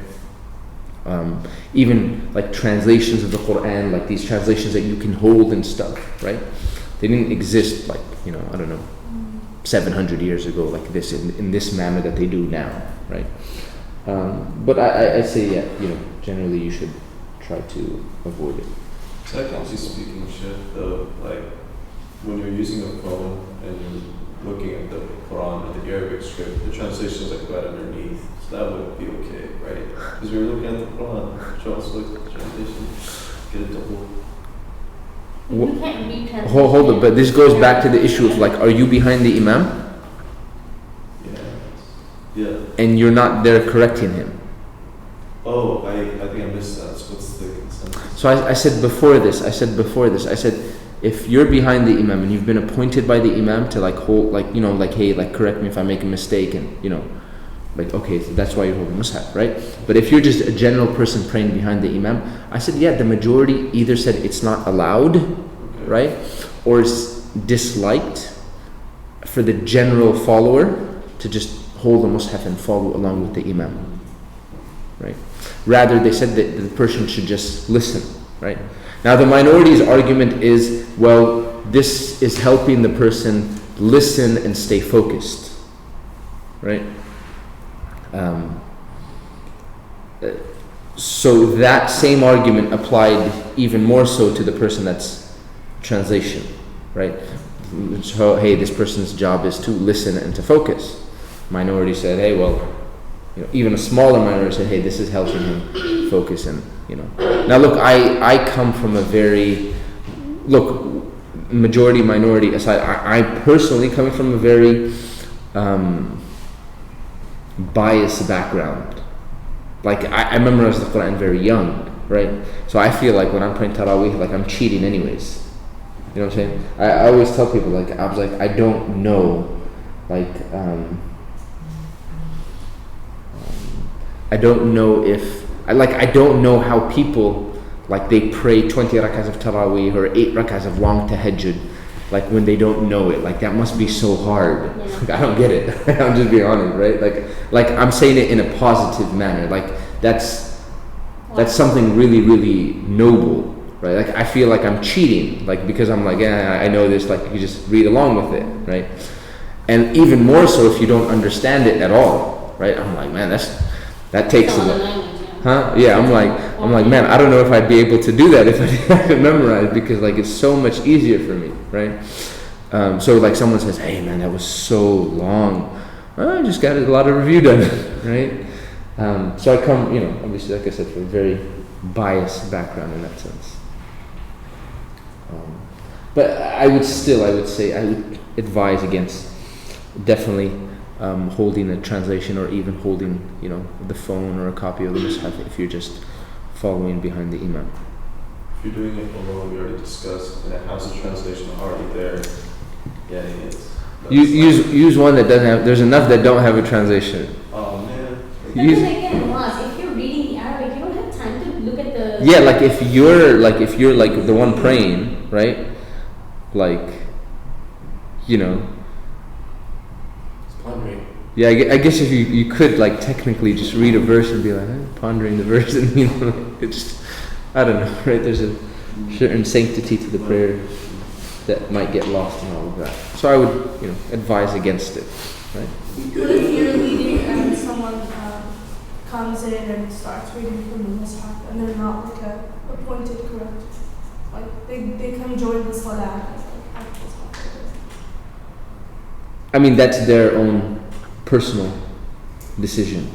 Even translations of the Quran, like these translations that you can hold and stuff, right? They didn't exist 700 years ago like this, in this manner that they do now, right? But I say, yeah, generally you should try to avoid it. Technically speaking, though, when you're using a phone and you're looking at the Quran or the Arabic script, the translation is like right underneath. So that would be okay, right? Because we were looking at the Quran, show us like the translation, get it to hold. You can't read translation. Hold it, but this goes back to the issue of like, are you behind the imam Yeah. and you're not there correcting him? Oh, I think I missed that. So what's the consensus? So I said before this, I said, if you're behind the imam and you've been appointed by the imam to like hold, like, you know, like, hey, like correct me if I make a mistake, and, you know, like, okay, so that's why you're holding mushaf, right? But if you're just a general person praying behind the imam, I said, yeah, the majority either said it's not allowed, Okay. right? Or it's disliked for the general follower to just hold the mushaf and follow along with the imam, right? Rather, they said that the person should just listen, right? Now, the minority's argument is, well, this is helping the person listen and stay focused, right? So that same argument applied even more so to the person that's translation, right? So, hey, this person's job is to listen and to focus. Minority said, hey, well, you know, even a smaller minority said, hey, this is helping him focus and, you know. Now look, I come from a very, majority, minority aside, I personally coming from a very biased background. Like, I memorized the Quran very young, right? So I feel like when I'm praying Taraweeh, like I'm cheating anyways. You know what I'm saying? I always tell people, like, I was like, I don't know, like, I don't know if, I don't know how people, like, they pray 20 rakahs of Taraweeh or 8 rakahs of long tahajjud, like, when they don't know it. Like, that must be so hard. Yeah. Like, I don't get it. I'm just being honest, right? Like I'm saying it in a positive manner. Like, that's something really, really noble, right? Like, I feel like I'm cheating, like, because I'm like, yeah, I know this, like, you just read along with it, right? And even more so if you don't understand it at all, right? I'm like, man, that takes a It's lot. another language, yeah. Huh? Yeah, I'm like, man, I don't know if I'd be able to do that if I had to memorize, because like it's so much easier for me, right? So like someone says, hey man, that was so long. Well, I just got a lot of review done, right? So I come, you know, obviously, like I said, from a very biased background in that sense. But I would say, I would advise against definitely holding a translation or even holding, you know, the phone or a copy of the Mus'haf if you're just following behind the imam. If you're doing it alone, we already discussed, and it has a translation already there. Getting it. Use one that doesn't have. There's enough that don't have a translation. Oh man. But then again, if you're reading the Arabic, you don't have time to look at the... Yeah, like if you're like the one praying, right? Like, you know. Pondering. Yeah, I guess if you could like technically just read a verse and be like pondering the verse, and you know, it just, I don't know, right? There's a certain sanctity to the prayer that might get lost in all of that. So I would, you know, advise against it, right? What if you're leading and someone comes in and starts reading from the Mus'haf and they're not like a appointed correct? Like they come join the Salah. I mean, that's their own personal decision,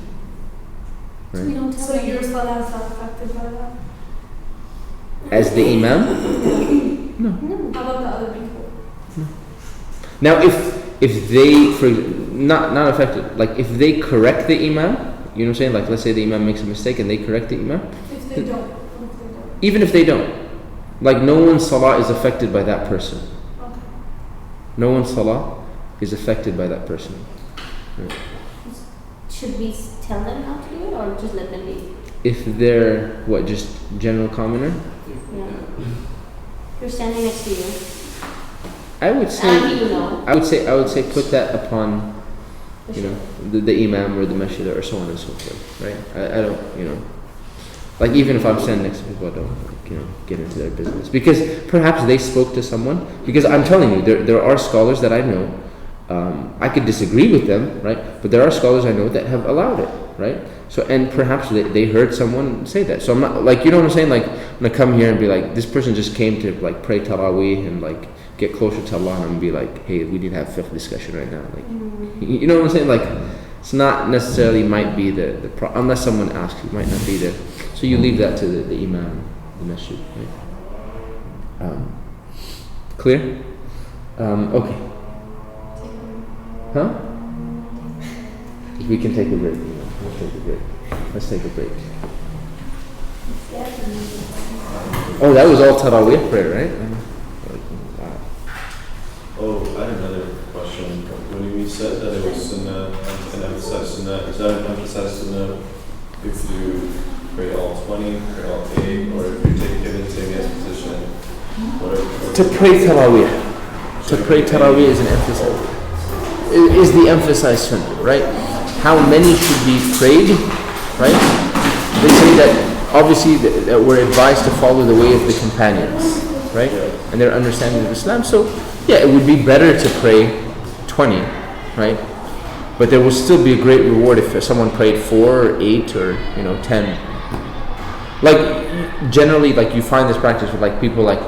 We right? don't tell So them. your Salah is not affected by that? As the imam. No. How about the other people? Now, if they, for not affected, like if they correct the imam, you know what I'm saying? Like, let's say the imam makes a mistake and they correct the imam, If they don't. What if they don't? even if they don't, like no one's salah is affected by that person. Okay. No one's salah is affected by that person. Right? Should we tell them how to do it or just let them be? If they're just general commoner, Yeah. You're standing next to you. I would And say you know. I would say put that upon, for you sure. know, the imam or the masjid or so on and so forth, right? I don't, you know, like even if I'm standing next to people, I don't, like, you know, get into their business, because perhaps they spoke to someone. Because I'm telling you, there are scholars that I know. I could disagree with them, right? But there are scholars I know that have allowed it, right? So, and perhaps they heard someone say that. So I'm not, like, you know what I'm saying? Like, I'm gonna come here and be like, this person just came to like pray Taraweeh and like get closer to Allah and be like, hey, we need to have fiqh discussion right now. Like, you know what I'm saying? Like, it's not necessarily might be unless someone asks, you might not be there. So you leave that to the imam, the masjid. Right? Clear? Okay. Huh? We can take a break. We'll take a break. Let's take a break. Oh, that was all Taraweeh prayer, right? Oh, I had another question. When we said that it was sunnah, an emphasized sunnah, is that an emphasized sunnah if you pray all 20, pray all 8, or if you take Ibn Taymiyyah's position? To pray Taraweeh. To pray Taraweeh is an emphasis. Is the emphasized sunnah, right? How many should be prayed, right? They say that obviously that we're advised to follow the way of the companions, right? And their understanding of Islam. So yeah, it would be better to pray 20, right? But there will still be a great reward if someone prayed 4 or 8 or 10. Like generally, like you find this practice with like people like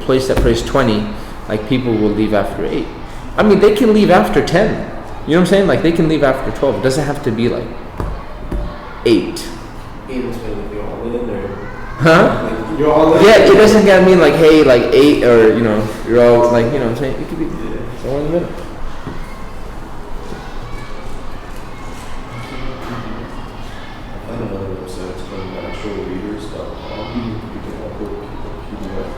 place that prays 20, like people will leave after 8. I mean, they can leave after 10. You know what I'm saying? Like they can leave after 12. It doesn't have to be like 8. 8 is when you're all in, or Huh? like you're all in. Yeah, it doesn't gotta mean like, hey, like 8 or you're all like, what I'm saying? It could be somewhere in the middle. I don't know the website, it's called naturalleaders.com. You can upload PDF.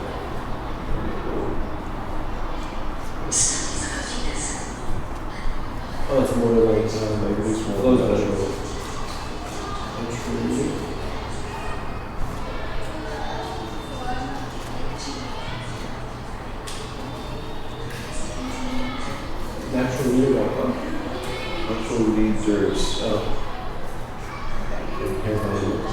Oh, it's more like Like this one. closed measure. Natural leader.com. Natural leaders. Oh. Here's how it looks.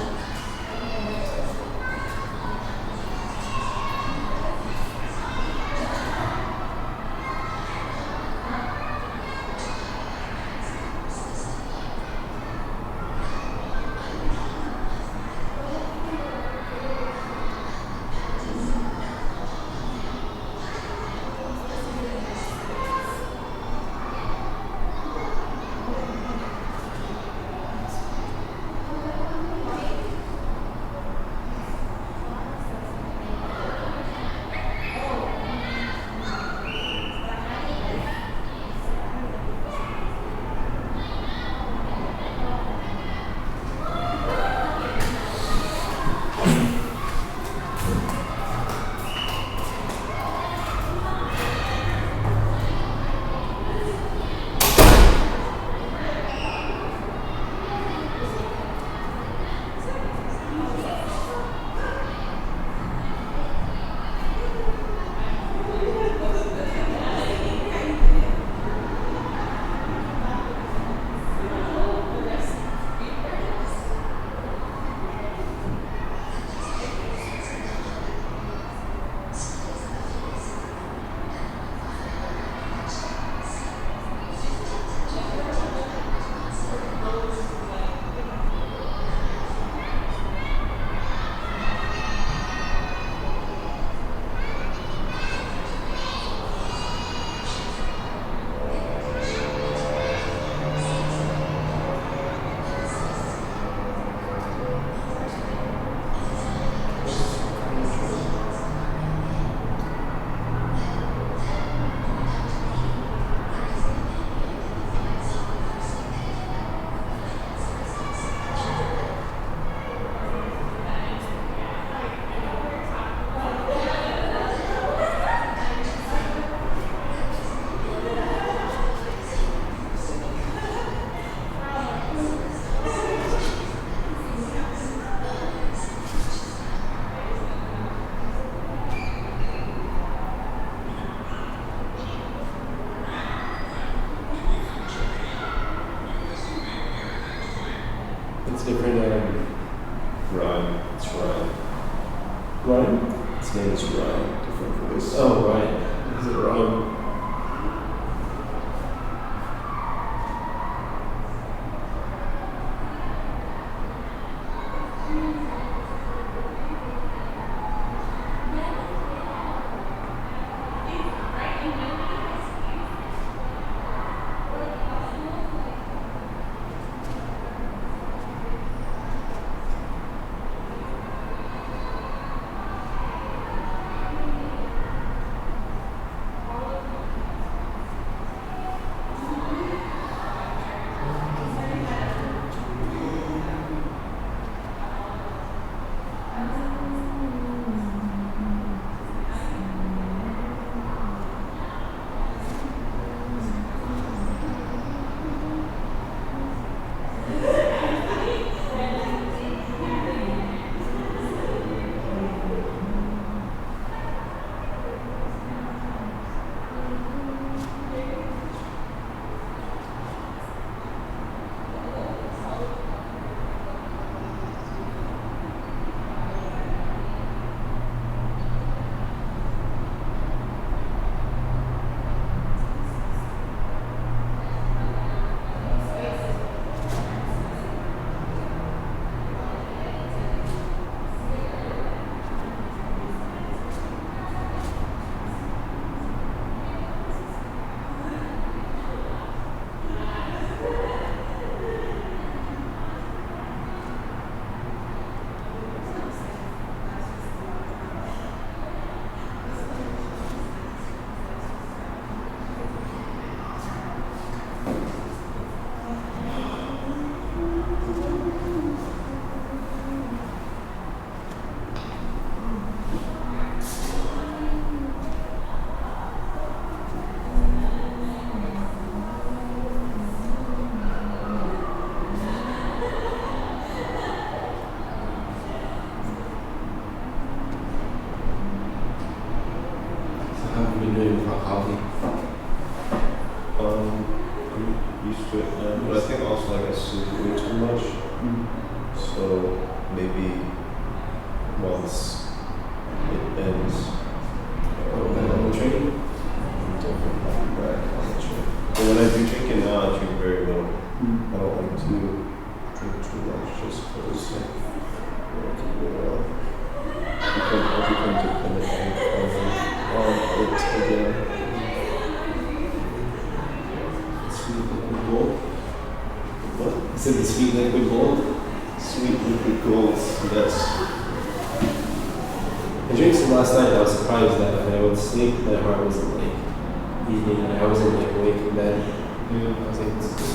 It's different. Ryan. It's Ryan. Ryan? His name is Ryan. Different voice. Oh, Ryan. Is it Ryan? doing without coffee? I'm used to it now, but I think also like I sleep way too much. So maybe once it ends, I'm training. I'm definitely not back on the train. But when I do drink it now, I drink very little. I don't like to drink too much just because I'll become dependent on it again. Sweet liquid gold. What? I said the sweet liquid gold. Sweet liquid gold, yes. I drank some last night and I was surprised that when I went to sleep, my heart wasn't like beating and I wasn't like awake in bed. I was like, this is good.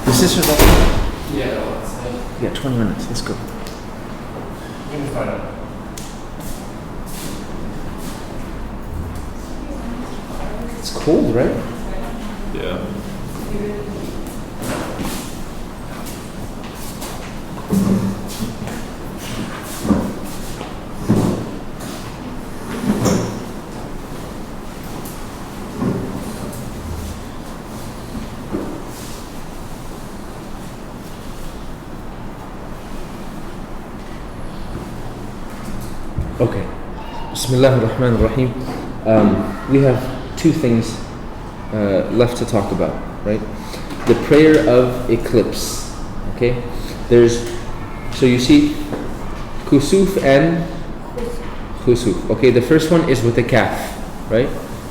Is this your Yeah, well, it's like, Yeah, 20 minutes. Let's go. you can find out. It's cold, right? Yeah. Okay. Bismillah ar-Rahman ar-Rahim. We have two things left to talk about, right? The prayer of eclipse. Okay? So you see kusuf and khusuf. Okay, the first one is with a kaf, right?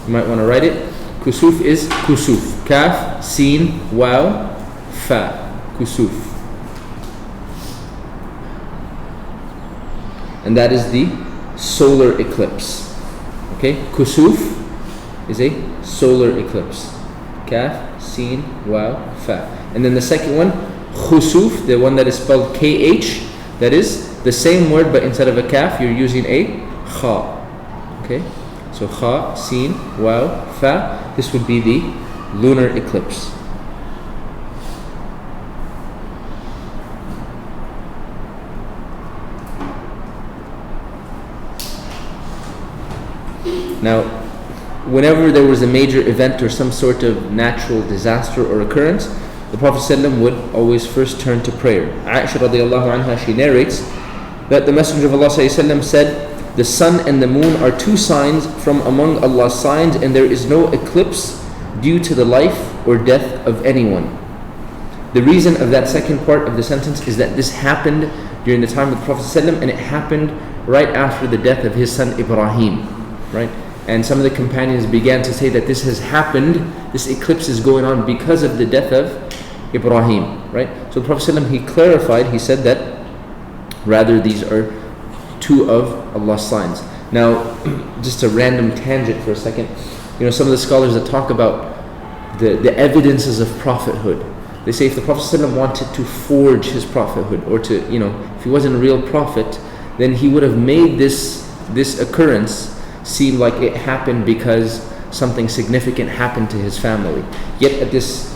You might want to write it. Kusuf is kusuf. Kaf, sin, waw, fa. Kusuf. And that is the solar eclipse. Okay? Kusuf is a solar eclipse. Kaf, sin, waw, fa. And then the second one, khusuf, the one that is spelled KH, That is the same word, but instead of a kaf, you're using a kha. Okay? So kha, sin, waw, fa. This would be the lunar eclipse. Now, whenever there was a major event or some sort of natural disaster or occurrence, the Prophet ﷺ would always first turn to prayer. Aisha radiallahu anha, she narrates that the Messenger of Allah ﷺ said, "The sun and the moon are two signs from among Allah's signs, and there is no eclipse due to the life or death of anyone." The reason of that second part of the sentence is that this happened during the time of the Prophet ﷺ, and it happened right after the death of his son Ibrahim, right? And some of the companions began to say that this has happened, this eclipse is going on because of the death of Ibrahim, right? So the Prophet ﷺ, he clarified, he said that rather these are two of Allah's signs. Now, just a random tangent for a second. You know, some of the scholars that talk about the evidences of prophethood, they say if the Prophet ﷺ wanted to forge his prophethood, or to, you know, if he wasn't a real prophet, then he would have made this occurrence seem like it happened because something significant happened to his family. Yet at this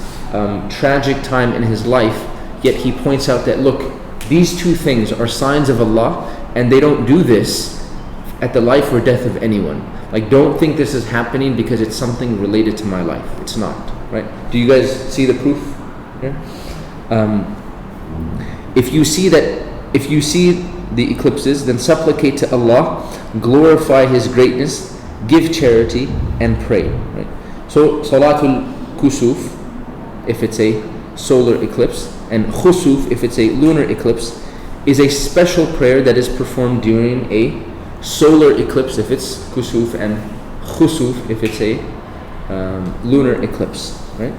tragic time in his life, yet he points out that, look, these two things are signs of Allah, and they don't do this at the life or death of anyone. Like, don't think this is happening because it's something related to my life. It's not, right? Do you guys see the proof here? If you see the eclipses, then supplicate to Allah, glorify His greatness, give charity, and pray. Right? So Salatul Kusuf, if it's a solar eclipse, and Khusuf, if it's a lunar eclipse, is a special prayer that is performed during a solar eclipse, if it's Kusuf, and Khusuf, if it's a lunar eclipse. Right?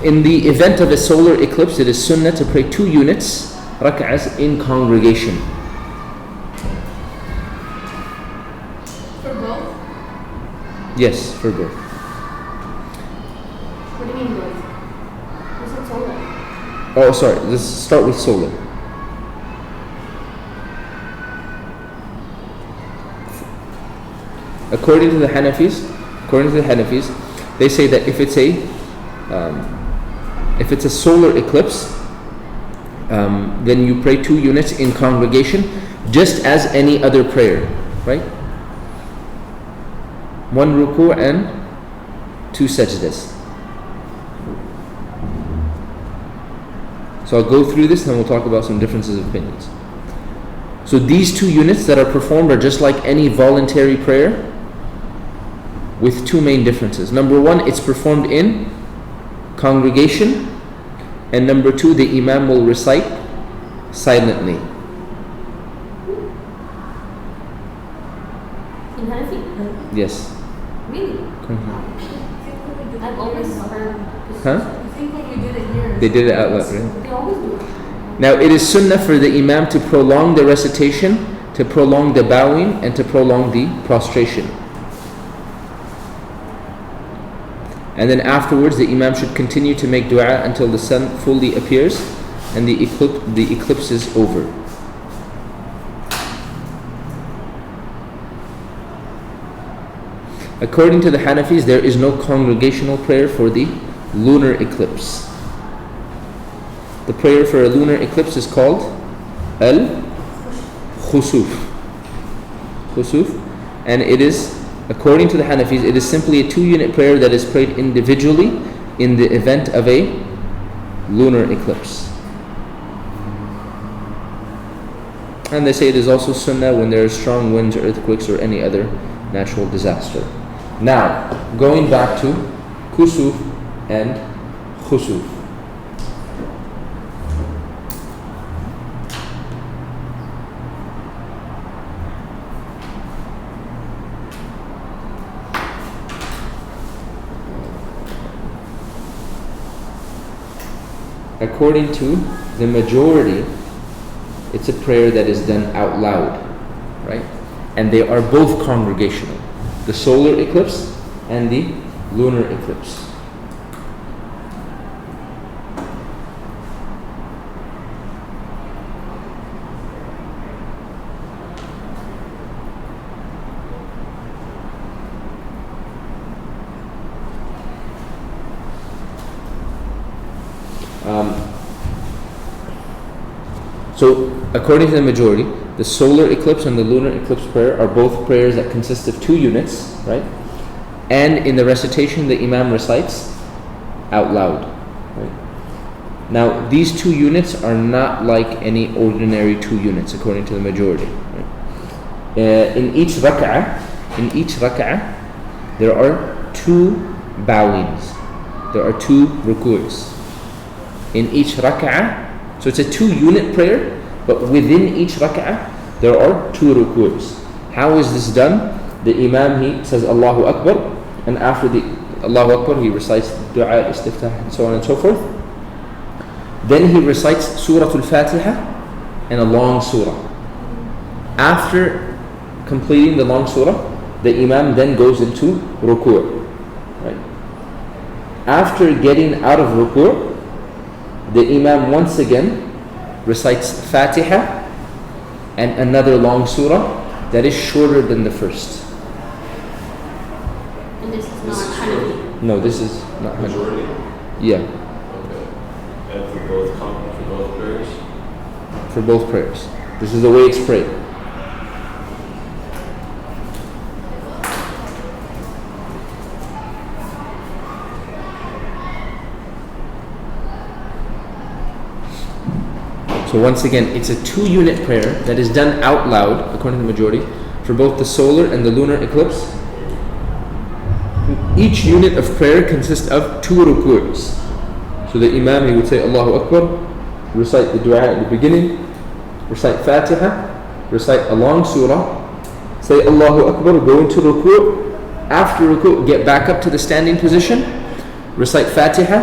In the event of a solar eclipse, it is sunnah to pray 2 units, rak'ahs, in congregation. For both? Yes, for both. What do you mean both? You said solar. Oh, sorry, let's start with solar. According to the Hanafis, they say that if it's a solar eclipse, then you pray 2 units in congregation, just as any other prayer, right? 1 ruku' and 2 sajdas. So I'll go through this and we'll talk about some differences of opinions. So these 2 units that are performed are just like any voluntary prayer, with 2 main differences. Number 1, it's performed in congregation, and number 2, the Imam will recite silently. In Hanafi? Yes. Really? I've always heard. Huh? I think when we did it here. They did it out loud, right? They always do it. Now it is sunnah for the Imam to prolong the recitation, to prolong the bowing, and to prolong the prostration. And then afterwards, the Imam should continue to make dua until the sun fully appears and the eclipse is over. According to the Hanafis, there is no congregational prayer for the lunar eclipse. The prayer for a lunar eclipse is called Al-Khusuf. Khusuf. And it is, according to the Hanafis, it is simply a 2-unit prayer that is prayed individually in the event of a lunar eclipse. And they say it is also sunnah when there are strong winds or earthquakes or any other natural disaster. Now, going back to Kusuf and Khusuf. According to the majority, it's a prayer that is done out loud, right? And they are both congregational, the solar eclipse and the lunar eclipse. So according to the majority, the solar eclipse and the lunar eclipse prayer are both prayers that consist of 2 units, right? And in the recitation, the Imam recites out loud. Right? Now, these 2 units are not like any ordinary 2 units, according to the majority. Right? In each rak'ah, there are 2 bowings. There are 2 ruku's. In each rak'ah, so it's a 2-unit prayer, but within each rak'ah, there are 2 ruku's. How is this done? The Imam, he says Allahu Akbar, and after the Allahu Akbar, he recites dua, istiftah, and so on and so forth. Then he recites Surah Al-Fatiha and a long surah. After completing the long surah, the Imam then goes into ruku'. Right? After getting out of ruku', the Imam once again recites Fatiha and another long surah that is shorter than the first. And this is This not is Hanafi. No, this is not Hanafi. Majority? Yeah, Okay. And for both prayers? for both prayers. This is the way it's prayed. So once again, it's a 2-unit prayer that is done out loud, according to the majority, for both the solar and the lunar eclipse. Each unit of prayer consists of 2 ruku's. So the Imam, he would say Allahu Akbar, recite the dua at the beginning, recite Fatiha, recite a long surah, say Allahu Akbar, go into ruku'. After ruku', get back up to the standing position, recite Fatiha,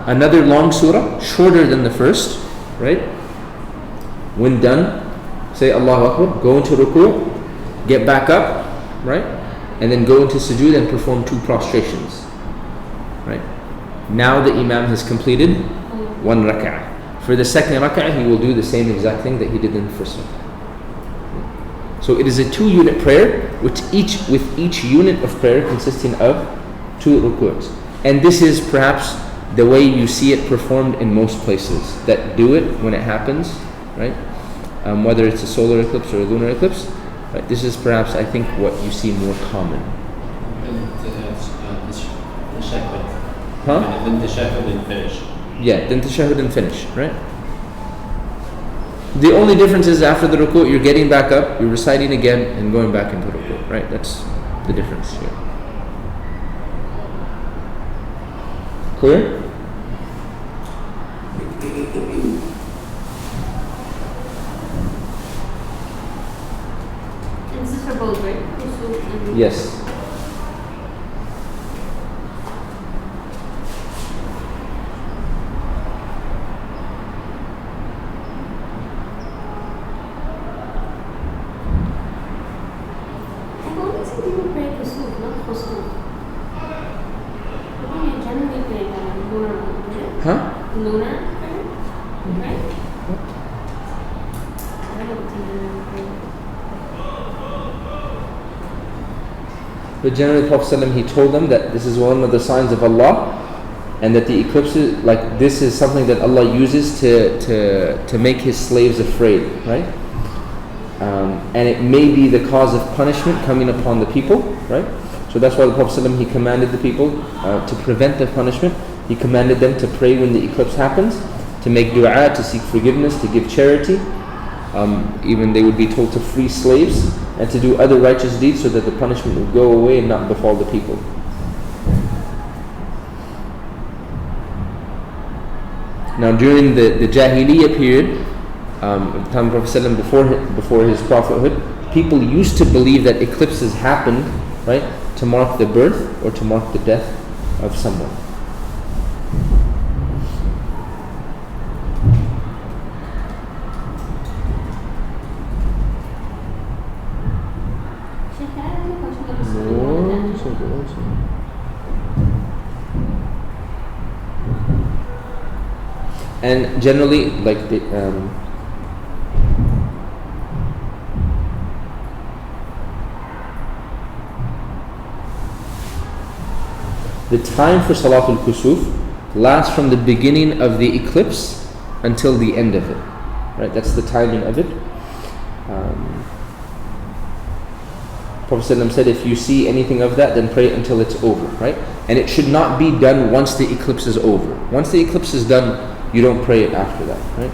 another long surah, shorter than the first, right? When done, say Allahu Akbar, go into ruku', get back up, right? And then go into sujood and perform 2 prostrations, right? Now the Imam has completed 1 rak'ah. For the second rak'ah, he will do the same exact thing that he did in the first rak'ah. So it is a 2-unit prayer, with each unit of prayer consisting of 2 ruku's. And this is perhaps the way you see it performed in most places that do it when it happens, right? Whether it's a solar eclipse or a lunar eclipse, right? This is perhaps, I think, what you see more common. The shahud. Huh? And then the shahud and finish. Yeah, then tashahhud and finish, right? The only difference is after the ruku', you're getting back up, you're reciting again, and going back into ruku', right? That's the difference here. Clear? And this is for both, right? Kusuf and Yes. I've only seen people pray Kusuf, not Khusuf. I think I generally pray that lunar one, right? Huh? Lunar prayer, right? I don't know what's in lunar prayer. But generally, Prophet ﷺ, he told them that this is one of the signs of Allah, and that the eclipses, like this is something that Allah uses to make His slaves afraid, right? And it may be the cause of punishment coming upon the people, right? So that's why the Prophet ﷺ, he commanded the people to prevent the punishment. He commanded them to pray when the eclipse happens, to make dua, to seek forgiveness, to give charity. Even they would be told to free slaves and to do other righteous deeds so that the punishment would go away and not befall the people. Now during the Jahiliyyah period, the time of Prophet ﷺ, before his prophethood, people used to believe that eclipses happened, right, to mark the birth or to mark the death of someone. Sheikh, can I ask you a question about the lunar and And generally, like the time for Salatul Kusuf lasts from the beginning of the eclipse until the end of it. right? That's the timing of it. Prophet ﷺ said, if you see anything of that, then pray until it's over, right? And it should not be done once the eclipse is over. Once the eclipse is done, you don't pray it after that, right?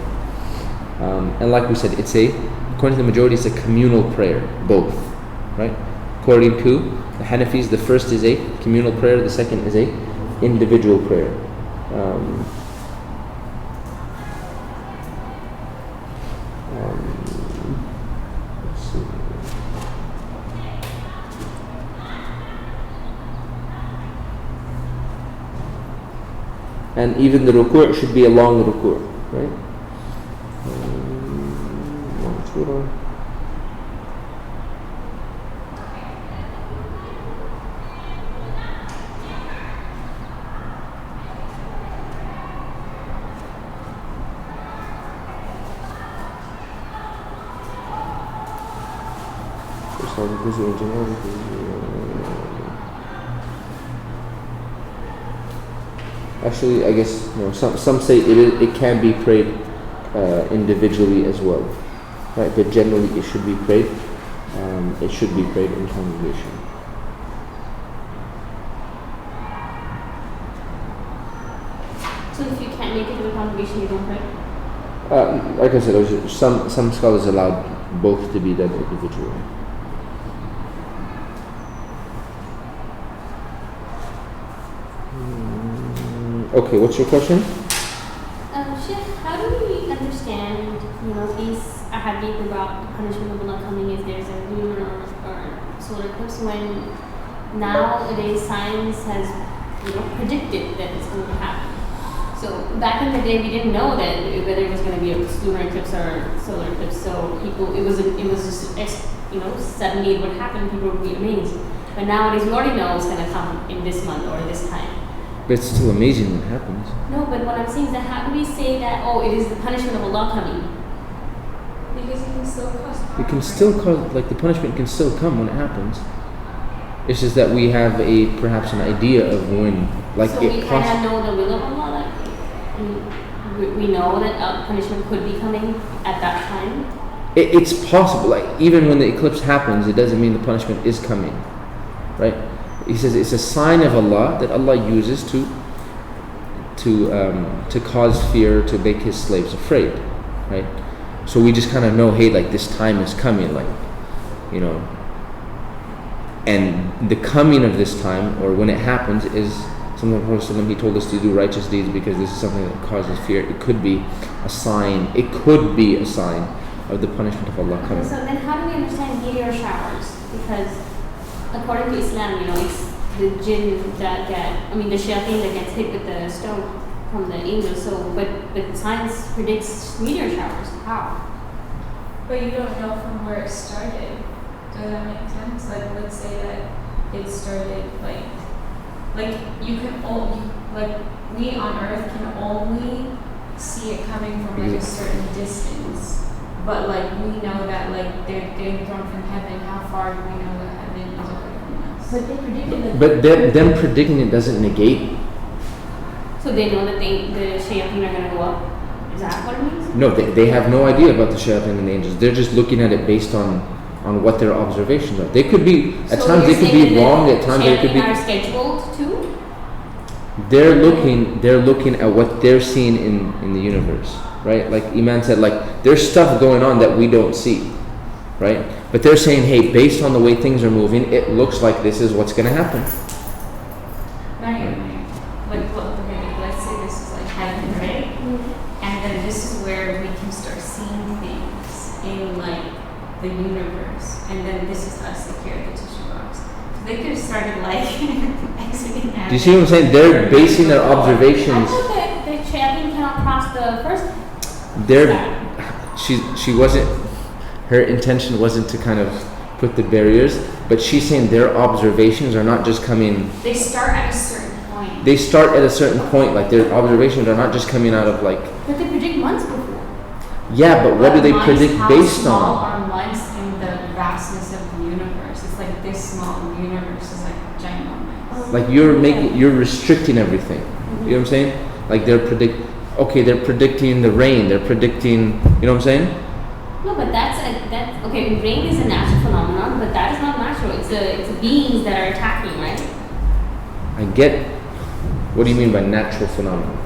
And like we said, according to the majority, it's a communal prayer, both, right? According to the Hanafis, the first is a communal prayer, the second is a individual prayer. Let's see. And even the ruku' should be a long ruku', right? Long surah. Actually, I guess some say it can be prayed individually as well, right? But generally, it should be prayed. It should be prayed in congregation. So if you can't make it to the congregation, you don't pray? Like I said, some scholars allowed both to be done individually. Okay, what's your question? Sheikh, how do we understand, these ahadith about the punishment of Allah coming if there's a lunar or solar eclipse when nowadays science has, predicted that it's going to happen? So back in the day, we didn't know that whether it was going to be a lunar eclipse or solar eclipse. So it was just, suddenly it would happen. People would be amazed. But nowadays, we already know it's going to come in this month or this time. But it's still amazing when it happens. No, but what I'm saying is that how do we say that, it is the punishment of Allah coming? Because it can still cause harm. It can still cause, the punishment can still come when it happens. It's just that we have perhaps an idea of when, so we kind of know the will of Allah, we know that punishment could be coming at that time. It's possible. Even when the eclipse happens, it doesn't mean the punishment is coming, right? He says it's a sign of Allah that Allah uses to cause fear, to make His slaves afraid, right? So we just kind of know, hey, this time is coming, and the coming of this time, or when it happens, is something the Prophet ﷺ, he told us to do righteous deeds because this is something that causes fear. It could be a sign. It could be a sign of the punishment of Allah coming. So then, how do we understand meteor showers? Because according to Islam, it's the jinn that the shayateen that gets hit with the stone from the angels. So, but science predicts meteor showers. How? But you don't know from where it started. Does that make sense? Let's say that it started you can only we on Earth can only see it coming from a certain distance. But we know that they're getting thrown from heaven. How far do we know that heaven is away from us? But they predicted that. But them predicting it doesn't negate. So they know that the shayateen are going to go up. Is that what it means? No, they have no idea about the shayateen and the angels. They're just looking at it based on what their observations are. They could be at times they could be wrong. At times they could be. Are scheduled too. They're looking at what they're seeing in the universe, right? Like Iman said, there's stuff going on that we don't see, right? But they're saying, hey, based on the way things are moving, it looks like this is what's going to happen. Right. Let's say this is heaven, right? Mm-hmm. And then this is where we can start seeing things in the universe, and then this is us here at the tissue box. So they could have started exiting heaven. Do you see what I'm saying? They're basing their observations. I thought that the shayateen cannot cross the first. She wasn't. Her intention wasn't to kind of put the barriers, but she's saying their observations are not just coming. They start at a certain point. They start at a certain point. Their observations are not just coming out of But they predict months before. Yeah, but what do they predict based on? How small are months in the vastness of the universe? It's this small. The universe is ginormous. You're restricting everything. You know what I'm saying? They're Okay, they're predicting the rain. They're predicting. You know what I'm saying? No, but that's okay. Rain is a natural phenomenon, but that is not natural. It's beings that are attacking, right? I get. What do you mean by natural phenomenon?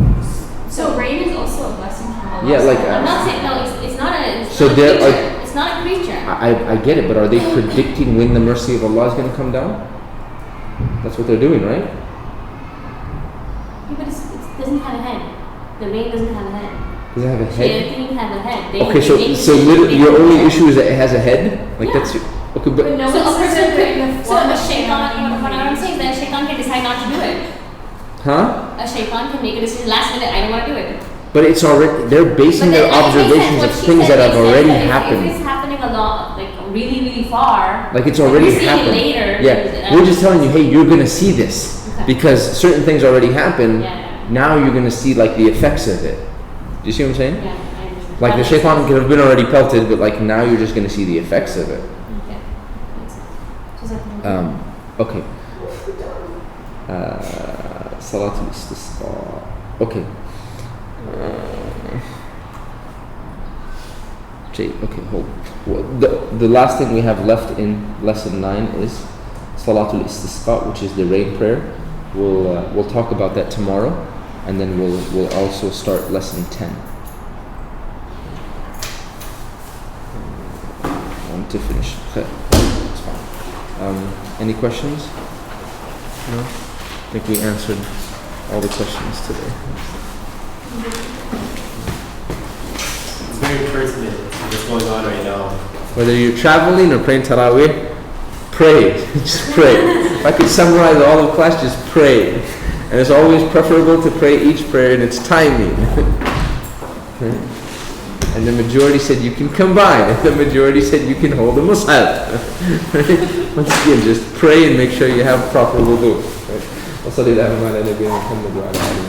So rain is also a blessing from Allah. Yeah, like, I'm not saying no. It's not a. It's So not a there creature. are- It's not a creature. I get it, but are they predicting when the mercy of Allah is going to come down? That's what they're doing, right? Yeah, but it doesn't have a head. The rain doesn't have a head. Does it have a head? Shayateen have a head. Okay, so literally your only issue is that it has a head. Like Yeah. that's your, okay, but But no So a one says person that in the could, so form a of shaitan, shayateen. what I'm saying is that a shaitan can decide not to do it. huh? A shaitan can make a decision last minute, I don't want to do it. But it's already they're basing But their then, like, observations what of she things said, that have it says already that if happened. it's happening a lot, like really, really far, Like it's and already we're seeing happened. it later. Yeah, we're just telling you, hey, you're gonna see this Okay. because certain things already happened. Yeah, Now you're gonna see like the effects of it. Do you see what I'm saying? yeah, I understand. Like the That makes shaitan sense. could have been already pelted, but like now you're just gonna see the effects of it. Okay, makes sense. Just like Okay. Salatul istisqa. Okay. Okay, hold. The last thing we have left in lesson 9 is Salatul Istisqa, which is the rain prayer. We'll talk about that tomorrow, and then we'll also start lesson 10. To finish. Okay, that's fine. Any questions? No? I think we answered all the questions today. It's very pertinent to what's going on right now. Whether you're traveling or praying Taraweeh, pray. Just pray. If I could summarize all of class, just pray. And it's always preferable to pray each prayer in its timing. And the majority said you can combine. And the majority said you can hold a mushaf. Once again, just pray and make sure you have proper wudu. وصلي اللهم على نبينا محمد وعلى آله